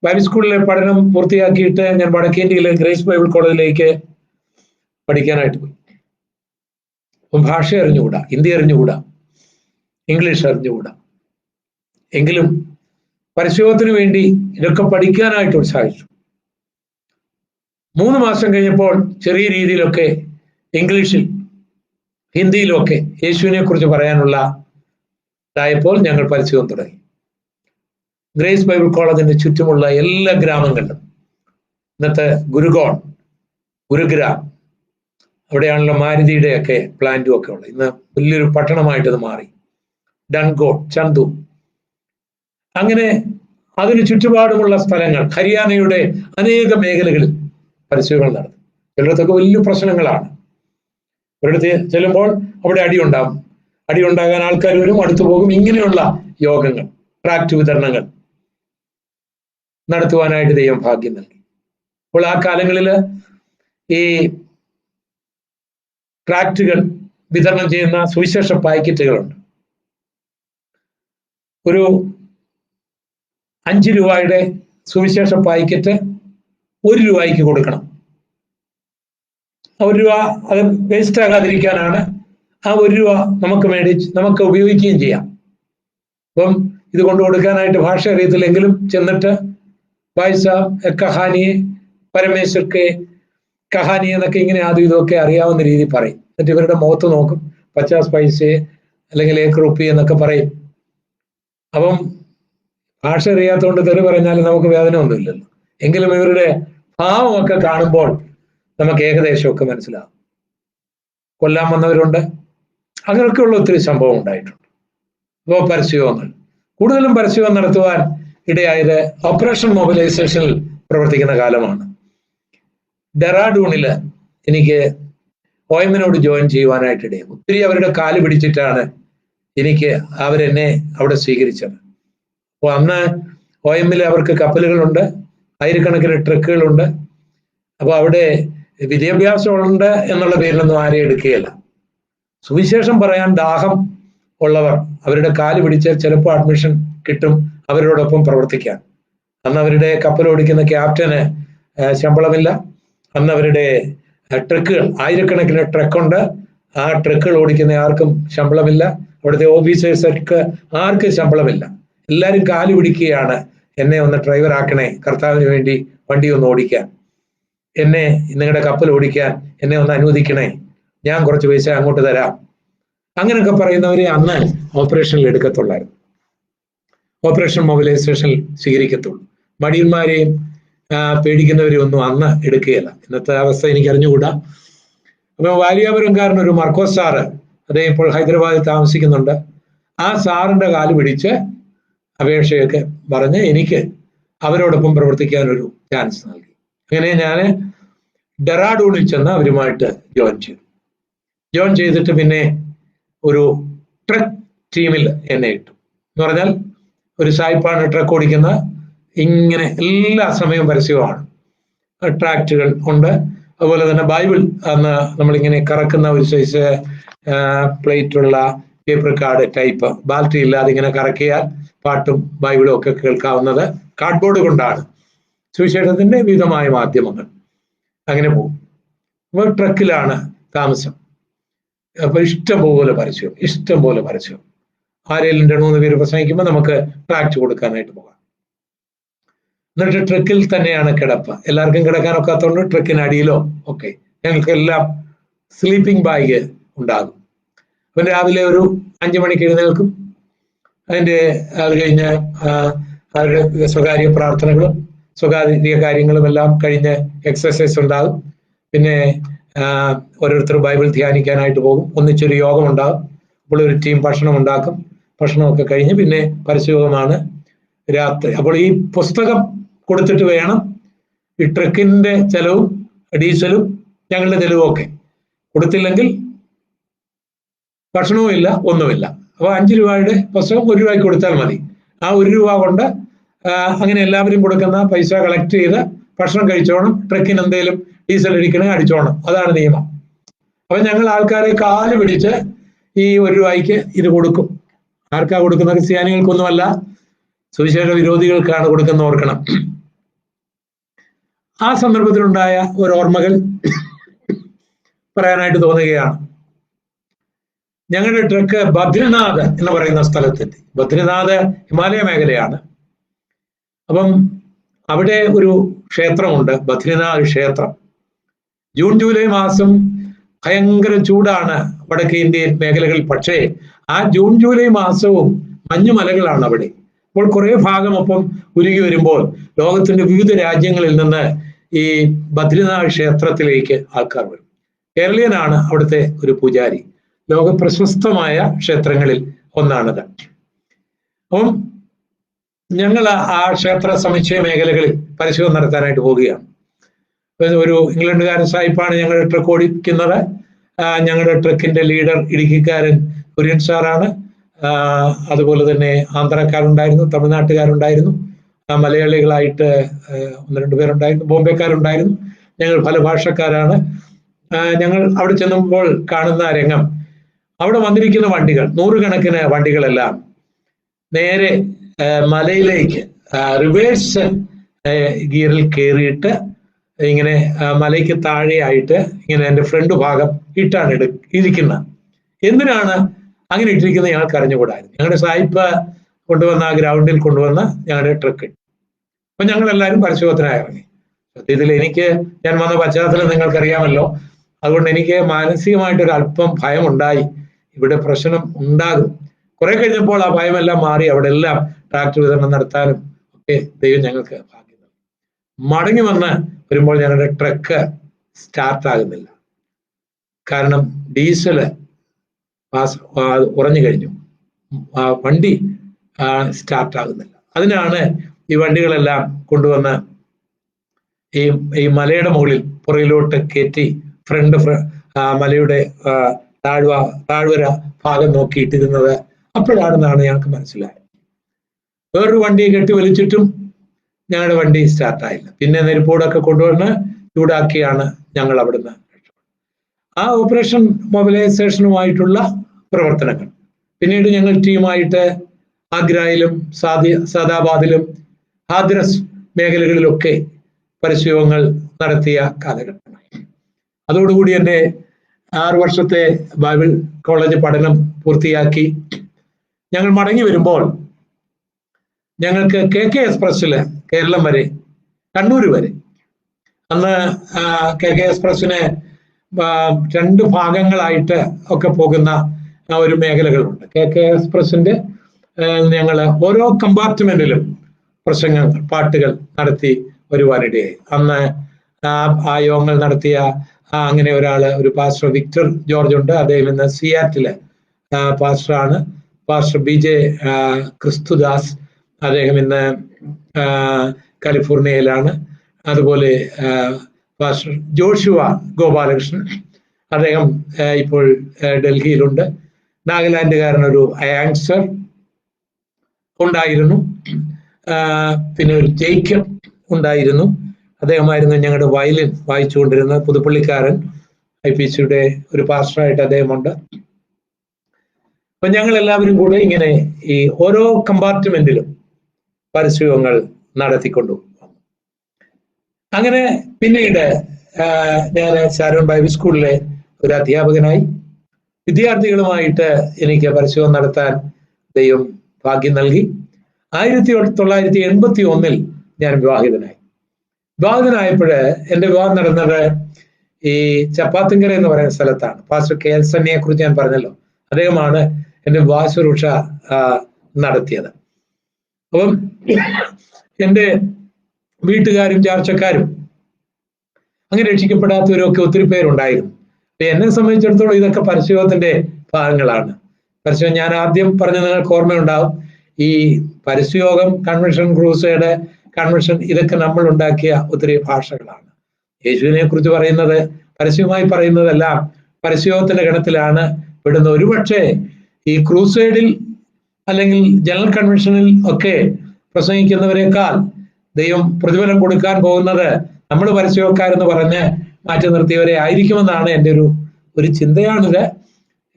ബൈബിൾ സ്കൂളിലെ പഠനം പൂർത്തിയാക്കിയിട്ട് ഞാൻ വടക്കേന്ത്യയിലെ ഗ്രേസ് ബൈബിൾ കോളേജിലേക്ക് പഠിക്കാനായിട്ട് പോയി. അപ്പം ഭാഷ അറിഞ്ഞുകൂടാ, ഹിന്ദി അറിഞ്ഞുകൂടാ, ഇംഗ്ലീഷ് അറിഞ്ഞുകൂടാ. എങ്കിലും പരിശോധനത്തിന് വേണ്ടി ഇതൊക്കെ പഠിക്കാനായിട്ട് ഉത്സാഹിച്ചു. 3 മാസം കഴിഞ്ഞപ്പോൾ ചെറിയ രീതിയിലൊക്കെ ഇംഗ്ലീഷിൽ ഹിന്ദിയിലൊക്കെ യേശുവിനെ കുറിച്ച് പറയാനുള്ള ഇതായപ്പോൾ ഞങ്ങൾ പരിശോധന തുടങ്ങി. ഗ്രേസ് ബൈബിൾ കോളേജിന്റെ ചുറ്റുമുള്ള എല്ലാ ഗ്രാമങ്ങളിലും, ഇന്നത്തെ ഗുരുഗ്രാം, അവിടെയാണല്ലോ മാരുതിയുടെ ഒക്കെ പ്ലാന്റും ഒക്കെ ഉള്ളത്. ഇന്ന് വലിയൊരു പട്ടണമായിട്ട് അത് മാറി. ഡൺകോട്ട്, ചന്തു, അങ്ങനെ അതിന് ചുറ്റുപാടുമുള്ള സ്ഥലങ്ങൾ, ഹരിയാനയുടെ അനേക മേഖലകളിൽ പരിശോധന നടത്തും. ചിലയിടത്തൊക്കെ വലിയ പ്രശ്നങ്ങളാണ്. ഒരിടത്ത് ചെല്ലുമ്പോൾ അവിടെ അടി ഉണ്ടാകാൻ ആൾക്കാർ വരും, അടുത്തു പോകും. ഇങ്ങനെയുള്ള യോഗങ്ങൾ, ട്രാക്ട് വിതരണങ്ങൾ നടത്തുവാനായിട്ട് ദൈവം ഭാഗ്യം നൽകി. അപ്പോൾ ആ കാലങ്ങളിൽ ഈ ട്രാക്റ്റുകൾ വിതരണം ചെയ്യുന്ന സുവിശേഷ പാക്കറ്റുകളുണ്ട്. ഒരു 5 രൂപയുടെ സുവിശേഷ പാക്കറ്റ് 1 രൂപയ്ക്ക് കൊടുക്കണം. 1 രൂപ അത് വേസ്റ്റ് ആകാതിരിക്കാനാണ് ആ 1 രൂപ നമുക്ക് ഉപയോഗിക്കുകയും ചെയ്യാം. അപ്പം ഇത് കൊണ്ടു കൊടുക്കാനായിട്ട് ഭാഷ അറിയത്തില്ലെങ്കിലും ചെന്നിട്ട് ഭായിസ കഹാനിയെ പരമേശ്വർക്ക് കഹാനി എന്നൊക്കെ ഇങ്ങനെ ആദ്യം ഇതൊക്കെ അറിയാവുന്ന രീതി പറയും. എന്നിട്ട് ഇവരുടെ മുഖത്ത് നോക്കും, 50 പൈസയെ അല്ലെങ്കിൽ 1 റുപ്പി എന്നൊക്കെ പറയും. അപ്പം ഭാഷ അറിയാത്തതുകൊണ്ട് തെറി പറഞ്ഞാൽ നമുക്ക് വേദന ഒന്നുമില്ലല്ലോ. എങ്കിലും ഇവരുടെ ഭാവമൊക്കെ കാണുമ്പോൾ നമുക്ക് ഏകദേശമൊക്കെ മനസ്സിലാവും. കൊല്ലാൻ വന്നവരുണ്ട്, അങ്ങനെയൊക്കെയുള്ള ഒത്തിരി സംഭവം ഉണ്ടായിട്ടുണ്ട്. അപ്പോൾ പരസ്യങ്ങൾ കൂടുതലും പരസ്യം നടത്തുവാൻ ഇടയായത് ഓപ്പറേഷൻ മൊബിലൈസേഷനിൽ പ്രവർത്തിക്കുന്ന കാലമാണ്. ഡെറാഡൂണില് എനിക്ക് OM-നോട് ജോയിൻ ചെയ്യുവാനായിട്ട് ഇടയും. ഒത്തിരി അവരുടെ കാല് പിടിച്ചിട്ടാണ് അവരെന്നെ അവിടെ സ്വീകരിച്ചത്. അപ്പോൾ അന്ന് OM-ൽ അവർക്ക് കപ്പലുകളുണ്ട്, ആയിരക്കണക്കിന് ട്രക്കുകളുണ്ട്. അപ്പോൾ അവിടെ വിദ്യാഭ്യാസമുണ്ട് എന്നുള്ള പേരിലൊന്നും ആരെയും എടുക്കുകയില്ല. സുവിശേഷം പറയാൻ ദാഹം ഉള്ളവർ അവരുടെ കാല് പിടിച്ച് ചിലപ്പോൾ അഡ്മിഷൻ കിട്ടും അവരോടൊപ്പം പ്രവർത്തിക്കാൻ. അന്ന് അവരുടെ കപ്പൽ ഓടിക്കുന്ന ക്യാപ്റ്റന് ശമ്പളമില്ല. അന്ന് അവരുടെ ട്രക്കുകൾ, ആയിരക്കണക്കിന് ട്രക്കുണ്ട്, ആ ട്രക്കുകൾ ഓടിക്കുന്ന ആർക്കും ശമ്പളമില്ല. അവിടുത്തെ ഓഫീസേഴ്സൊക്കെ ആർക്കും ശമ്പളമില്ല. എല്ലാവരും കാല് പിടിക്കുകയാണ്, എന്നെ ഒന്ന് ഡ്രൈവർ ആക്കണേ, കർത്താവിന് വേണ്ടി വണ്ടി ഒന്ന് ഓടിക്കാൻ, എന്നെ നിങ്ങളുടെ കപ്പൽ ഓടിക്കാൻ എന്നെ ഒന്ന് അനുവദിക്കണേ, ഞാൻ കുറച്ച് പൈസ അങ്ങോട്ട് തരാം. അങ്ങനെയൊക്കെ പറയുന്നവരെ അന്ന് ഓപ്പറേഷനിൽ എടുക്കത്തുള്ളായിരുന്നു, ഓപ്പറേഷൻ മൊബിലൈസേഷനിൽ സ്വീകരിക്കത്തുള്ളൂ. മടിയന്മാരെയും പേടിക്കുന്നവരെയും ഒന്നും അന്ന് എടുക്കുകയില്ല. ഇന്നത്തെ അവസ്ഥ എനിക്ക് അറിഞ്ഞുകൂടാ. അപ്പൊ വാര്യാപുരംകാരൻ ഒരു മർക്കോസ് സാറ്, അദ്ദേഹം ഇപ്പോൾ ഹൈദരാബാദിൽ താമസിക്കുന്നുണ്ട്. ആ സാറിന്റെ കാല് പിടിച്ച് അപേക്ഷയൊക്കെ പറഞ്ഞ് എനിക്ക് അവരോടൊപ്പം പ്രവർത്തിക്കാൻ ഒരു ചാൻസ് നൽകി. അങ്ങനെ ഞാൻ ഡെറാഡൂണിൽ ചെന്ന് അവരുമായിട്ട് ജോയിൻ ചെയ്തിട്ട് പിന്നെ ഒരു ട്രക്ക് ടീമിൽ എന്നെ ഇട്ടു. എന്ന് പറഞ്ഞാൽ ഒരു സായിപ്പാണ് ട്രക്ക് ഓടിക്കുന്ന, ഇങ്ങനെ എല്ലാ സമയവും പരസ്യമാണ്, ട്രാക്റ്റുകൾ ഉണ്ട്. അതുപോലെ തന്നെ ബൈബിൾ അന്ന് നമ്മളിങ്ങനെ കറക്കുന്ന ഒരു സൈസ് പ്ലേറ്റുള്ള പേപ്പർ കാർഡ് ടൈപ്പ്, ബാറ്ററി ഇല്ലാതെ ഇങ്ങനെ കറക്കിയാൽ പാട്ടും ബൈബിളും ഒക്കെ കേൾക്കാവുന്നത്. കാർഡ്ബോർഡ് കൊണ്ടാണ് സുവിശേഷത്തിന്റെ വിവിധമായ മാധ്യമങ്ങൾ. അങ്ങനെ പോകും. അപ്പോൾ ട്രക്കിലാണ് താമസം. അപ്പൊ ഇഷ്ടം പോലെ പരസ്യം. ആരെങ്കിലും 2-3 പേര് പ്രസംഗിക്കുമ്പോൾ നമുക്ക് ട്രാക്റ്റ് കൊടുക്കാനായിട്ട് പോകാം. എന്നിട്ട് ട്രക്കിൽ തന്നെയാണ് കിടപ്പ്. എല്ലാവർക്കും കിടക്കാനൊക്കാത്തതുകൊണ്ട് ട്രക്കിന് അടിയിലോ ഒക്കെ ഞങ്ങൾക്കെല്ലാം സ്ലീപ്പിംഗ് ബാഗ് ഉണ്ടാകും. അപ്പം രാവിലെ ഒരു 5 മണിക്ക് എഴുന്നേൽക്കും. അത് കഴിഞ്ഞ് അവരുടെ സ്വകാര്യ പ്രാർത്ഥനകളും സ്വകാര്യ കാര്യങ്ങളും എല്ലാം കഴിഞ്ഞ് എക്സസൈസ് ഉണ്ടാകും. പിന്നെ ഓരോരുത്തർ ബൈബിൾ ധ്യാനിക്കാനായിട്ട് പോകും. ഒന്നിച്ചൊരു യോഗം ഉണ്ടാകും. അപ്പോൾ ഒരു ടീം ഭക്ഷണം ഉണ്ടാക്കും. ഭക്ഷണമൊക്കെ കഴിഞ്ഞ് പിന്നെ പരസ്യയോഗമാണ് രാത്രി. അപ്പോൾ ഈ പുസ്തകം കൊടുത്തിട്ട് വേണം ഈ ട്രക്കിന്റെ ചെലവും ഡീസലും ഞങ്ങളുടെ ചെലവും ഒക്കെ. കൊടുത്തില്ലെങ്കിൽ ഭക്ഷണവും ഇല്ല, ഒന്നുമില്ല. അപ്പോൾ 5 രൂപയുടെ പുസ്തകം 1 രൂപയ്ക്ക് കൊടുത്താൽ മതി. ആ 1 രൂപ കൊണ്ട് അങ്ങനെ എല്ലാവരും കൊടുക്കുന്ന പൈസ കളക്ട് ചെയ്ത് ഭക്ഷണം കഴിച്ചോണം, ട്രക്കിന് എന്തെങ്കിലും ഡീസൽ അടിക്കണേ അടിച്ചോണം. അതാണ് നിയമം. അപ്പൊ ഞങ്ങൾ ആൾക്കാരെ കാല് പിടിച്ച് ഈ 1 രൂപയ്ക്ക് ഇത് കൊടുക്കും. ആർക്കാ കൊടുക്കുന്ന? ക്രിസ്ത്യാനികൾക്കൊന്നുമല്ല, സുവിശേഷ വിരോധികൾക്കാണ് കൊടുക്കുന്ന, ഓർക്കണം. ആ സന്ദർഭത്തിലുണ്ടായ ഒരു ഓർമ്മകൾ പറയാനായിട്ട് തോന്നുകയാണ്. ഞങ്ങളുടെ ട്രക്ക് ബദ്രിനാഥ് എന്ന് പറയുന്ന സ്ഥലത്തെത്തി. ബദ്രിനാഥ് ഹിമാലയ മേഖലയാണ്. അപ്പം അവിടെ ഒരു ക്ഷേത്രമുണ്ട്, ബദ്രിനാഥ് ക്ഷേത്രം. ജൂൺ ജൂലൈ മാസം ഭയങ്കര ചൂടാണ് വടക്കേ ഇന്ത്യൻ മേഖലകളിൽ. പക്ഷേ ആ ജൂൺ ജൂലൈ മാസവും മഞ്ഞുമലകളാണ് അവിടെ. അപ്പോൾ കുറെ ഭാഗം ഒപ്പം ഉരുകി വരുമ്പോൾ ലോകത്തിന്റെ വിവിധ രാജ്യങ്ങളിൽ നിന്ന് ഈ ബദ്രിനാഥ് ക്ഷേത്രത്തിലേക്ക് ആൾക്കാർ വരും. കേരളീയനാണ് അവിടുത്തെ ഒരു പൂജാരി. ലോക പ്രശസ്തമായ ക്ഷേത്രങ്ങളിൽ ഒന്നാണത്. അപ്പം ഞങ്ങൾ ആ ക്ഷേത്ര സമുച്ചയ മേഖലകളിൽ പരിശോധന നടത്താനായിട്ട് പോവുകയാണ്. ഒരു ഇംഗ്ലണ്ടുകാരൻ സായിപ്പാണ് ഞങ്ങളുടെ ട്രക്ക് ഓടിക്കുന്നത്. ഞങ്ങളുടെ ട്രക്കിന്റെ ലീഡർ ഇടുക്കിക്കാരൻ കുര്യൻ സാറാണ്. അതുപോലെ തന്നെ ആന്ധ്രക്കാരുണ്ടായിരുന്നു, തമിഴ്നാട്ടുകാരുണ്ടായിരുന്നു. മലയാളികളായിട്ട് 1-2 പേരുണ്ടായിരുന്നു, ബോംബെക്കാരുണ്ടായിരുന്നു. ഞങ്ങൾ പല ഭാഷക്കാരാണ്. ഞങ്ങൾ അവിടെ ചെന്നുമ്പോൾ കാണുന്ന രംഗം, അവിടെ വന്നിരിക്കുന്ന വണ്ടികൾ, 100 കണക്കിന് വണ്ടികളെല്ലാം നേരെ മലയിലേക്ക് റിവേഴ്സ് ഗിയറിൽ കയറിയിട്ട് ഇങ്ങനെ മലയ്ക്ക് താഴെയായിട്ട് ഇങ്ങനെ എൻ്റെ ഫ്രണ്ട് ഭാഗം ഇട്ടാണ് ഇരിക്കുന്നത്. എന്തിനാണ് അങ്ങനെ ഇട്ടിരിക്കുന്നത് ഞങ്ങൾക്ക് അറിഞ്ഞുകൂടായിരുന്നു. ഞങ്ങളുടെ സായിപ്പ് കൊണ്ടുവന്ന ആ ഗ്രൗണ്ടിൽ കൊണ്ടുവന്ന ഞങ്ങളുടെ ട്രക്ക്. അപ്പൊ ഞങ്ങളെല്ലാവരും പരിശോധനയായി ഇറങ്ങി. സത്യത്തിൽ ഞാൻ വന്ന പശ്ചാത്തലം നിങ്ങൾക്കറിയാമല്ലോ. അതുകൊണ്ട് എനിക്ക് മാനസികമായിട്ടൊരു അല്പം ഭയമുണ്ടായി, ഇവിടെ പ്രശ്നം ഉണ്ടാകും. കുറെ കഴിഞ്ഞപ്പോൾ ആ ഭയമെല്ലാം മാറി. അവിടെ എല്ലാം ട്രാക്ടർ വിതരണം നടത്താനും ഒക്കെ ദൈവം ഞങ്ങൾക്ക് ഭാഗ്യം നൽകി. മടങ്ങി വന്ന് വരുമ്പോൾ ഞങ്ങളുടെ ട്രക്ക് സ്റ്റാർട്ട് ആകുന്നില്ല. കാരണം ഡീസല് ഉറഞ്ഞു കഴിഞ്ഞു, വണ്ടി സ്റ്റാർട്ട് ആകുന്നില്ല. അതിനാണ് ഈ വണ്ടികളെല്ലാം കൊണ്ടുവന്ന് ഈ മലയുടെ മുകളിൽ പുറയിലോട്ട് കയറ്റി മലയുടെ താഴ്വര ഭാഗം നോക്കിയിട്ടിരുന്നത്. അപ്പോഴാണെന്നാണ് ഞങ്ങൾക്ക് മനസ്സിലായത്. വേറൊരു വണ്ടി കെട്ടി വലിച്ചിട്ടും ഞങ്ങളുടെ വണ്ടി സ്റ്റാർട്ടായില്ല. പിന്നെ നെരുപ്പോടൊക്കെ കൊണ്ടുവന്ന് ചൂടാക്കിയാണ് ഞങ്ങൾ അവിടുന്ന്. ആ ഓപ്പറേഷൻ മൊബിലൈസേഷനുമായിട്ടുള്ള പ്രവർത്തനങ്ങൾ പിന്നീട് ഞങ്ങൾ ടീമായിട്ട് ആഗ്രയിലും സാദാബാദിലും ഹാദ്രസ് മേഖലകളിലൊക്കെ പരിശീലനങ്ങൾ നടത്തിയ കാലഘട്ടമായി. അതോടുകൂടി എൻ്റെ 6 വർഷത്തെ ബൈബിൾ കോളേജ് പഠനം പൂർത്തിയാക്കി ഞങ്ങൾ മടങ്ങി വരുമ്പോൾ ഞങ്ങൾക്ക് KK എക്സ്പ്രസ്സില് കേരളം വരെ, കണ്ണൂർ വരെ, അന്ന് KK എക്സ്പ്രസ്സിന് 2 ഭാഗങ്ങളായിട്ട് ഒക്കെ പോകുന്ന ഒരു മേഖലകളുണ്ട്. KK എക്സ്പ്രസിന്റെ ഞങ്ങൾ ഓരോ കമ്പാർട്ട്മെന്റിലും പ്രസംഗങ്ങൾ, പാട്ടുകൾ നടത്തി വരുവാനിടയായി. അന്ന് ആ യോഗങ്ങൾ നടത്തിയ അങ്ങനെ ഒരു പാസ്റ്റർ വിക്ടർ ജോർജ് ഉണ്ട്. അദ്ദേഹം ഇന്ന് സിയാറ്റില് പാസ്റ്ററാണ്. പാസ്റ്റർ BJ ക്രിസ്തുദാസ്, അദ്ദേഹം ഇന്ന് കാലിഫോർണിയയിലാണ്. അതുപോലെ പാസ്റ്റർ ജോഷുവ ഗോപാലകൃഷ്ണൻ, അദ്ദേഹം ഇപ്പോൾ ഡൽഹിയിലുണ്ട്. നാഗാലാൻഡുകാരനൊരു അയാങ്സർ ഉണ്ടായിരുന്നു. പിന്നെ ഒരു ജേക്കബ് ഉണ്ടായിരുന്നു, അദ്ദേഹമായിരുന്നു ഞങ്ങളുടെ വയലിൻ വായിച്ചുകൊണ്ടിരുന്ന പുതുപ്പള്ളിക്കാരൻ. IPCയുടെ ഒരു പാസ്റ്ററായിട്ട് അദ്ദേഹമുണ്ട്. അപ്പൊ ഞങ്ങൾ എല്ലാവരും കൂടെ ഇങ്ങനെ ഈ ഓരോ കമ്പാർട്ട്മെന്റിലും പരിശീലനങ്ങൾ നടത്തിക്കൊണ്ടു. അങ്ങനെ പിന്നീട് ഞാൻ ഷാരോൺ ബൈബിൾ സ്കൂളിലെ ഒരു അധ്യാപകനായി. വിദ്യാർത്ഥികളുമായിട്ട് എനിക്ക് പരിശീലനം നടത്താൻ ദൈവം ഭാഗ്യം നൽകി. 1981 ഞാൻ വിവാഹിതനായി. വിവാഹിതനായപ്പോഴ് എൻ്റെ വിവാഹം നടന്നത് ഈ ചപ്പാത്തിങ്കര എന്ന് പറയുന്ന സ്ഥലത്താണ്. പാസ്റ്റർ KL സണ്ണിയെ കുറിച്ച് ഞാൻ പറഞ്ഞല്ലോ, അദ്ദേഹമാണ് എൻ്റെ വിവാഹ ശുശ്രൂഷ നടത്തിയത്. അപ്പം എൻ്റെ വീട്ടുകാരും ചാർച്ചക്കാരും അങ്ങനെ രക്ഷിക്കപ്പെടാത്തവരും ഒക്കെ ഒത്തിരി പേരുണ്ടായിരുന്നു. എന്നെ സംബന്ധിച്ചിടത്തോളം ഇതൊക്കെ പരിശീലനത്തിന്റെ ഭാഗങ്ങളാണ്. പരിശീലനം ഞാൻ ആദ്യം പറഞ്ഞ നിങ്ങൾക്ക് ഓർമ്മയുണ്ടാവും. ഈ പരിശീയോഗം, കൺവെൻഷൻ, ക്രൂസൈഡ്, കൺവെൻഷൻ, ഇതൊക്കെ നമ്മൾ ഉണ്ടാക്കിയ ഒത്തിരി ഭാഷകളാണ്. യേശുവിനെ കുറിച്ച് പറയുന്നത്, പരസ്യമായി പറയുന്നതെല്ലാം പരിശീയോഗത്തിന്റെ ഗണത്തിലാണ് പെടുന്ന. ഒരുപക്ഷെ ഈ ക്രൂസൈഡിൽ അല്ലെങ്കിൽ ജനറൽ കൺവെൻഷനിൽ ഒക്കെ പ്രസംഗിക്കുന്നവരെക്കാൾ ദൈവം പ്രതിഫലം കൊടുക്കാൻ പോകുന്നത് നമ്മൾ പരിശീലനക്കാരെന്ന് പറഞ്ഞ് മാറ്റി നിർത്തിയവരെ ആയിരിക്കുമെന്നാണ് എൻ്റെ ഒരു ചിന്തയാണിത്,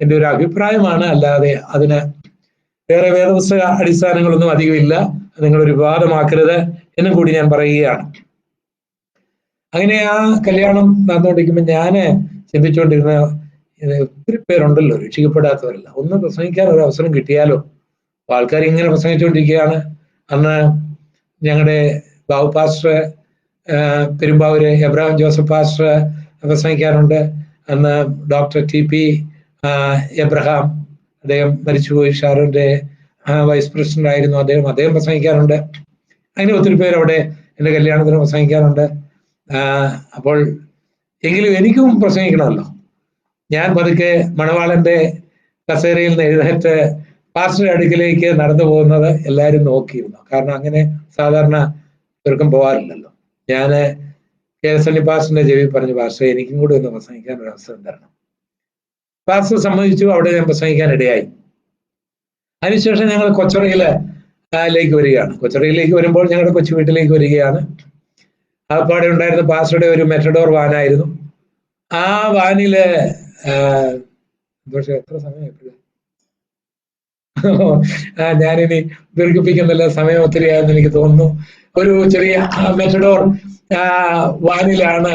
എൻ്റെ ഒരു അഭിപ്രായമാണ്. അല്ലാതെ അതിന് വേറെ വേദപുസ്തക അടിസ്ഥാനങ്ങളൊന്നും അധികമില്ല. നിങ്ങളൊരു വിവാദമാക്കരുത് എന്നും കൂടി ഞാൻ പറയുകയാണ്. അങ്ങനെ ആ കല്യാണം നടന്നുകൊണ്ടിരിക്കുമ്പോൾ ഞാൻ ചിന്തിച്ചുകൊണ്ടിരുന്ന, ഒത്തിരി പേരുണ്ടല്ലോ രക്ഷിക്കപ്പെടാത്തവരല്ല, ഒന്ന് പ്രസംഗിക്കാൻ ഒരു അവസരം കിട്ടിയാലോ. ആൾക്കാർ ഇങ്ങനെ പ്രസംഗിച്ചുകൊണ്ടിരിക്കുകയാണ്. അന്ന് ഞങ്ങളുടെ Babu pastor Perumbavoor Abraham Joseph pastor പ്രസംഗിക്കാറുണ്ട്. അന്ന് ഡോക്ടർ TP എബ്രഹാം, അദ്ദേഹം മരിച്ചുപോയി, ഷാരോന്റെ വൈസ് പ്രസിഡന്റ് ആയിരുന്നു അദ്ദേഹം പ്രസംഗിക്കാറുണ്ട്. അങ്ങനെ ഒത്തിരി പേര് അവിടെ എൻ്റെ കല്യാണത്തിന് പ്രസംഗിക്കാറുണ്ട്. അപ്പോൾ എങ്കിലും എനിക്കും പ്രസംഗിക്കണമല്ലോ. ഞാൻ പതുക്കെ മണവാളന്റെ കസേരയിൽ നിന്ന് എഴുന്നേറ്റ് പാസ്റ്ററുടെ അടുക്കിലേക്ക് നടന്നു പോകുന്നത് എല്ലാവരും നോക്കിയിരുന്നു. കാരണം അങ്ങനെ സാധാരണ ചെറുക്കം പോകാറില്ലല്ലോ. ഞാൻ KSNI പാസ്റ്ററിന്റെ ചെവി പറഞ്ഞു, പാസ്റ്റർ എനിക്കും കൂടി ഒന്ന് പ്രസംഗിക്കാൻ ഒരു അവസരം തരണം. പാസ്റ്റർ സമ്മതിച്ചു. അവിടെ ഞാൻ പ്രസംഗിക്കാൻ ഇടയായി. അതിനുശേഷം ഞങ്ങൾ കൊച്ചറയില് ലേക്ക് വരികയാണ്. കൊച്ചറയിലേക്ക് വരുമ്പോൾ ഞങ്ങളുടെ കൊച്ചു വീട്ടിലേക്ക് വരികയാണ്. ആപ്പാടെ ഉണ്ടായിരുന്ന പാസ്റ്ററുടെ ഒരു മെറ്റഡോർ വാനായിരുന്നു. ആ വാനില് പക്ഷെ എത്ര സമയം ഞാനിനി ദീർഘിപ്പിക്കുന്നില്ല, സമയം ഒത്തിരി ആയെന്ന് എനിക്ക് തോന്നുന്നു. ഒരു ചെറിയ മെറ്റഡോർ വാനിലാണ്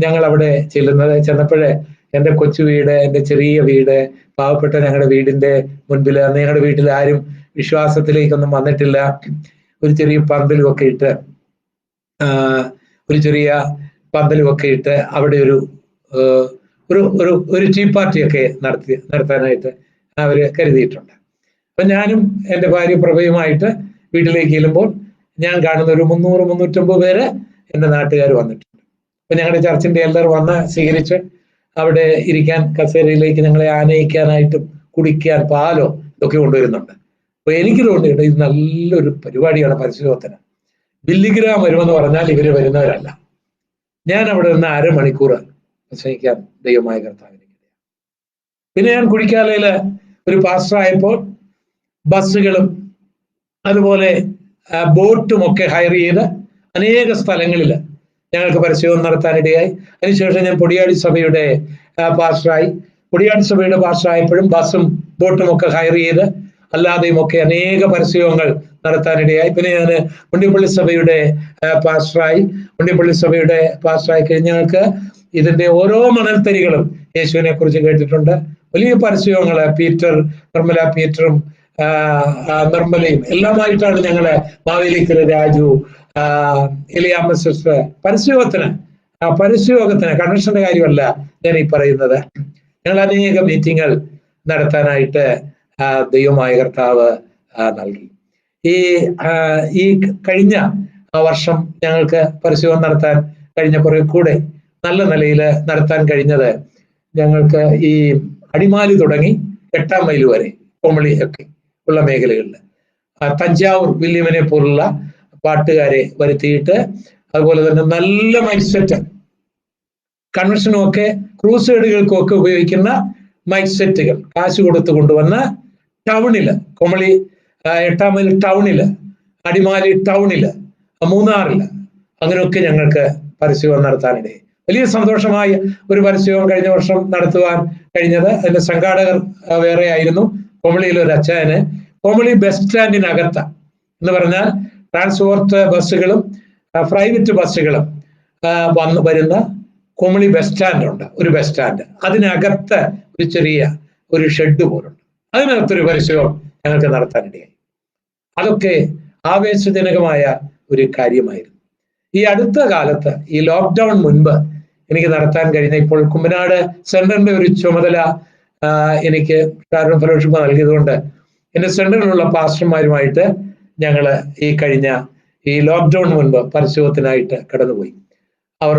ഞങ്ങൾ അവിടെ ചെല്ലുന്നത്. ചെന്നപ്പോഴേ എൻ്റെ കൊച്ചു വീട്, എൻ്റെ ചെറിയ വീട്, പാവപ്പെട്ട ഞങ്ങളുടെ വീടിന്റെ മുൻപിൽ, അന്ന് ഞങ്ങളുടെ വീട്ടിൽ ആരും വിശ്വാസത്തിലേക്കൊന്നും വന്നിട്ടില്ല. ഒരു ചെറിയ പന്തലുമൊക്കെ ഇട്ട് അവിടെ ഒരു ടീ പാർട്ടിയൊക്കെ നടത്താനായിട്ട് അവര് കരുതിയിട്ടുണ്ട്. അപ്പൊ ഞാനും എൻ്റെ ഭാര്യ പ്രഭയുമായിട്ട് വീട്ടിലേക്ക് ചെല്ലുമ്പോൾ ഞാൻ കാണുന്ന ഒരു 300-350 പേര് എൻ്റെ നാട്ടുകാർ വന്നിട്ടുണ്ട്. അപ്പൊ ഞങ്ങളുടെ ചർച്ചിന്റെ എൽഡർ വന്ന് സ്വീകരിച്ച് അവിടെ ഇരിക്കാൻ കസേരയിലേക്ക് ഞങ്ങളെ ആനയിക്കാനായിട്ടും കുടിക്കാൻ പാലോ ഇതൊക്കെ കൊണ്ടുവരുന്നുണ്ട്. അപ്പൊ എനിക്ക് തോന്നിയിട്ട് ഇത് നല്ലൊരു പരിപാടിയാണ് പരിശോധന. ബില്ലിഗ്രാം വരുമെന്ന് പറഞ്ഞാൽ ഇവര് വരുന്നവരല്ല. ഞാൻ അവിടെ നിന്ന് അരമണിക്കൂർ പ്രസംഗിക്കാൻ ദൈവമായ കർത്താവിനെ. പിന്നെ ഞാൻ കുഴിക്കാലയില് ഒരു പാസ്റ്ററായപ്പോൾ ബസ്സുകളും അതുപോലെ ബോട്ടും ഒക്കെ ഹയർ ചെയ്ത് അനേക സ്ഥലങ്ങളിൽ ഞങ്ങൾക്ക് പരിശോധന നടത്താനിടയായി. അതിനുശേഷം ഞാൻ പൊടിയാടി സഭയുടെ പാസ്റ്ററായി. പൊടിയാടി സഭയുടെ പാസ്റ്ററായപ്പോഴും ബസ്സും ബോട്ടും ഒക്കെ ഹയർ ചെയ്ത് അല്ലാതെയും ഒക്കെ അനേക പരസ്യങ്ങൾ നടത്താനിടയായി. പിന്നെ ഞാൻ ഉണ്ടിപ്പള്ളി സഭയുടെ പാസ്റ്ററായി. ഉണ്ടിപ്പള്ളി സഭയുടെ പാസ്റ്ററായി കഴിഞ്ഞ് ഞങ്ങൾക്ക് ഇതിന്റെ ഓരോ മണൽത്തരികളും യേശുവിനെ കുറിച്ച് കേട്ടിട്ടുണ്ട്. വലിയ പരസ്യങ്ങള് നിർമ്മല പീറ്ററും നിർമ്മലയും എല്ലാമായിട്ടാണ് ഞങ്ങള് മാവേലിക്കര രാജു, എലിയാമ്മ സിസ്റ്റർ പരസ്യയോഗത്തിന് കൺവെൻഷന്റെ കാര്യമല്ല ഞാൻ ഈ പറയുന്നത്. ഞങ്ങൾ അനേക മീറ്റിങ്ങൾ നടത്താനായിട്ട് ദൈവമായ കർത്താവ് നൽകി. ഈ കഴിഞ്ഞ വർഷം ഞങ്ങൾക്ക് പരസ്യവും നടത്താൻ കഴിഞ്ഞ കുറെ കൂടെ നല്ല നിലയിൽ നടത്താൻ കഴിഞ്ഞത് ഞങ്ങൾക്ക് ഈ അടിമാലി തുടങ്ങി 8 മൈൽ വരെ കൊമളി ഒക്കെ ഉള്ള മേഖലകളിൽ തഞ്ചാവൂർ വില്യമിനെ പോലുള്ള പാട്ടുകാരെ വരുത്തിയിട്ട്, അതുപോലെ തന്നെ നല്ല മൈക്ക് സെറ്റ്, കൺവെൻഷനും ഒക്കെ ക്രൂസൈഡുകൾക്കും ഒക്കെ ഉപയോഗിക്കുന്ന മൈക്ക് സെറ്റുകൾ കാശ് കൊടുത്ത് കൊണ്ടുവന്ന് ടൗണില്, കൊമളി 8 മൈൽ ടൗണില്, അടിമാലി ടൗണില്, മൂന്നാറില് അങ്ങനെയൊക്കെ ഞങ്ങൾക്ക് പരസ്യവും നടത്താനിടയായി. വലിയ സന്തോഷമായ ഒരു പരസ്യവും കഴിഞ്ഞ വർഷം നടത്തുവാൻ കഴിഞ്ഞത്. അതിന്റെ സംഘാടകർ വേറെ ആയിരുന്നു. കൊമളിയിലെ ഒരു അച്ചായന് കൊമളി ബസ് സ്റ്റാൻഡിനകത്ത് എന്ന് പറഞ്ഞാൽ ട്രാൻസ്പോർട്ട് ബസ്സുകളും പ്രൈവറ്റ് ബസ്സുകളും വരുന്ന കൊമളി ബസ് സ്റ്റാൻഡ് ഉണ്ട്, ഒരു ബസ് സ്റ്റാൻഡ്. അതിനകത്ത് ഒരു ചെറിയ ഒരു ഷെഡ് പോലുണ്ട്. അതിനകത്തൊരു പരസ്യവും ഞങ്ങൾക്ക് നടത്താനിടയായി. അതൊക്കെ ആവേശജനകമായ ഒരു കാര്യമായിരുന്നു. ഈ അടുത്ത കാലത്ത്, ഈ ലോക്ക്ഡൗൺ മുൻപ് എനിക്ക് നടത്താൻ കഴിഞ്ഞ, ഇപ്പോൾ കുമ്പനാട് സെന്ററിന്റെ ഒരു ചുമതല എനിക്ക് ഷാരോൺ ഫെലോഷിപ്പ് നൽകിയതുകൊണ്ട് എന്റെ സെന്ററിലുള്ള പാസ്റ്റർമാരുമായിട്ട് ഞങ്ങള് ഈ ലോക്ക്ഡൗൺ മുൻപ് പരസ്യത്തിനായിട്ട് കടന്നുപോയി. അവർ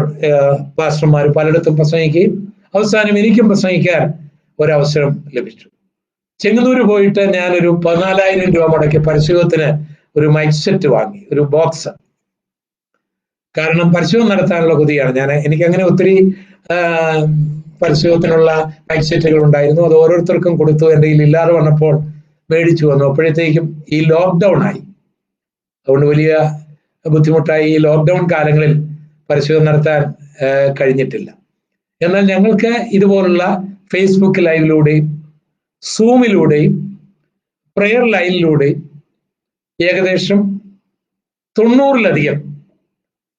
പാസ്റ്റർമാർ പലയിടത്തും പ്രസംഗിക്കുകയും അവസാനം എനിക്കും പ്രസംഗിക്കാൻ ഒരവസരം ലഭിച്ചു. ചെങ്ങന്നൂര് പോയിട്ട് ഞാനൊരു 14,000 രൂപ മുടക്കി പരസ്യത്തിന് ഒരു മൈക്ക് സെറ്റ് വാങ്ങി, ഒരു ബോക്സ്. കാരണം പരസ്യം നടത്താനുള്ള കൊതിയാണ്. എനിക്ക് അങ്ങനെ ഒത്തിരി പരസ്യത്തിനുള്ള മൈക്ക് സെറ്റുകൾ ഉണ്ടായിരുന്നു. അത് ഓരോരുത്തർക്കും കൊടുത്തു. എൻ്റെ കയ്യിൽ ഇല്ലാതെ വന്നപ്പോൾ മേടിച്ചു വന്നു. അപ്പോഴത്തേക്കും ഈ ലോക്ക്ഡൗൺ ആയി. അതുകൊണ്ട് വലിയ ബുദ്ധിമുട്ടായി. ഈ ലോക്ക്ഡൗൺ കാലങ്ങളിൽ പരസ്യം നടത്താൻ കഴിഞ്ഞിട്ടില്ല. എന്നാൽ ഞങ്ങൾക്ക് ഇതുപോലുള്ള ഫേസ്ബുക്ക് ലൈവിലൂടെയും സൂമിലൂടെയും പ്രെയർ ലൈനിലൂടെയും ഏകദേശം 90-ലധികം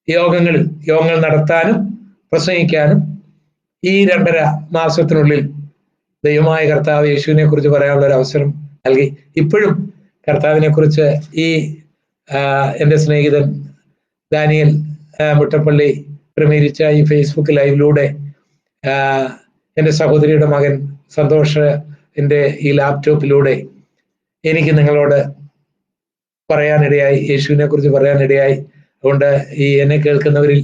യോഗങ്ങൾ നടത്താനും പ്രസംഗിക്കാനും ഈ 2.5 മാസത്തിനുള്ളിൽ ദൈവമായ കർത്താവ് യേശുവിനെ കുറിച്ച് പറയാനുള്ള ഒരു അവസരം നൽകി. ഇപ്പോഴും കർത്താവിനെ കുറിച്ച് ഈ എൻ്റെ സ്നേഹിതൻ ദാനിയൽ മുട്ടപ്പള്ളി ക്രമീകരിച്ച ഈ ഫേസ്ബുക്ക് ലൈവിലൂടെ എൻ്റെ സഹോദരിയുടെ മകൻ സന്തോഷിന്റെ ഈ ലാപ്ടോപ്പിലൂടെ എനിക്ക് നിങ്ങളോട് പറയാനിടയായി, യേശുവിനെ കുറിച്ച് പറയാനിടയായി. അതുകൊണ്ട് ഈ എന്നെ കേൾക്കുന്നവരിൽ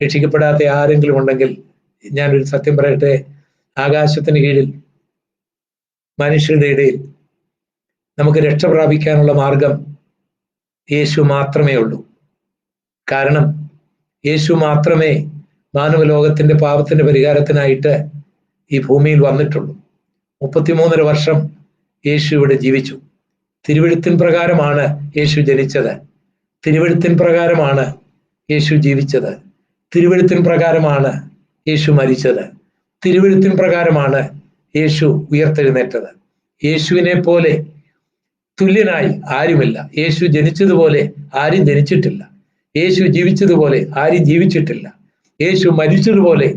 രക്ഷിക്കപ്പെടാത്ത ആരെങ്കിലും ഉണ്ടെങ്കിൽ ഞാനൊരു സത്യം പറയട്ടെ. ആകാശത്തിന് കീഴിൽ മനുഷ്യരുടെ ഇടയിൽ നമുക്ക് രക്ഷ പ്രാപിക്കാനുള്ള മാർഗം യേശു മാത്രമേ ഉള്ളൂ. കാരണം യേശു മാത്രമേ മാനവലോകത്തിന്റെ പാപത്തിന്റെ പരിഹാരത്തിനായിട്ട് ഈ ഭൂമിയിൽ വന്നിട്ടുള്ളൂ. 33.5 വർഷം യേശു ഇവിടെ ജീവിച്ചു. തിരുവെഴുത്തിൻ പ്രകാരമാണ് യേശു ജനിച്ചത്, തിരുവെഴുത്തിൻ പ്രകാരമാണ് യേശു ജീവിച്ചത്, തിരുവെഴുത്തിൻ പ്രകാരമാണ് യേശു മരിച്ചത്, തിരുവെഴുത്തിൻ പ്രകാരമാണ് യേശു ഉയർത്തെഴുന്നേറ്റത്. യേശുവിനെ പോലെ തുല്യനായി ആരുമില്ല. യേശു ജനിച്ചതുപോലെ ആരും ജനിച്ചിട്ടില്ല. യേശു ജീവിച്ചതുപോലെ ആരും ജീവിച്ചിട്ടില്ല. യേശു മരിച്ചതുപോലെ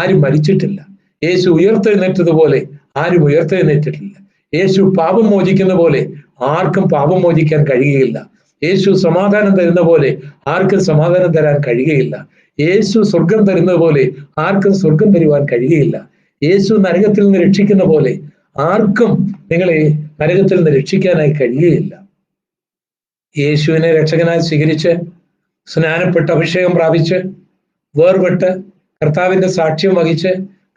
ആരും മരിച്ചിട്ടില്ല. യേശു ഉയർത്തെഴുന്നേറ്റതുപോലെ ആരും ഉയർത്തെഴുന്നേറ്റിട്ടില്ല. യേശു പാപം മോചിക്കുന്ന പോലെ ആർക്കും പാപം മോചിക്കാൻ കഴിയുകയില്ല. യേശു സമാധാനം തരുന്ന പോലെ ആർക്കും സമാധാനം തരാൻ കഴിയുകയില്ല. യേശു സ്വർഗം തരുന്നത് പോലെ ആർക്കും സ്വർഗം തരുവാൻ കഴിയുകയില്ല. യേശു നരകത്തിൽ നിന്ന് രക്ഷിക്കുന്ന പോലെ ആർക്കും നിങ്ങളെ നരകത്തിൽ നിന്ന് രക്ഷിക്കാനായി കഴിയുകയില്ല. യേശുവിനെ രക്ഷകനായി സ്വീകരിച്ച് സ്നാനപ്പെട്ട് അഭിഷേകം പ്രാപിച്ച് വേർപെട്ട് കർത്താവിന്റെ സാക്ഷ്യം വഹിച്ച്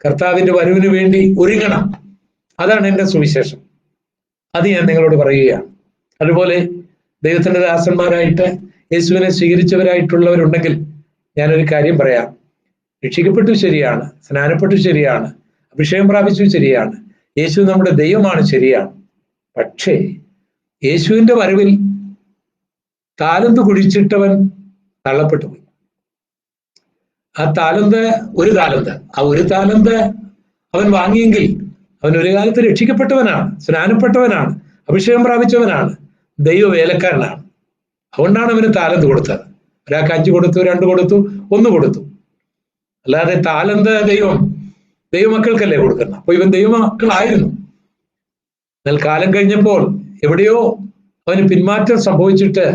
കർത്താവിന്റെ വരവിന് വേണ്ടി ഒരുങ്ങണം. അതാണ് എൻ്റെ സുവിശേഷം. അത് ഞാൻ നിങ്ങളോട് പറയുകയാണ്. അതുപോലെ ദൈവത്തിന്റെ ദാസന്മാരായിട്ട് യേശുവിനെ സ്വീകരിച്ചവരായിട്ടുള്ളവരുണ്ടെങ്കിൽ ഞാനൊരു കാര്യം പറയാം. രക്ഷിക്കപ്പെട്ടു ശരിയാണ്, സ്നാനപ്പെട്ടു ശരിയാണ്, അഭിഷേകം പ്രാപിച്ചു ശരിയാണ്, യേശു നമ്മുടെ ദൈവമാണ് ശരിയാണ്. പക്ഷേ യേശുവിന്റെ വരവിൽ താലന്ത് കുഴിച്ചിട്ടവൻ തള്ളപ്പെട്ടു പോയി. ആ താലന്ത് ഒരു താലന്ത് അവൻ വാങ്ങിയെങ്കിൽ അവൻ ഒരു കാലത്ത് രക്ഷിക്കപ്പെട്ടവനാണ്, സ്നാനപ്പെട്ടവനാണ്, അഭിഷേകം പ്രാപിച്ചവനാണ്, ദൈവവേലക്കാരനാണ്. അതുകൊണ്ടാണ് അവന് താലന്ത് കൊടുത്തത്. ഒരാൾക്ക് 5 കൊടുത്തു, 2 കൊടുത്തു, 1 കൊടുത്തു. അല്ലാതെ താലന്ത് ദൈവമക്കൾക്കല്ലേ കൊടുക്കുന്നത്. അപ്പൊ ഇവൻ ദൈവമക്കളായിരുന്നു. എന്നാൽ കാലം കഴിഞ്ഞപ്പോൾ എവിടെയോ അവന് പിന്മാറ്റം സംഭവിച്ചിട്ട്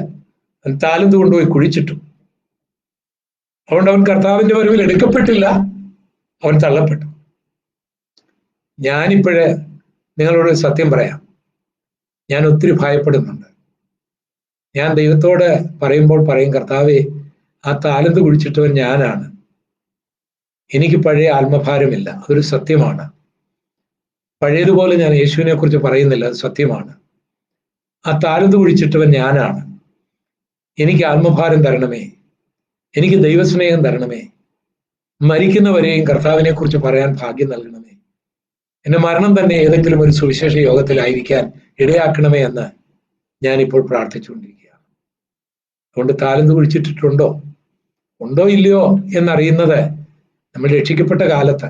അവൻ താലന്ത് കൊണ്ടുപോയി കുഴിച്ചിട്ടു. അതുകൊണ്ട് അവൻ കർത്താവിന്റെ വരവിൽ എടുക്കപ്പെട്ടില്ല, അവൻ തള്ളപ്പെട്ടു. ഞാനിപ്പോഴ് നിങ്ങളോട് സത്യം പറയാം, ഞാൻ ഒത്തിരി ഭയപ്പെടുന്നുണ്ട്. ഞാൻ ദൈവത്തോട് പറയുമ്പോൾ പറയും, കർത്താവേ, ആ താലന്ത് കുഴിച്ചിട്ടവൻ ഞാനാണ്. എനിക്ക് പഴയ ആത്മഭാരമില്ല, അതൊരു സത്യമാണ്. പഴയതുപോലെ ഞാൻ യേശുവിനെ കുറിച്ച് പറയുന്നില്ല, അത് സത്യമാണ്. ആ താലന്ത് കുഴിച്ചിട്ടവൻ ഞാനാണ്. എനിക്ക് ആത്മഭാരം തരണമേ, എനിക്ക് ദൈവസ്നേഹം തരണമേ, മരിക്കുന്നവരെയും കർത്താവിനെ കുറിച്ച് പറയാൻ ഭാഗ്യം നൽകണമേ, എന്റെ മരണം തന്നെ ഏതെങ്കിലും ഒരു സുവിശേഷ യോഗത്തിലായിരിക്കാൻ ഇടയാക്കണമേ എന്ന് ഞാനിപ്പോൾ പ്രാർത്ഥിച്ചുകൊണ്ടിരിക്കുകയാണ്. അതുകൊണ്ട് താലന്ത് കുഴിച്ചിട്ടിട്ടുണ്ടോ, ഉണ്ടോ ഇല്ലയോ എന്നറിയുന്നത് നമ്മൾ രക്ഷിക്കപ്പെട്ട കാലത്ത്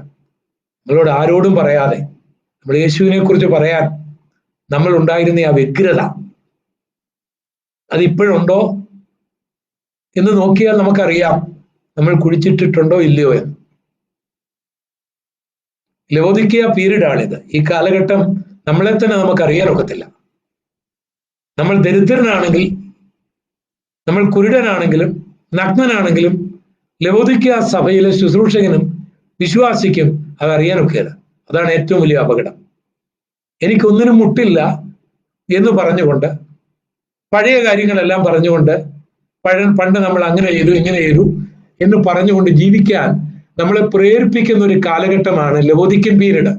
നമ്മളോട് ആരോടും പറയാതെ നമ്മൾ യേശുവിനെ കുറിച്ച് പറയാൻ നമ്മൾ ഉണ്ടായിരുന്ന ആ വ്യഗ്രത അതിപ്പോഴുണ്ടോ എന്ന് നോക്കിയാൽ നമുക്കറിയാം നമ്മൾ കുഴിച്ചിട്ടിട്ടുണ്ടോ ഇല്ലയോ എന്ന്. ലവോദിക്കിയ പീരീഡാണിത്. ഈ കാലഘട്ടം നമ്മളെ തന്നെ നമുക്കറിയാൻ ഒക്കത്തില്ല. നമ്മൾ ദരിദ്രനാണെങ്കിൽ, നമ്മൾ കുരുടനാണെങ്കിലും നഗ്നനാണെങ്കിലും ലവോദിക്കിയ സഭയിലെ ശുശ്രൂഷകനും വിശ്വാസിക്കും അതറിയാനൊക്കെയാണ്. അതാണ് ഏറ്റവും വലിയ അപകടം. എനിക്കൊന്നിനും മുട്ടില്ല എന്ന് പറഞ്ഞുകൊണ്ട്, പഴയ കാര്യങ്ങളെല്ലാം പറഞ്ഞുകൊണ്ട്, പണ്ട് നമ്മൾ അങ്ങനെ ചെയ്തു ഇങ്ങനെ ചെയ്തു എന്ന് പറഞ്ഞുകൊണ്ട് ജീവിക്കാൻ നമ്മളെ പ്രേരിപ്പിക്കുന്ന ഒരു കാലഘട്ടമാണ് ലവോദിക്കൻ പീരീഡ്.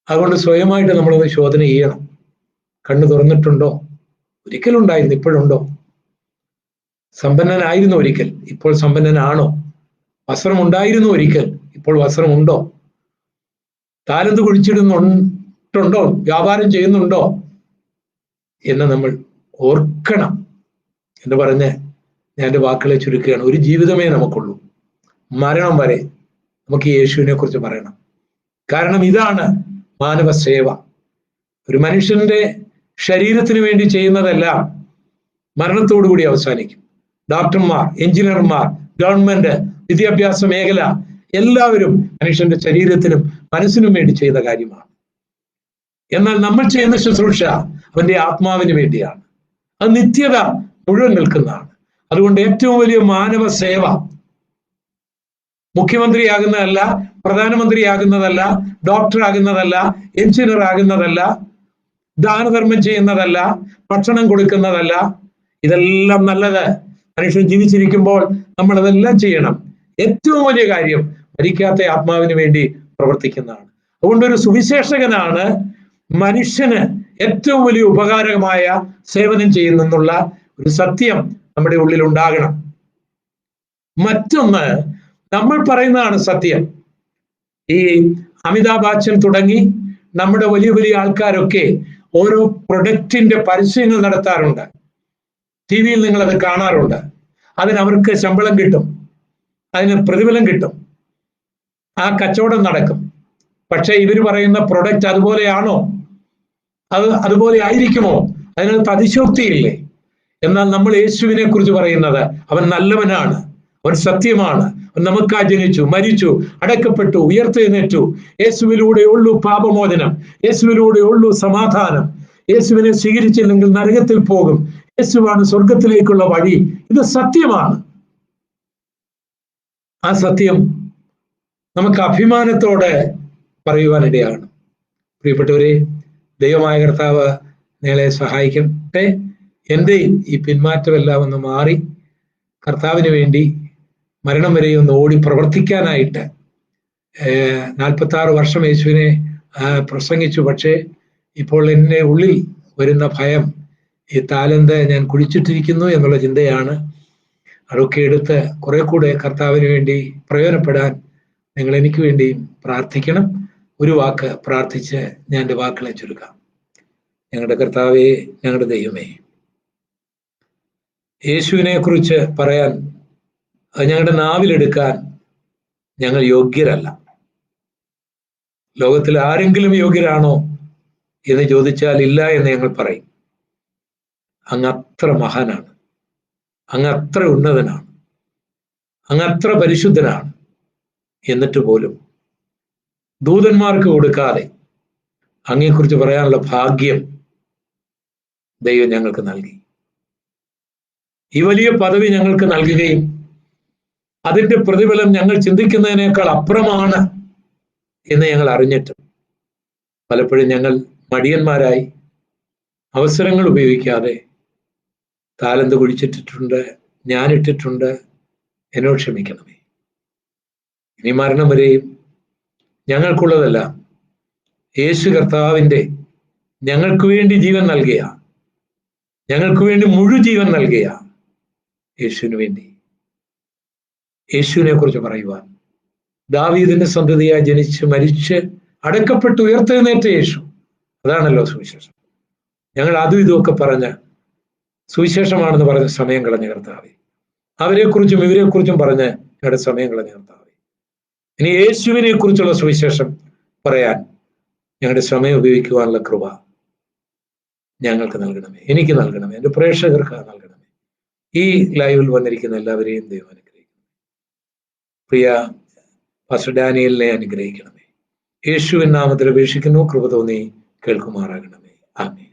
അതുകൊണ്ട് സ്വയമായിട്ട് നമ്മളൊന്ന് ശോധന ചെയ്യണം. കണ്ണ് തുറന്നിട്ടുണ്ടോ? ഒരിക്കലുണ്ടായിരുന്നു, ഇപ്പോഴുണ്ടോ? സമ്പന്നനായിരുന്നു ഒരിക്കൽ, ഇപ്പോൾ സമ്പന്നനാണോ? വസ്ത്രം ഉണ്ടായിരുന്നു ഒരിക്കൽ, ഇപ്പോൾ വസ്ത്രമുണ്ടോ? താലന്ത് കുഴിച്ചിടുന്നുണ്ടോ? വ്യാപാരം ചെയ്യുന്നുണ്ടോ എന്ന് നമ്മൾ ഓർക്കണം എന്ന് പറഞ്ഞ് ഞാൻ എൻ്റെ വാക്കുകളെ ചുരുക്കുകയാണ്. ഒരു ജീവിതമേ നമുക്കുള്ളൂ. മരണം വരെ നമുക്ക് യേശുവിനെ കുറിച്ച് പറയണം. കാരണം ഇതാണ് മാനവ സേവ. ഒരു മനുഷ്യന്റെ ശരീരത്തിന് വേണ്ടി ചെയ്യുന്നതെല്ലാം മരണത്തോടു കൂടി അവസാനിക്കും. ഡോക്ടർമാർ, എഞ്ചിനീയർമാർ, ഗവൺമെന്റ്, വിദ്യാഭ്യാസ മേഖല എല്ലാവരും മനുഷ്യന്റെ ശരീരത്തിനും മനസ്സിനും വേണ്ടി ചെയ്യുന്ന കാര്യമാണ്. എന്നാൽ നമ്മൾ ചെയ്യുന്ന ശുശ്രൂഷ അവന്റെ ആത്മാവിന് വേണ്ടിയാണ്. അത് നിത്യത മുഴുവൻ നിൽക്കുന്നതാണ്. അതുകൊണ്ട് ഏറ്റവും വലിയ മാനവ സേവ മുഖ്യമന്ത്രിയാകുന്നതല്ല, പ്രധാനമന്ത്രിയാകുന്നതല്ല, ഡോക്ടറാകുന്നതല്ല, എഞ്ചിനീയർ ആകുന്നതല്ല, ദാനധർമ്മം ചെയ്യുന്നതല്ല, ഭക്ഷണം കൊടുക്കുന്നതല്ല. ഇതെല്ലാം നല്ലത്. മനുഷ്യൻ ജീവിച്ചിരിക്കുമ്പോൾ നമ്മൾ അതെല്ലാം ചെയ്യണം. ഏറ്റവും വലിയ കാര്യം മരിക്കാത്ത ആത്മാവിന് വേണ്ടി പ്രവർത്തിക്കുന്നതാണ്. അതുകൊണ്ട് ഒരു സുവിശേഷകനാണ് മനുഷ്യന് ഏറ്റവും വലിയ ഉപകാരമായ സേവനം ചെയ്യുന്നെന്നുള്ള ഒരു സത്യം നമ്മുടെ ഉള്ളിൽ ഉണ്ടാകണം. മറ്റൊന്ന്, നമ്മൾ പറയുന്നതാണ് സത്യം. ഈ അമിതാഭ് ബച്ചൻ തുടങ്ങി നമ്മുടെ വലിയ വലിയ ആൾക്കാരൊക്കെ ഓരോ പ്രൊഡക്റ്റിന്റെ പരസ്യങ്ങൾ നടത്താറുണ്ട്. ടി വിയിൽ നിങ്ങളത് കാണാറുണ്ട്. അതിനവർക്ക് ശമ്പളം കിട്ടും, അതിന് പ്രതിഫലം കിട്ടും, ആ കച്ചവടം നടക്കും. പക്ഷെ ഇവർ പറയുന്ന പ്രൊഡക്റ്റ് അതുപോലെയാണോ? അതുപോലെ ആയിരിക്കുമോ? അതിനകത്ത് അതിശോക്തിയില്ലേ? എന്നാൽ നമ്മൾ യേശുവിനെ കുറിച്ച് പറയുന്നത് അവൻ നല്ലവനാണ്, അവൻ സത്യമാണ്, അവൻ നമുക്കായി ജനിച്ചു, മരിച്ചു, അടക്കപ്പെട്ടു, ഉയർത്തെഴുന്നേറ്റു. യേശുവിലൂടെ ഉള്ളൂ പാപമോചനം, യേശുവിലൂടെ ഉള്ളൂ സമാധാനം. യേശുവിനെ സ്വീകരിച്ചില്ലെങ്കിൽ നരകത്തിൽ പോകും. യേശുവാണ് സ്വർഗത്തിലേക്കുള്ള വഴി. ഇത് സത്യമാണ്. ആ സത്യം നമുക്ക് അഭിമാനത്തോടെ പറയുവാനിടയാണ്. പ്രിയപ്പെട്ടവരെ, ദൈവമായ കർത്താവ് നിങ്ങളെ സഹായിക്കട്ടെ. എൻ്റെ ഈ പിന്മാറ്റമെല്ലാം ഒന്ന് മാറി കർത്താവിന് വേണ്ടി മരണം വരെ ഒന്ന് ഓടി പ്രവർത്തിക്കാനായിട്ട് 46 വർഷം യേശുവിനെ പ്രസംഗിച്ചു. പക്ഷേ ഇപ്പോൾ എൻ്റെ ഉള്ളിൽ വരുന്ന ഭയം, ഈ താലന്ത് ഞാൻ കുഴിച്ചിട്ടിരിക്കുന്നു എന്നുള്ള ചിന്തയാണ്. അതൊക്കെ എടുത്ത് കുറെ കൂടെ കർത്താവിന് വേണ്ടി പ്രയോജനപ്പെടാൻ നിങ്ങൾ എനിക്ക് വേണ്ടി പ്രാർത്ഥിക്കണം. ഒരു വാക്ക് പ്രാർത്ഥിച്ച് ഞാൻ എൻ്റെ വാക്കുകളെ ചുരുക്കാം. ഞങ്ങളുടെ കർത്താവേ, ഞങ്ങളുടെ ദൈവമേ, യേശുവിനെ കുറിച്ച് പറയാൻ, അത് ഞങ്ങളുടെ നാവിലെടുക്കാൻ ഞങ്ങൾ യോഗ്യരല്ല. ലോകത്തിൽ ആരെങ്കിലും യോഗ്യരാണോ എന്ന് ചോദിച്ചാൽ ഇല്ല എന്ന് ഞങ്ങൾ പറയും. അങ്ങ് അത്ര മഹാനാണ്, അങ്ങ് അത്ര ഉന്നതനാണ്, അങ്ങ് അത്ര പരിശുദ്ധനാണ്. എന്നിട്ട് പോലും ദൂതന്മാർക്ക് കൊടുക്കാതെ അങ്ങയെക്കുറിച്ച് പറയാനുള്ള ഭാഗ്യം ദൈവം ഞങ്ങൾക്ക് നൽകി. ഈ വലിയ പദവി ഞങ്ങൾക്ക് നൽകുകയും അതിന്റെ പ്രതിഫലം ഞങ്ങൾ ചിന്തിക്കുന്നതിനേക്കാൾ അപ്പുറമാണ് എന്ന് ഞങ്ങൾ അറിഞ്ഞിട്ടും പലപ്പോഴും ഞങ്ങൾ മടിയന്മാരായി അവസരങ്ങൾ ഉപയോഗിക്കാതെ താലന്ത് കുഴിച്ചിട്ടിട്ടുണ്ട്, ഞാനിട്ടിട്ടുണ്ട്, എന്നോട് ക്ഷമിക്കണമേ. ഇനി മരണം വരെയും ഞങ്ങൾക്കുള്ളതല്ല, യേശു കർത്താവിൻ്റെ ഞങ്ങൾക്ക് വേണ്ടി ജീവൻ നൽകിയ, ഞങ്ങൾക്ക് വേണ്ടി മുഴുജീവൻ നൽകിയ യേശുവിന് വേണ്ടി, യേശുവിനെ കുറിച്ച് പറയുവാൻ, ദാവീദിന്റെ സന്തതിയായി ജനിച്ച് മരിച്ച് അടക്കപ്പെട്ട് ഉയർത്തെഴുന്നേറ്റ യേശു, അതാണല്ലോ സുവിശേഷം. ഞങ്ങൾ അതും ഇതുമൊക്കെ പറഞ്ഞ് സുവിശേഷമാണെന്ന് പറഞ്ഞ് സമയം കളഞ്ഞ കർത്താവേ, അവരെക്കുറിച്ചും ഇവരെക്കുറിച്ചും പറഞ്ഞ് ഞങ്ങളുടെ സമയം കളഞ്ഞ കർത്താവേ, ഇനി യേശുവിനെ കുറിച്ചുള്ള സുവിശേഷം പറയാൻ ഞങ്ങളുടെ സമയം ഉപയോഗിക്കുവാനുള്ള കൃപ ഞങ്ങൾക്ക് നൽകണമേ, എനിക്ക് നൽകണമേ, എൻ്റെ പ്രേക്ഷകർക്ക് നൽകണമേ. ഈ ലൈവിൽ വന്നിരിക്കുന്ന എല്ലാവരെയും ദൈവം അനുഗ്രഹിക്കണമേ. പ്രിയ പാസ്റ്റർ ഡാനിയലിനെ അനുഗ്രഹിക്കണമേ. യേശുവിൻ നാമത്തിൽ അപേക്ഷിക്കുന്നു, കൃപ തോന്നി കേൾക്കുമാറാകണമേ. ആമേൻ.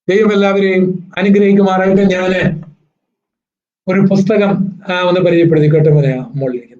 ദൈവം എല്ലാവരെയും അനുഗ്രഹിക്കുമാറാകട്ടെ. ഞാൻ ഒരു പുസ്തകം ഒന്ന് പരിചയപ്പെടുത്തിക്കോട്ടെ. മോളിലേക്ക്